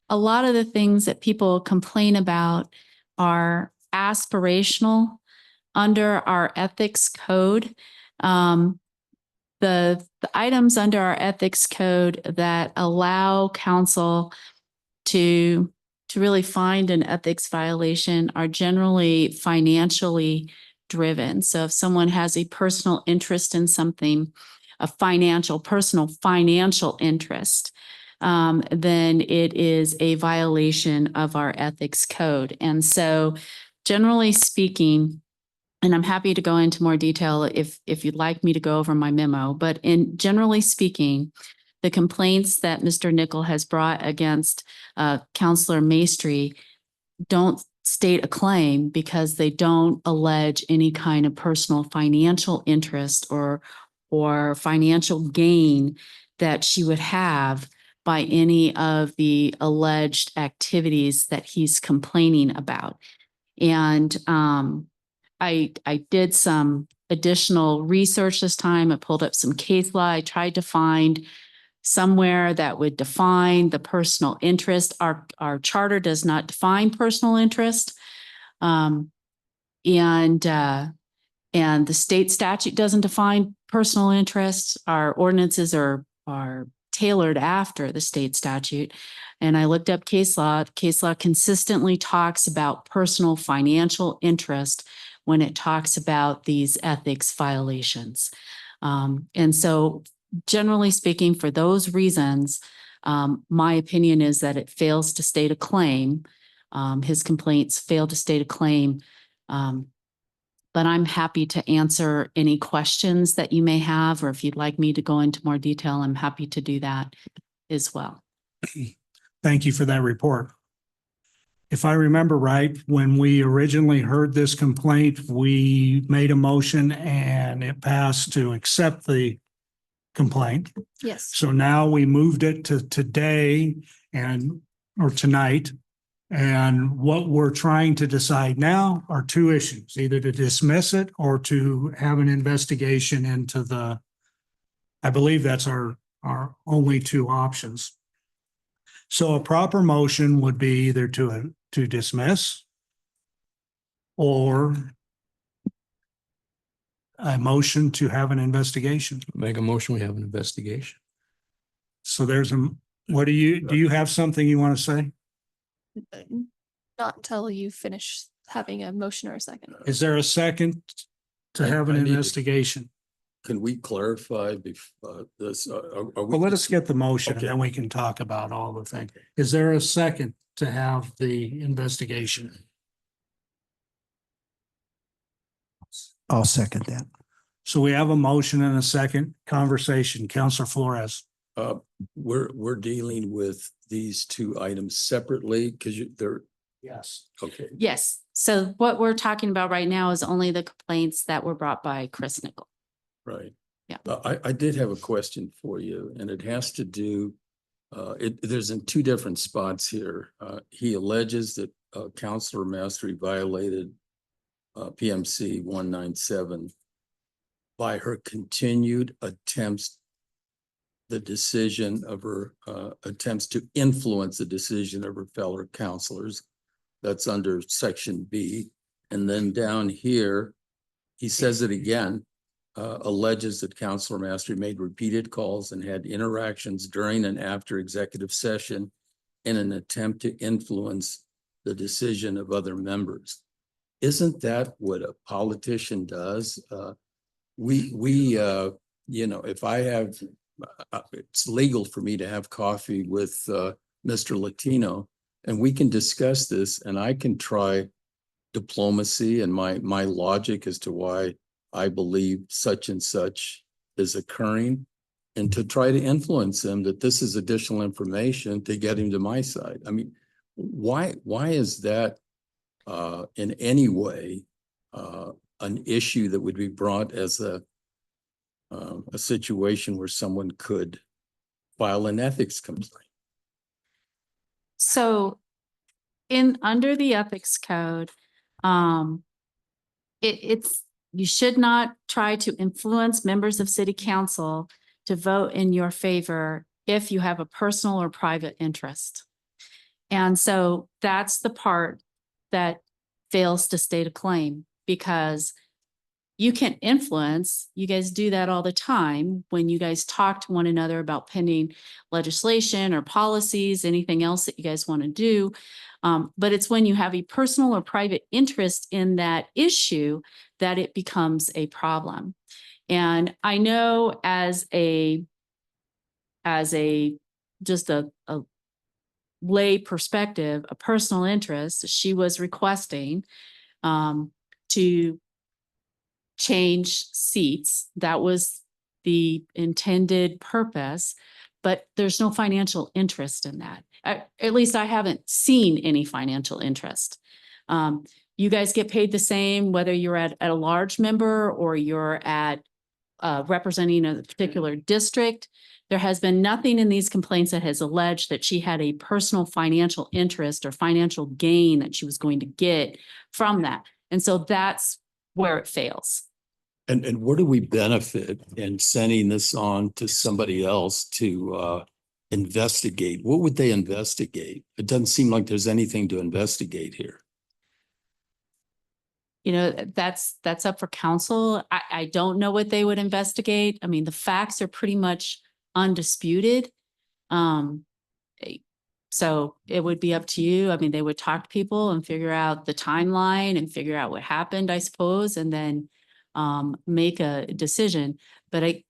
a lot of the things that people complain about are aspirational under our ethics code. The items under our ethics code that allow council to really find an ethics violation are generally financially driven. So if someone has a personal interest in something, a personal financial interest, then it is a violation of our ethics code. And so generally speaking, and I'm happy to go into more detail if you'd like me to go over my memo, but generally speaking, the complaints that Mr. Nickel has brought against Counselor Maestri don't state a claim because they don't allege any kind of personal financial interest or financial gain that she would have by any of the alleged activities that he's complaining about. And I did some additional research this time. I pulled up some case law. I tried to find somewhere that would define the personal interest. Our charter does not define personal interest. And the state statute doesn't define personal interest. Our ordinances are tailored after the state statute. And I looked up case law. Case law consistently talks about personal financial interest when it talks about these ethics violations. And so generally speaking, for those reasons, my opinion is that it fails to state a claim. His complaints fail to state a claim. But I'm happy to answer any questions that you may have, or if you'd like me to go into more detail, I'm happy to do that as well. Thank you for that report. If I remember right, when we originally heard this complaint, we made a motion and it passed to accept the complaint. Yes. So now we moved it to today or tonight, And what we're trying to decide now are two issues, either to dismiss it or to have an investigation into I believe that's our only two options. So a proper motion would be either to dismiss or a motion to have an investigation. Make a motion, we have an investigation. So what do you have something you want to say? Not until you finish having a motion or a second. Is there a second to have an I need to- investigation? Can we clarify this? Well, let us get the motion and then we can talk about all the things. Is there a second to have the investigation? I'll second that. So we have a motion and a second conversation. Counselor Flores. We're dealing with these two items separately because they're, Yes. okay. Yes. So what we're talking about right now is only the complaints that were brought by Chris Nickel. Right. Yeah. I did have a question for you, and it has to do, there's in two different spots here. He alleges that Counselor Mastery violated PMC 197 by her continued attempts, the decision of her attempts to influence the decision of her fellow counselors. That's under section B. And then down here, he says it again, alleges that Counselor Mastery made repeated calls and had interactions during and after executive session in an attempt to influence the decision of other members. Isn't that what a politician does? If I have, it's legal for me to have coffee with Mr. Latino, and we can discuss this, and I can try diplomacy and my logic as to why I believe such and such is occurring, and to try to influence him that this is additional information to get him to my side. I mean, why is that in any way an issue that would be brought as a situation where someone could file an ethics complaint? So under the ethics code, you should not try to influence members of city council to vote in your favor if you have a personal or private interest. And so that's the part that fails to state a claim, because you can influence, you guys do that all the time when you guys talk to one another about pending legislation or policies, anything else that you guys want to do. But it's when you have a personal or private interest in that issue that it becomes a problem. And I know as a lay perspective, a personal interest, she was requesting to change seats. That was the intended purpose, but there's no financial interest in that. At least I haven't seen any financial interest. You guys get paid the same, whether you're at a large member or you're at representing a particular district. There has been nothing in these complaints that has alleged that she had a personal financial interest or financial gain that she was going to get from that. And so that's where it fails. And where do we benefit in sending this on to somebody else to investigate? What would they investigate? It doesn't seem like there's anything to investigate here. You know, that's up for council. I don't know what they would investigate. I mean, the facts are pretty much undisputed. So it would be up to you. I mean, they would talk to people and figure out the timeline and figure out what happened, I suppose, and then make a decision. But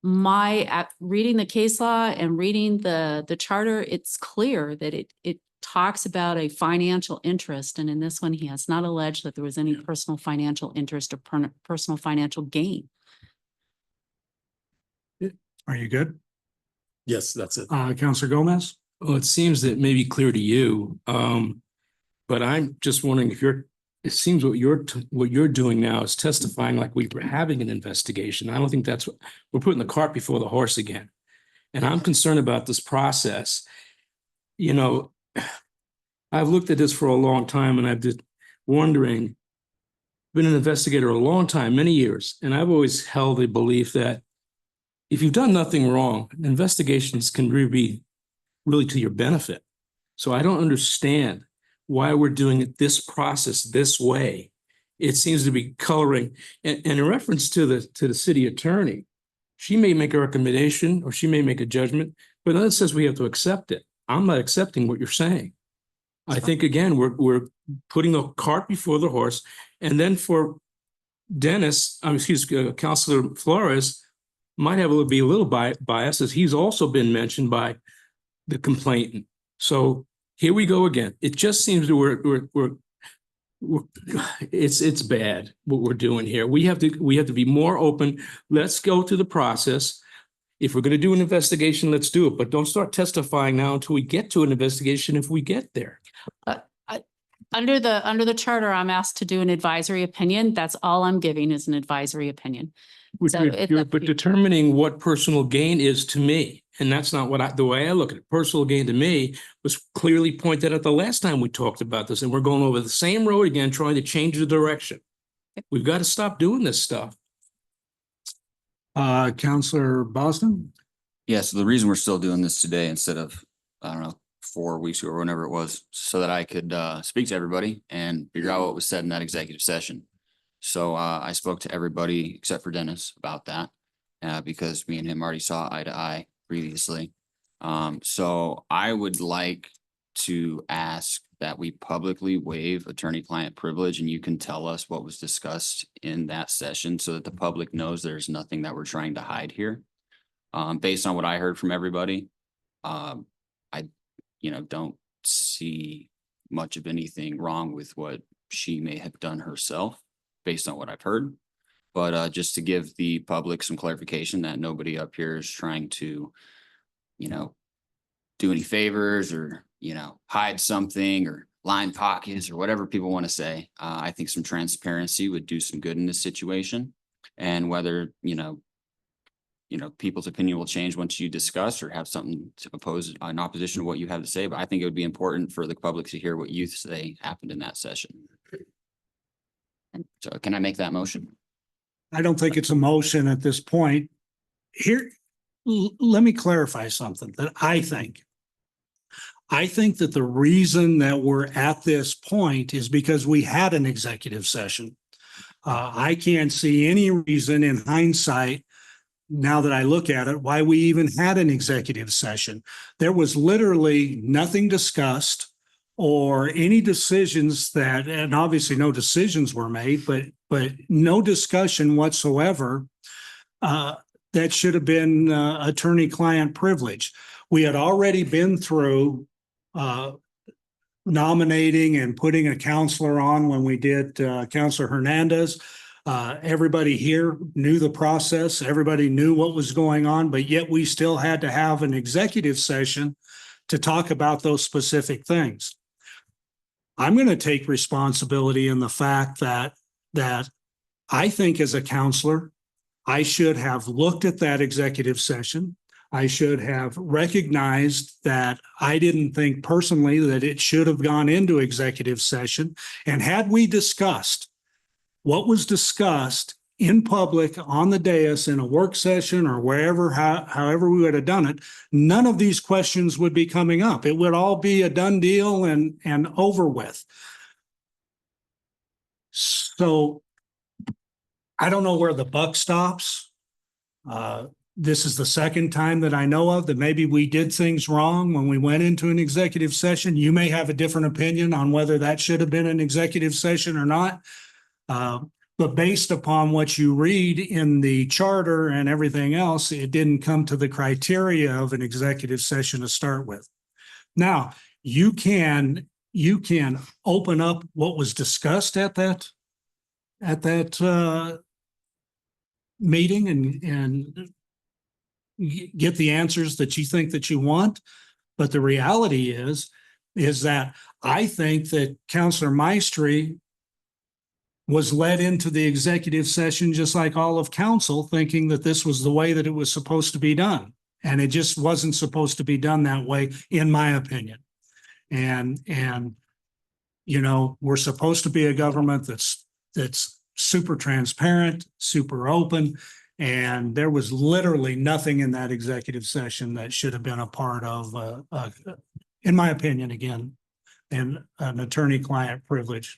reading the case law and reading the charter, it's clear that it talks about a financial interest. And in this one, he has not alleged that there was any personal financial interest or personal financial gain. Are you good? Yes, that's it. Counselor Gomez? Well, it seems that may be clear to you, but I'm just wondering if it seems what you're doing now is testifying like we were having an investigation. I don't think that's what we're putting the cart before the horse again. And I'm concerned about this process. You know, I've looked at this for a long time and I've just wondering, been an investigator a long time, many years, and I've always held the belief that if you've done nothing wrong, investigations can be really to your benefit. So I don't understand why we're doing it this process this way. It seems to be coloring, and in reference to the city attorney, she may make a recommendation or she may make a judgment, but then it says we have to accept it. I'm not accepting what you're saying. I think, again, we're putting the cart before the horse. And then for Dennis, Councilor Flores might have be a little bias, as he's also been mentioned by the complainant. So here we go again. It just seems that it's bad what we're doing here. We have to be more open. Let's go through the process. If we're going to do an investigation, let's do it. But don't start testifying now until we get to an investigation if we get there. Under the charter, I'm asked to do an advisory opinion. That's all I'm giving is an advisory opinion. So But determining what personal gain is to me, and that's not the way I look at it. Personal gain to me was clearly pointed out the last time we talked about this, and we're going over the same road again, trying to change the direction. We've got to stop doing this stuff. Counselor Boston? Yeah, so the reason we're still doing this today instead of, I don't know, 4 weeks ago or whenever it was, so that I could speak to everybody and figure out what was said in that executive session. So I spoke to everybody except for Dennis about that because me and him already saw eye to eye previously. So I would like to ask that we publicly waive attorney-client privilege, and you can tell us what was discussed in that session so that the public knows there's nothing that we're trying to hide here. Based on what I heard from everybody, I don't see much of anything wrong with what she may have done herself based on what I've heard. But just to give the public some clarification that nobody up here is trying to, do any favors or, hide something or line pockets or whatever people want to say. I think some transparency would do some good in this situation. And whether, people's opinion will change once you discuss or have something to oppose in opposition to what you have to say. But I think it would be important for the public to hear what you say happened in that session. So can I make that motion? I don't think it's a motion at this point. Here, let me clarify something that I think. I think that the reason that we're at this point is because we had an executive session. I can't see any reason in hindsight, now that I look at it, why we even had an executive session. There was literally nothing discussed or any decisions and obviously no decisions were made, but no discussion whatsoever that should have been attorney-client privilege. We had already been through nominating and putting a counselor on when we did Counselor Hernandez. Everybody here knew the process. Everybody knew what was going on, but yet we still had to have an executive session to talk about those specific things. I'm going to take responsibility in the fact that I think as a counselor, I should have looked at that executive session. I should have recognized that I didn't think personally that it should have gone into executive session. And had we discussed what was discussed in public on the dais in a work session or wherever, however we would have done it, none of these questions would be coming up. It would all be a done deal and over with. So I don't know where the buck stops. This is the second time that I know of that maybe we did things wrong when we went into an executive session. You may have a different opinion on whether that should have been an executive session or not. But based upon what you read in the charter and everything else, it didn't come to the criteria of an executive session to start with. Now, you can open up what was discussed at that meeting and get the answers that you think that you want. But the reality is that I think that Counselor Maestri was led into the executive session just like all of council, thinking that this was the way that it was supposed to be done. And it just wasn't supposed to be done that way, in my opinion. And, you know, we're supposed to be a government that's super transparent, super open. And there was literally nothing in that executive session that should have been a part of, in my opinion, again, an attorney-client privilege.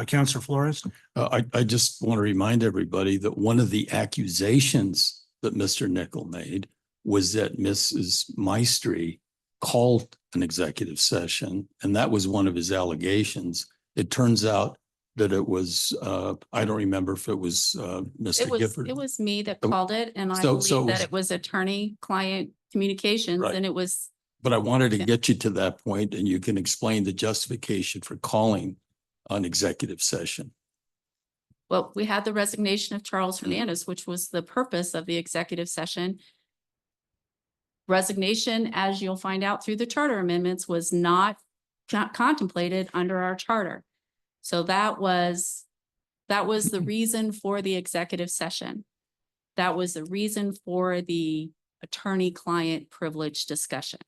Counselor Flores? I just want to remind everybody that one of the accusations that Mr. Nickel made was that Mrs. Maestri called an executive session, and that was one of his allegations. It turns out that it was, I don't remember if it was Mr. Gifford. It was me that called it, and I So believe that it was attorney-client communications, Right. and it was, But I wanted to get you to that point, and you can explain the justification for calling an executive session. well, we had the resignation of Charles Hernandez, which was the purpose of the executive session. Resignation, as you'll find out through the charter amendments, was not contemplated under our charter. So that was the reason for the executive session. That was the reason for the attorney-client privilege discussion.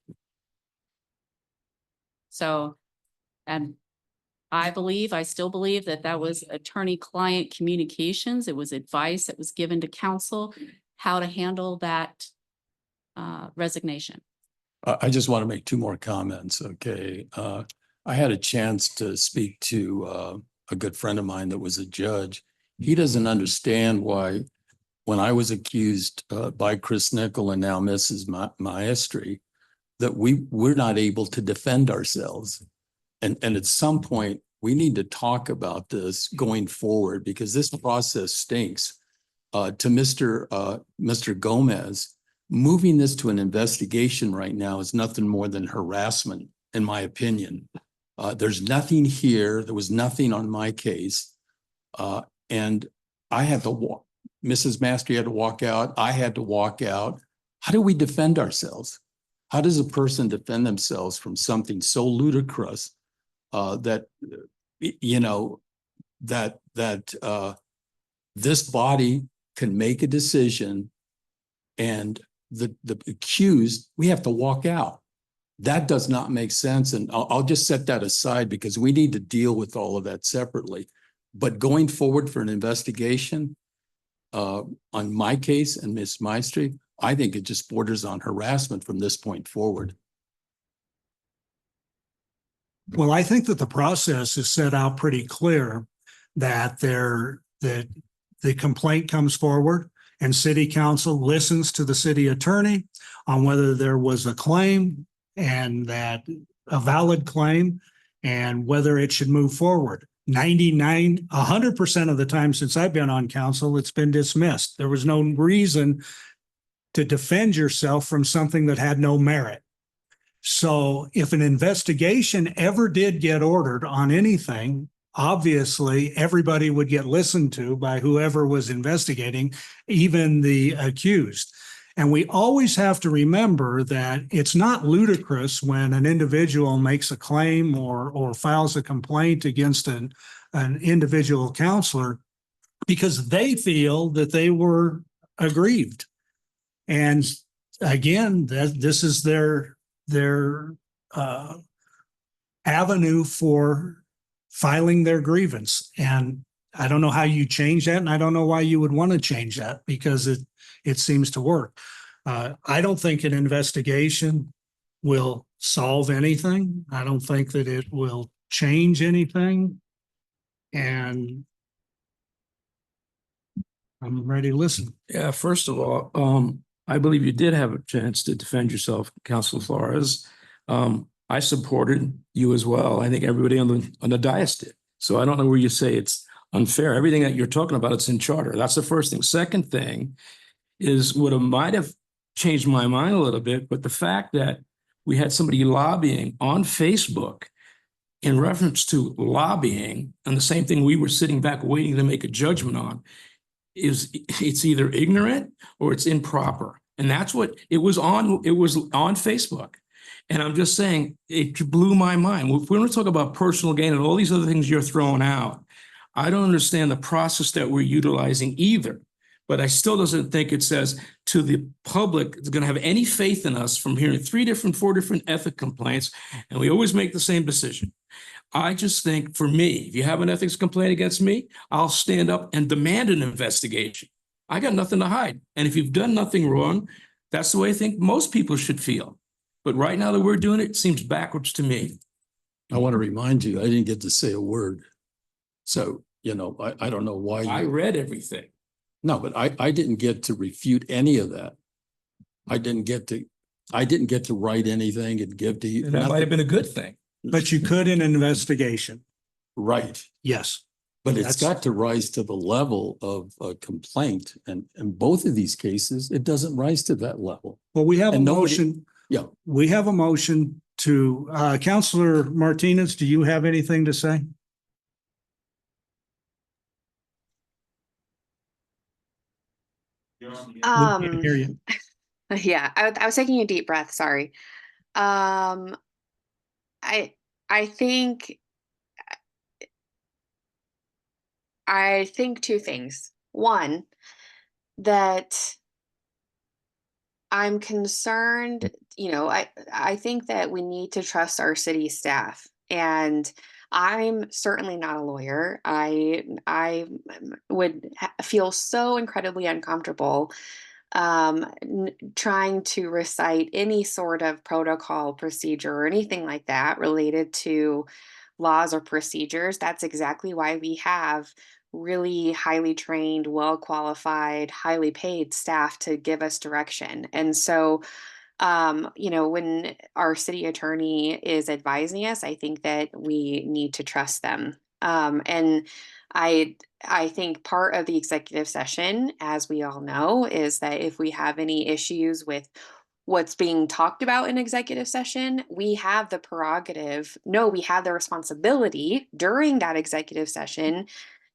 So, and I still believe that was attorney-client communications. It was advice that was given to council how to handle that resignation. I just want to make two more comments, okay? I had a chance to speak to a good friend of mine that was a judge. He doesn't understand why, when I was accused by Chris Nickel and now Mrs. Maestri, that we're not able to defend ourselves. And at some point, we need to talk about this going forward, because this process stinks. To Mr. Gomez, moving this to an investigation right now is nothing more than harassment, in my opinion. There's nothing here. There was nothing on my case. And I had to walk. Mrs. Maestri had to walk out. I had to walk out. How do we defend ourselves? How does a person defend themselves from something so ludicrous that, you know, that this body can make a decision and the accused, we have to walk out? That does not make sense. And I'll just set that aside, because we need to deal with all of that separately. But going forward for an investigation on my case and Ms. Maestri, I think it just borders on harassment from this point forward. Well, I think that the process is set out pretty clear, that the complaint comes forward and city council listens to the city attorney on whether there was a claim, and that a valid claim, and whether it should move forward. 100% of the time since I've been on council, it's been dismissed. There was no reason to defend yourself from something that had no merit. So if an investigation ever did get ordered on anything, obviously everybody would get listened to by whoever was investigating, even the accused. And we always have to remember that it's not ludicrous when an individual makes a claim or files a complaint against an individual counselor, because they feel that they were aggrieved. And again, this is their avenue for filing their grievance. And I don't know how you change that, and I don't know why you would want to change that, because it seems to work. I don't think an investigation will solve anything. I don't think that it will change anything. And I'm ready to listen. Yeah, first of all, I believe you did have a chance to defend yourself, Councilor Flores. I supported you as well. I think everybody on the dais did. So I don't know where you say it's unfair. Everything that you're talking about, it's in charter. That's the first thing. Second thing is what might have changed my mind a little bit, but the fact that we had somebody lobbying on Facebook in reference to lobbying, and the same thing we were sitting back waiting to make a judgment on, it's either ignorant or it's improper. And that's what it was on Facebook. And I'm just saying, it blew my mind. If we're going to talk about personal gain and all these other things you're throwing out, I don't understand the process that we're utilizing either, but I still doesn't think it says to the public is going to have any faith in us from hearing 4 different ethic complaints, and we always make the same decision. I just think for me, if you have an ethics complaint against me, I'll stand up and demand an investigation. I got nothing to hide. And if you've done nothing wrong, that's the way I think most people should feel. But right now that we're doing it, it seems backwards to me. I want to remind you, I didn't get to say a word. So, you know, I don't know why. I read everything. No, but I didn't get to refute any of that. I didn't get to write anything and give to you. And that might have been a good thing. But you could in an investigation. Right. Yes. But it's That's- got to rise to the level of a complaint. And in both of these cases, it doesn't rise to that level. Well, we have a And nobody- motion. Yeah. We have a motion to, Counselor Martinez, do you have anything to say? We can't hear you. Yeah, I was taking a deep breath, sorry. I think two things. One, that I'm concerned, I think that we need to trust our city staff, and I'm certainly not a lawyer. I would feel so incredibly uncomfortable trying to recite any sort of protocol, procedure, or anything like that related to laws or procedures. That's exactly why we have really highly trained, well qualified, highly paid staff to give us direction. And so, when our city attorney is advising us, I think that we need to trust them. And I think part of the executive session, as we all know, is that if we have any issues with what's being talked about in executive session, we have the prerogative, we have the responsibility during that executive session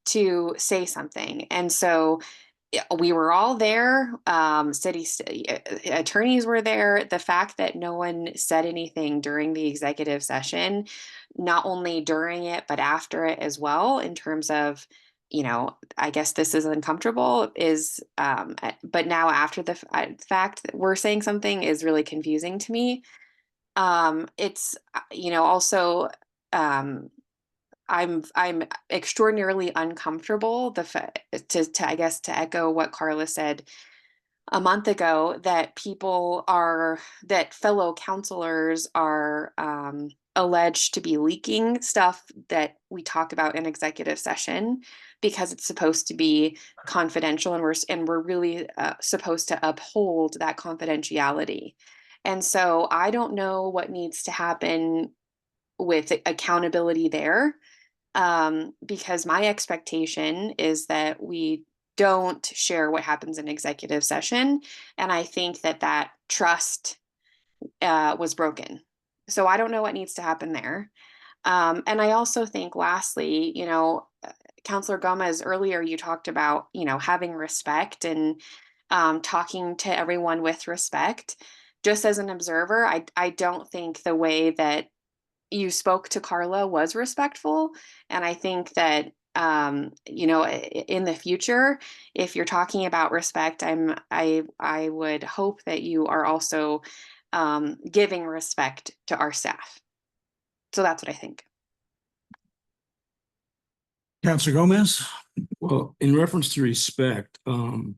to say something. And so we were all there, city attorneys were there. The fact that no one said anything during the executive session, not only during it, but after it as well, in terms of, I guess this is uncomfortable, but now after the fact that we're saying something is really confusing to me. It's, also, I'm extraordinarily uncomfortable to echo what Carla said a month ago, that fellow counselors are alleged to be leaking stuff that we talk about in executive session, because it's supposed to be confidential, and we're really supposed to uphold that confidentiality. And so I don't know what needs to happen with accountability there. Because my expectation is that we don't share what happens in executive session. And I think that trust was broken. So I don't know what needs to happen there. And I also think, lastly, Counselor Gomez, earlier you talked about, having respect and talking to everyone with respect. Just as an observer, I don't think the way that you spoke to Carla was respectful. And I think that, in the future, if you're talking about respect, I would hope that you are also giving respect to our staff. So that's what I think. Counselor Gomez? Well, in reference to respect, I'm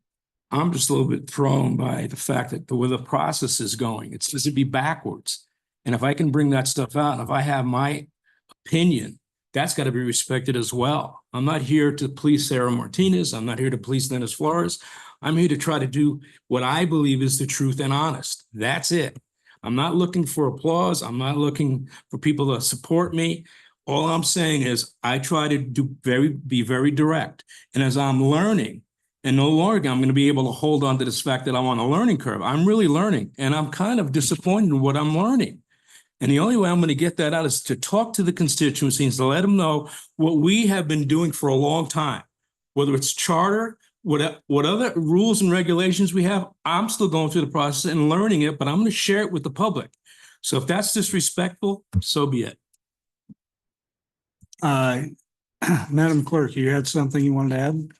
just a little bit thrown by the fact that the way the process is going, it's supposed to be backwards. And if I can bring that stuff out, and if I have my opinion, that's got to be respected as well. I'm not here to please Sarah Martinez. I'm not here to please Dennis Flores. I'm here to try to do what I believe is the truth and honest. That's it. I'm not looking for applause. I'm not looking for people to support me. All I'm saying is I try to be very direct. And as I'm learning, and no longer I'm going to be able to hold on to this fact that I'm on a learning curve. I'm really learning, and I'm kind of disappointed in what I'm learning. And the only way I'm going to get that out is to talk to the constituencies, to let them know what we have been doing for a long time, whether it's charter, what other rules and regulations we have. I'm still going through the process and learning it, but I'm going to share it with the public. So if that's disrespectful, so be it. Madam Clerk, you had something you wanted to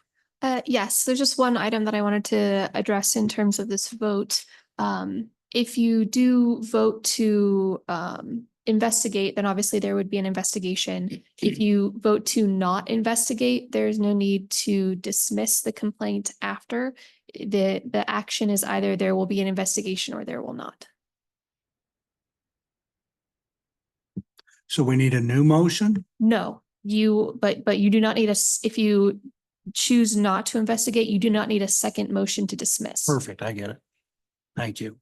add? Yes, there's just one item that I wanted to address in terms of this vote. If you do vote to investigate, then obviously there would be an investigation. If you vote to not investigate, there's no need to dismiss the complaint after. The action is either there will be an investigation or there will not. So we need a new motion? No, but you do not need if you choose not to investigate, you do not need a second motion to dismiss. Perfect, I get it. Thank you.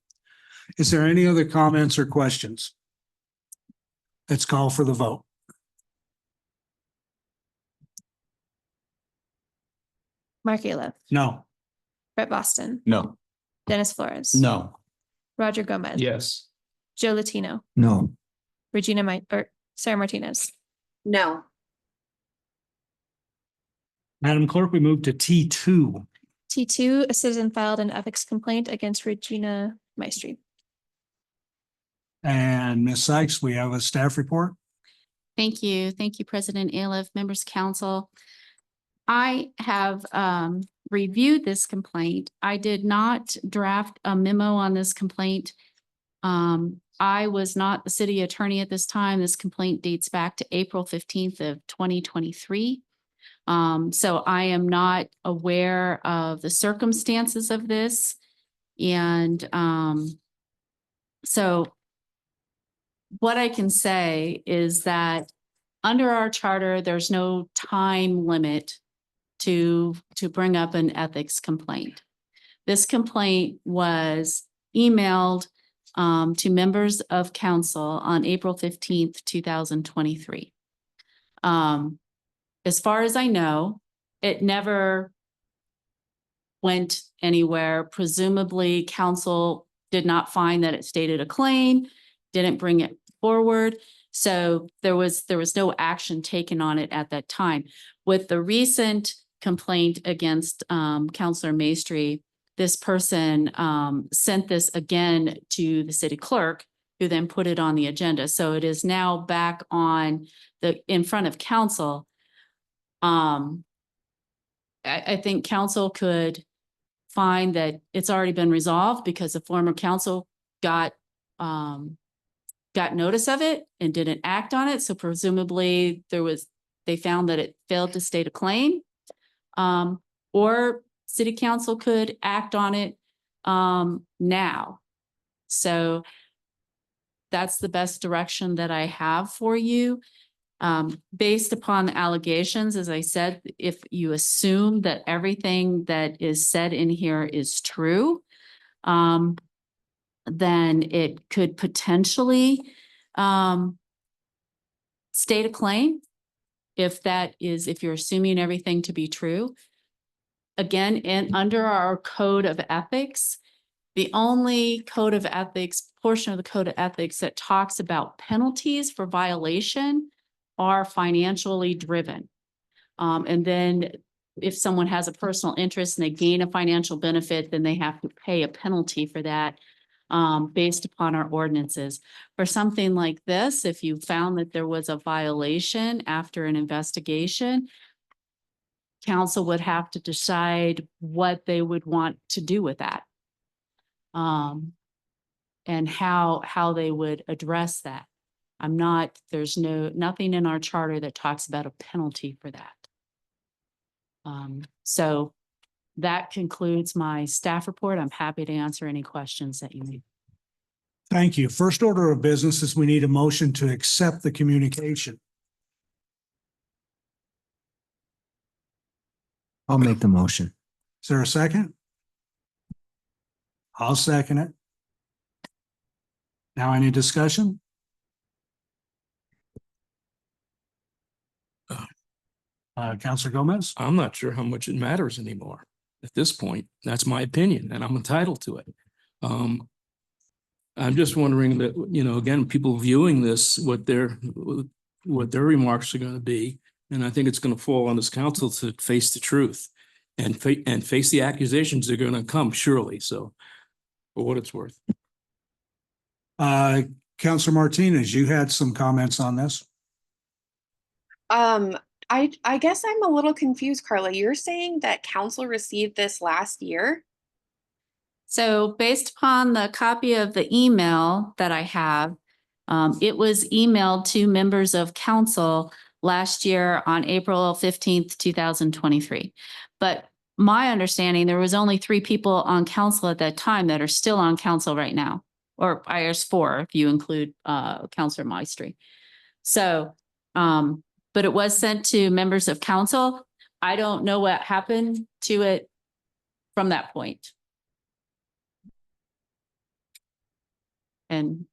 Is there any other comments or questions? Let's call for the vote. Mark Ayla, No. Brett Boston, No. Dennis Flores. No. Roger Gomez. Yes. Joe Latino, No. Sarah Martinez. No. Madam Clerk, we move to T2. T2, a citizen filed an ethics complaint against Regina Maestri. And Ms. Sykes, we have a staff report. Thank you. Thank you, President Aliff, members of council. I have reviewed this complaint. I did not draft a memo on this complaint. I was not the city attorney at this time. This complaint dates back to April 15th of 2023. So I am not aware of the circumstances of this. And so what I can say is that under our charter, there's no time limit to bring up an ethics complaint. This complaint was emailed to members of council on April 15th, 2023. As far as I know, it never went anywhere. Presumably, council did not find that it stated a claim, didn't bring it forward. So there was no action taken on it at that time. With the recent complaint against Councilor Maestri, this person sent this again to the city clerk, who then put it on the agenda. So it is now back on in front of council. I think council could find that it's already been resolved because the former council got notice of it and didn't act on it. So presumably they found that it failed to state a claim. Or city council could act on it now. So that's the best direction that I have for you. Based upon the allegations, as I said, if you assume that everything that is said in here is true, then it could potentially state a claim if you're assuming everything to be true. Again, under our code of ethics, the only code of ethics, portion of the code of ethics that talks about penalties for violation are financially driven. And then if someone has a personal interest and they gain a financial benefit, then they have to pay a penalty for that based upon our ordinances. For something like this, if you found that there was a violation after an investigation, council would have to decide what they would want to do with that. And how they would address that. There's nothing in our charter that talks about a penalty for that. So that concludes my staff report. I'm happy to answer any questions that you may. Thank you. First order of business is we need a motion to accept the communication. I'll make the motion. Is there a second? I'll second it. Now any discussion? Councilor Gomez? I'm not sure how much it matters anymore at this point. That's my opinion and I'm entitled to it. I'm just wondering that, again, people viewing this, what their remarks are going to be. And I think it's going to fall on this council to face the truth and face the accusations that are going to come, surely. So for what it's worth. Councilor Martinez, you had some comments on this. I guess I'm a little confused, Carla. You're saying that council received this last year? So based upon the copy of the email that I have, it was emailed to members of council last year on April 15th, 2023. But my understanding, there was only 3 people on council at that time that are still on council right now, or I guess 4 if you include Councilor Maestri. So, but it was sent to members of council. I don't know what happened to it from that point. And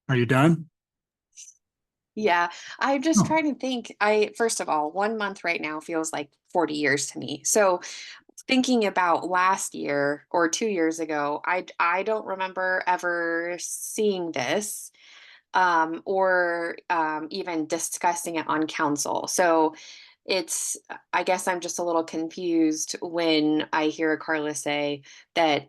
Are you done? Yeah, I'm just trying to think. First of all, 1 month right now feels like 40 years to me. So thinking about last year or 2 years ago, I don't remember ever seeing this or even discussing it on council. So I guess I'm just a little confused when I hear Carla say that,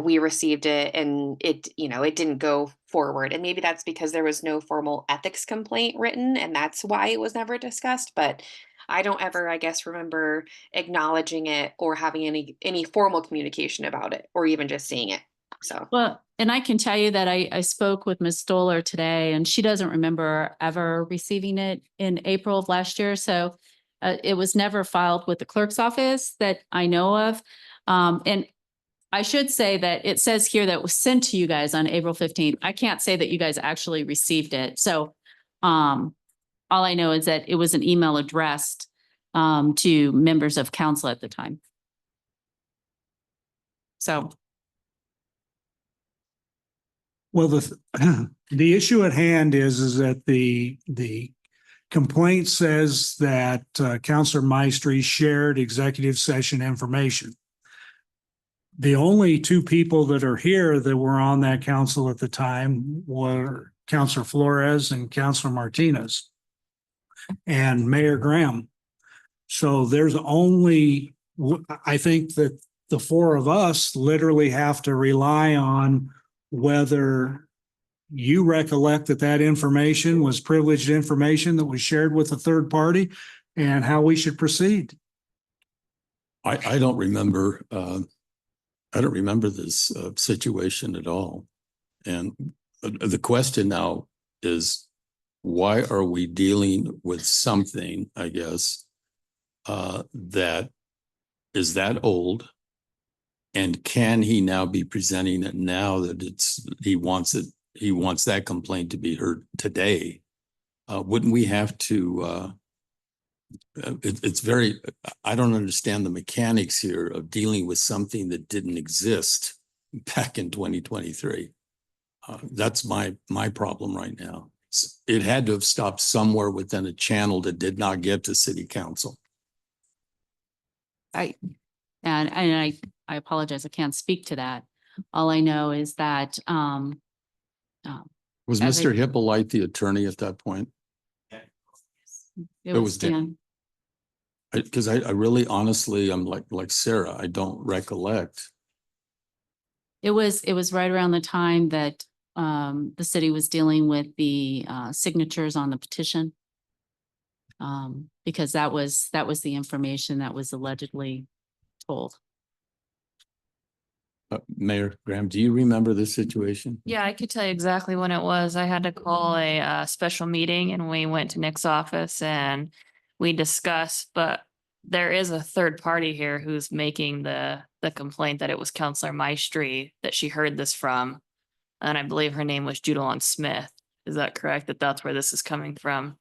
we received it and it didn't go forward. And maybe that's because there was no formal ethics complaint written and that's why it was never discussed. But I don't ever, I guess, remember acknowledging it or having any formal communication about it or even just seeing it. So. well, and I can tell you that I spoke with Ms. Stoller today and she doesn't remember ever receiving it in April of last year. So it was never filed with the clerk's office that I know of. And I should say that it says here that it was sent to you guys on April 15th. I can't say that you guys actually received it. So all I know is that it was an email addressed to members of council at the time. So. Well, the issue at hand is that the complaint says that Counselor Maestri shared executive session information. The only 2 people that are here that were on that council at the time were Counselor Flores and Counselor Martinez and Mayor Graham. So there's only, I think that the 4 of us literally have to rely on whether you recollect that information was privileged information that was shared with a third party and how we should proceed. I don't remember. I don't remember this situation at all. And the question now is, why are we dealing with something, I guess, that is that old? And can he now be presenting it now that he wants that complaint to be heard today? Wouldn't we have to, it's very, I don't understand the mechanics here of dealing with something that didn't exist back in 2023. That's my problem right now. It had to have stopped somewhere within a channel that did not get to city council. I apologize, I can't speak to that. All I know is that Was Mr. Hippolyte the attorney at that point? it was Dan. Because I really honestly, I'm like Sarah, I don't recollect. It was right around the time that the city was dealing with the signatures on the petition. Because that was the information that was allegedly told. Mayor Graham, do you remember this situation? Yeah, I could tell you exactly when it was. I had to call a special meeting and we went to Nick's office and we discussed, but there is a third party here who's making the complaint that it was Counselor Maestri that she heard this from. And I believe her name was Judalon Smith. Is that correct? That's where this is coming from?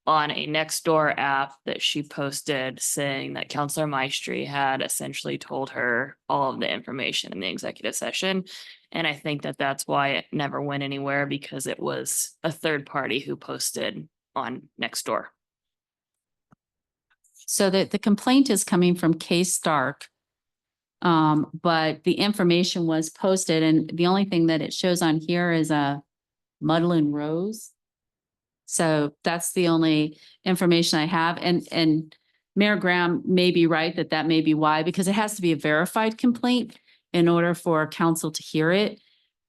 On a Nextdoor app that she posted saying that Counselor Maestri had essentially told her all of the information in the executive session. And I think that that's why it never went anywhere, because it was a third party who posted on Nextdoor. So that the complaint is coming from Kay Stark. But the information was posted and the only thing that it shows on here is a Muddlin Rose. So that's the only information I have. And Mayor Graham may be right that may be why, because it has to be a verified complaint in order for council to hear it.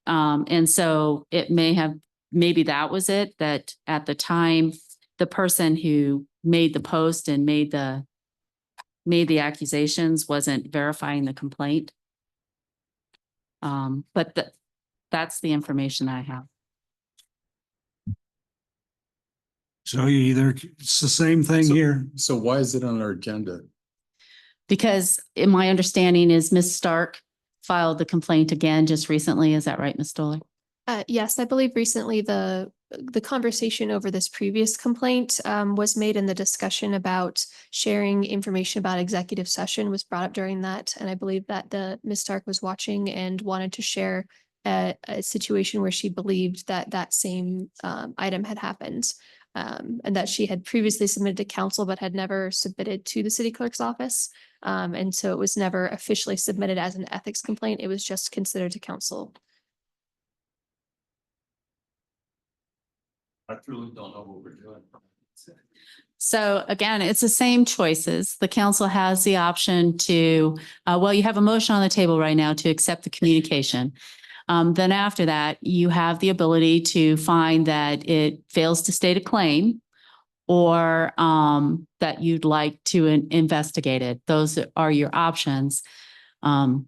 And so it maybe that was it, that at the time, the person who made the post and made the accusations wasn't verifying the complaint. But that's the information I have. So it's the same thing here. So why is it on our agenda? Because in my understanding is Ms. Stark filed the complaint again just recently. Is that right, Ms. Stoller? Yes, I believe recently the conversation over this previous complaint was made, and the discussion about sharing information about executive session was brought up during that. And I believe that Ms. Stark was watching and wanted to share a situation where she believed that same item had happened. And that she had previously submitted to council but had never submitted to the city clerk's office. And so it was never officially submitted as an ethics complaint. It was just considered to council. I truly don't know what we're doing. So again, it's the same choices. The council has the option to, well, you have a motion on the table right now to accept the communication. Then after that, you have the ability to find that it fails to state a claim or that you'd like to investigate it. Those are your options. Council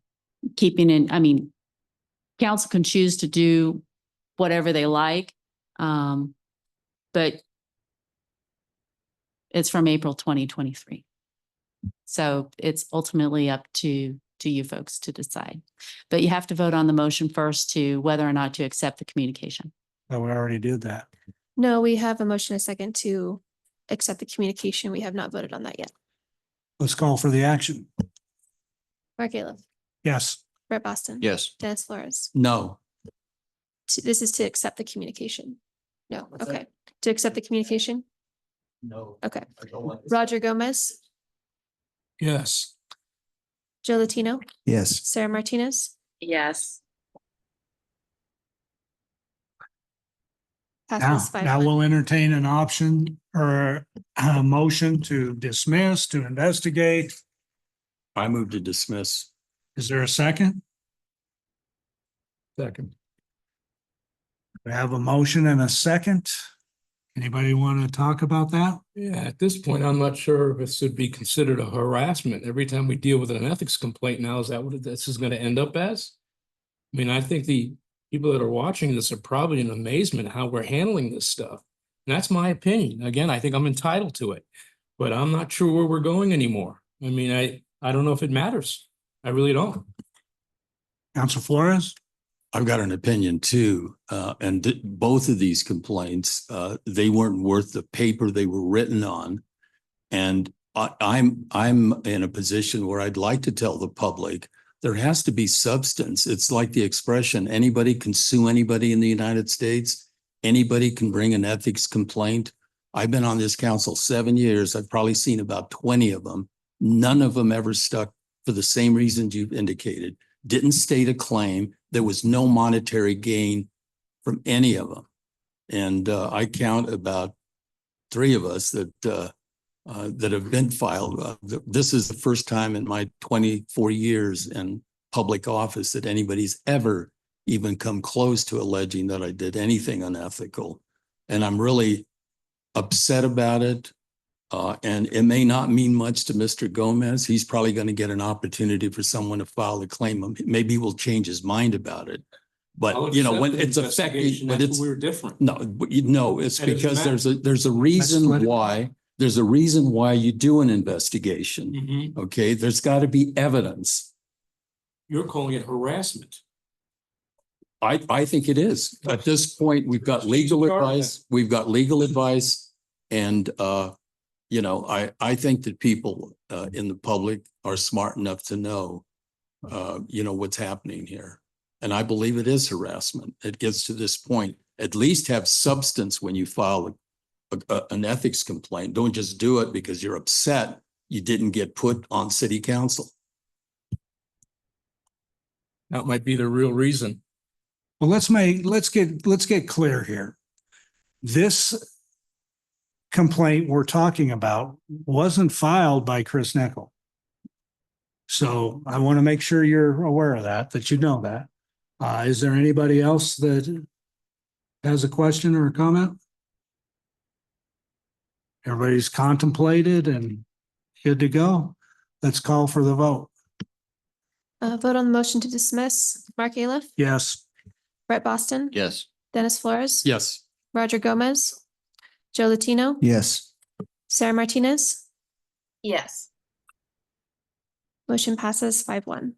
can choose to do whatever they like. But it's from April 2023. So it's ultimately up to you folks to decide. But you have to vote on the motion first to whether or not to accept the communication. Oh, we already did that. No, we have a motion, a second to accept the communication. We have not voted on that yet. Let's call for the action. Mark Caleb, Yes. Brett Boston. Yes. Dennis Flores. No. This is to accept the communication. No, okay. To accept the communication? No. Okay. I don't want this. Roger Gomez, Yes. Joe Latino, Yes. Sarah Martinez, Yes. passes Now 5-1. we'll entertain an option or a motion to dismiss, to investigate. I move to dismiss. Is there a second? Second. We have a motion and a second. Anybody want to talk about that? Yeah, at this point, I'm not sure if this should be considered a harassment. Every time we deal with an ethics complaint now, is that what this is going to end up as? I mean, I think the people that are watching this are probably in amazement how we're handling this stuff. And that's my opinion. Again, I think I'm entitled to it, but I'm not sure where we're going anymore. I mean, I don't know if it matters. I really don't. Council Flores? I've got an opinion too, and both of these complaints, they weren't worth the paper they were written on. And I'm in a position where I'd like to tell the public there has to be substance. It's like the expression, anybody can sue anybody in the United States. Anybody can bring an ethics complaint. I've been on this council 7 years. I've probably seen about 20 of them. None of them ever stuck for the same reasons you've indicated. Didn't state a claim. There was no monetary gain from any of them. And I count about 3 of us that have been filed. This is the first time in my 24 years in public office that anybody's ever even come close to alleging that I did anything unethical. And I'm really upset about it. And it may not mean much to Mr. Gomez. He's probably going to get an opportunity for someone to file a claim. Maybe we'll change his mind about it. But you know, when it's affecting, but it's, we're different. no, it's That doesn't because matter. there's a reason why, you do an investigation. Mhm. Okay, there's got to be evidence. You're calling it harassment. I think it is. At this point, we've got legal advice. We've got legal advice. And you know, I think that people in the public are smart enough to know you know, what's happening here. And I believe it is harassment. It gets to this point. At least have substance when you file an ethics complaint. Don't just do it because you're upset you didn't get put on city council. That might be the real reason. Well, let's get clear here. This complaint we're talking about wasn't filed by Chris Nickel. So I want to make sure you're aware of that you know that. Is there anybody else that has a question or a comment? Everybody's contemplated and good to go. Let's call for the vote. Vote on the motion to dismiss. Mark Aliff, Yes. Brett Boston. Yes. Dennis Flores. Yes. Roger Gomez. Joe Latino. Yes. Sarah Martinez. Yes. Motion passes 5-1.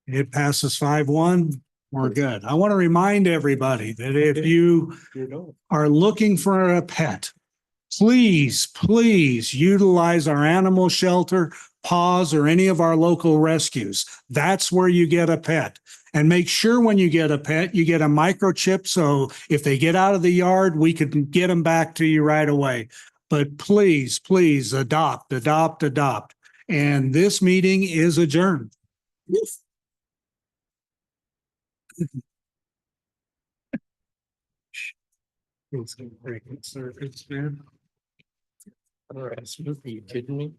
It passes 5-1. We're good. I want to remind everybody that if you are looking for a pet, please, please utilize our animal shelter, PAWS, or any of our local rescues. That's where you get a pet. And make sure when you get a pet, you get a microchip. So if they get out of the yard, we can get them back to you right away. But please, please adopt, adopt, adopt. And this meeting is adjourned. It's a great service, man. All right, are you kidding me?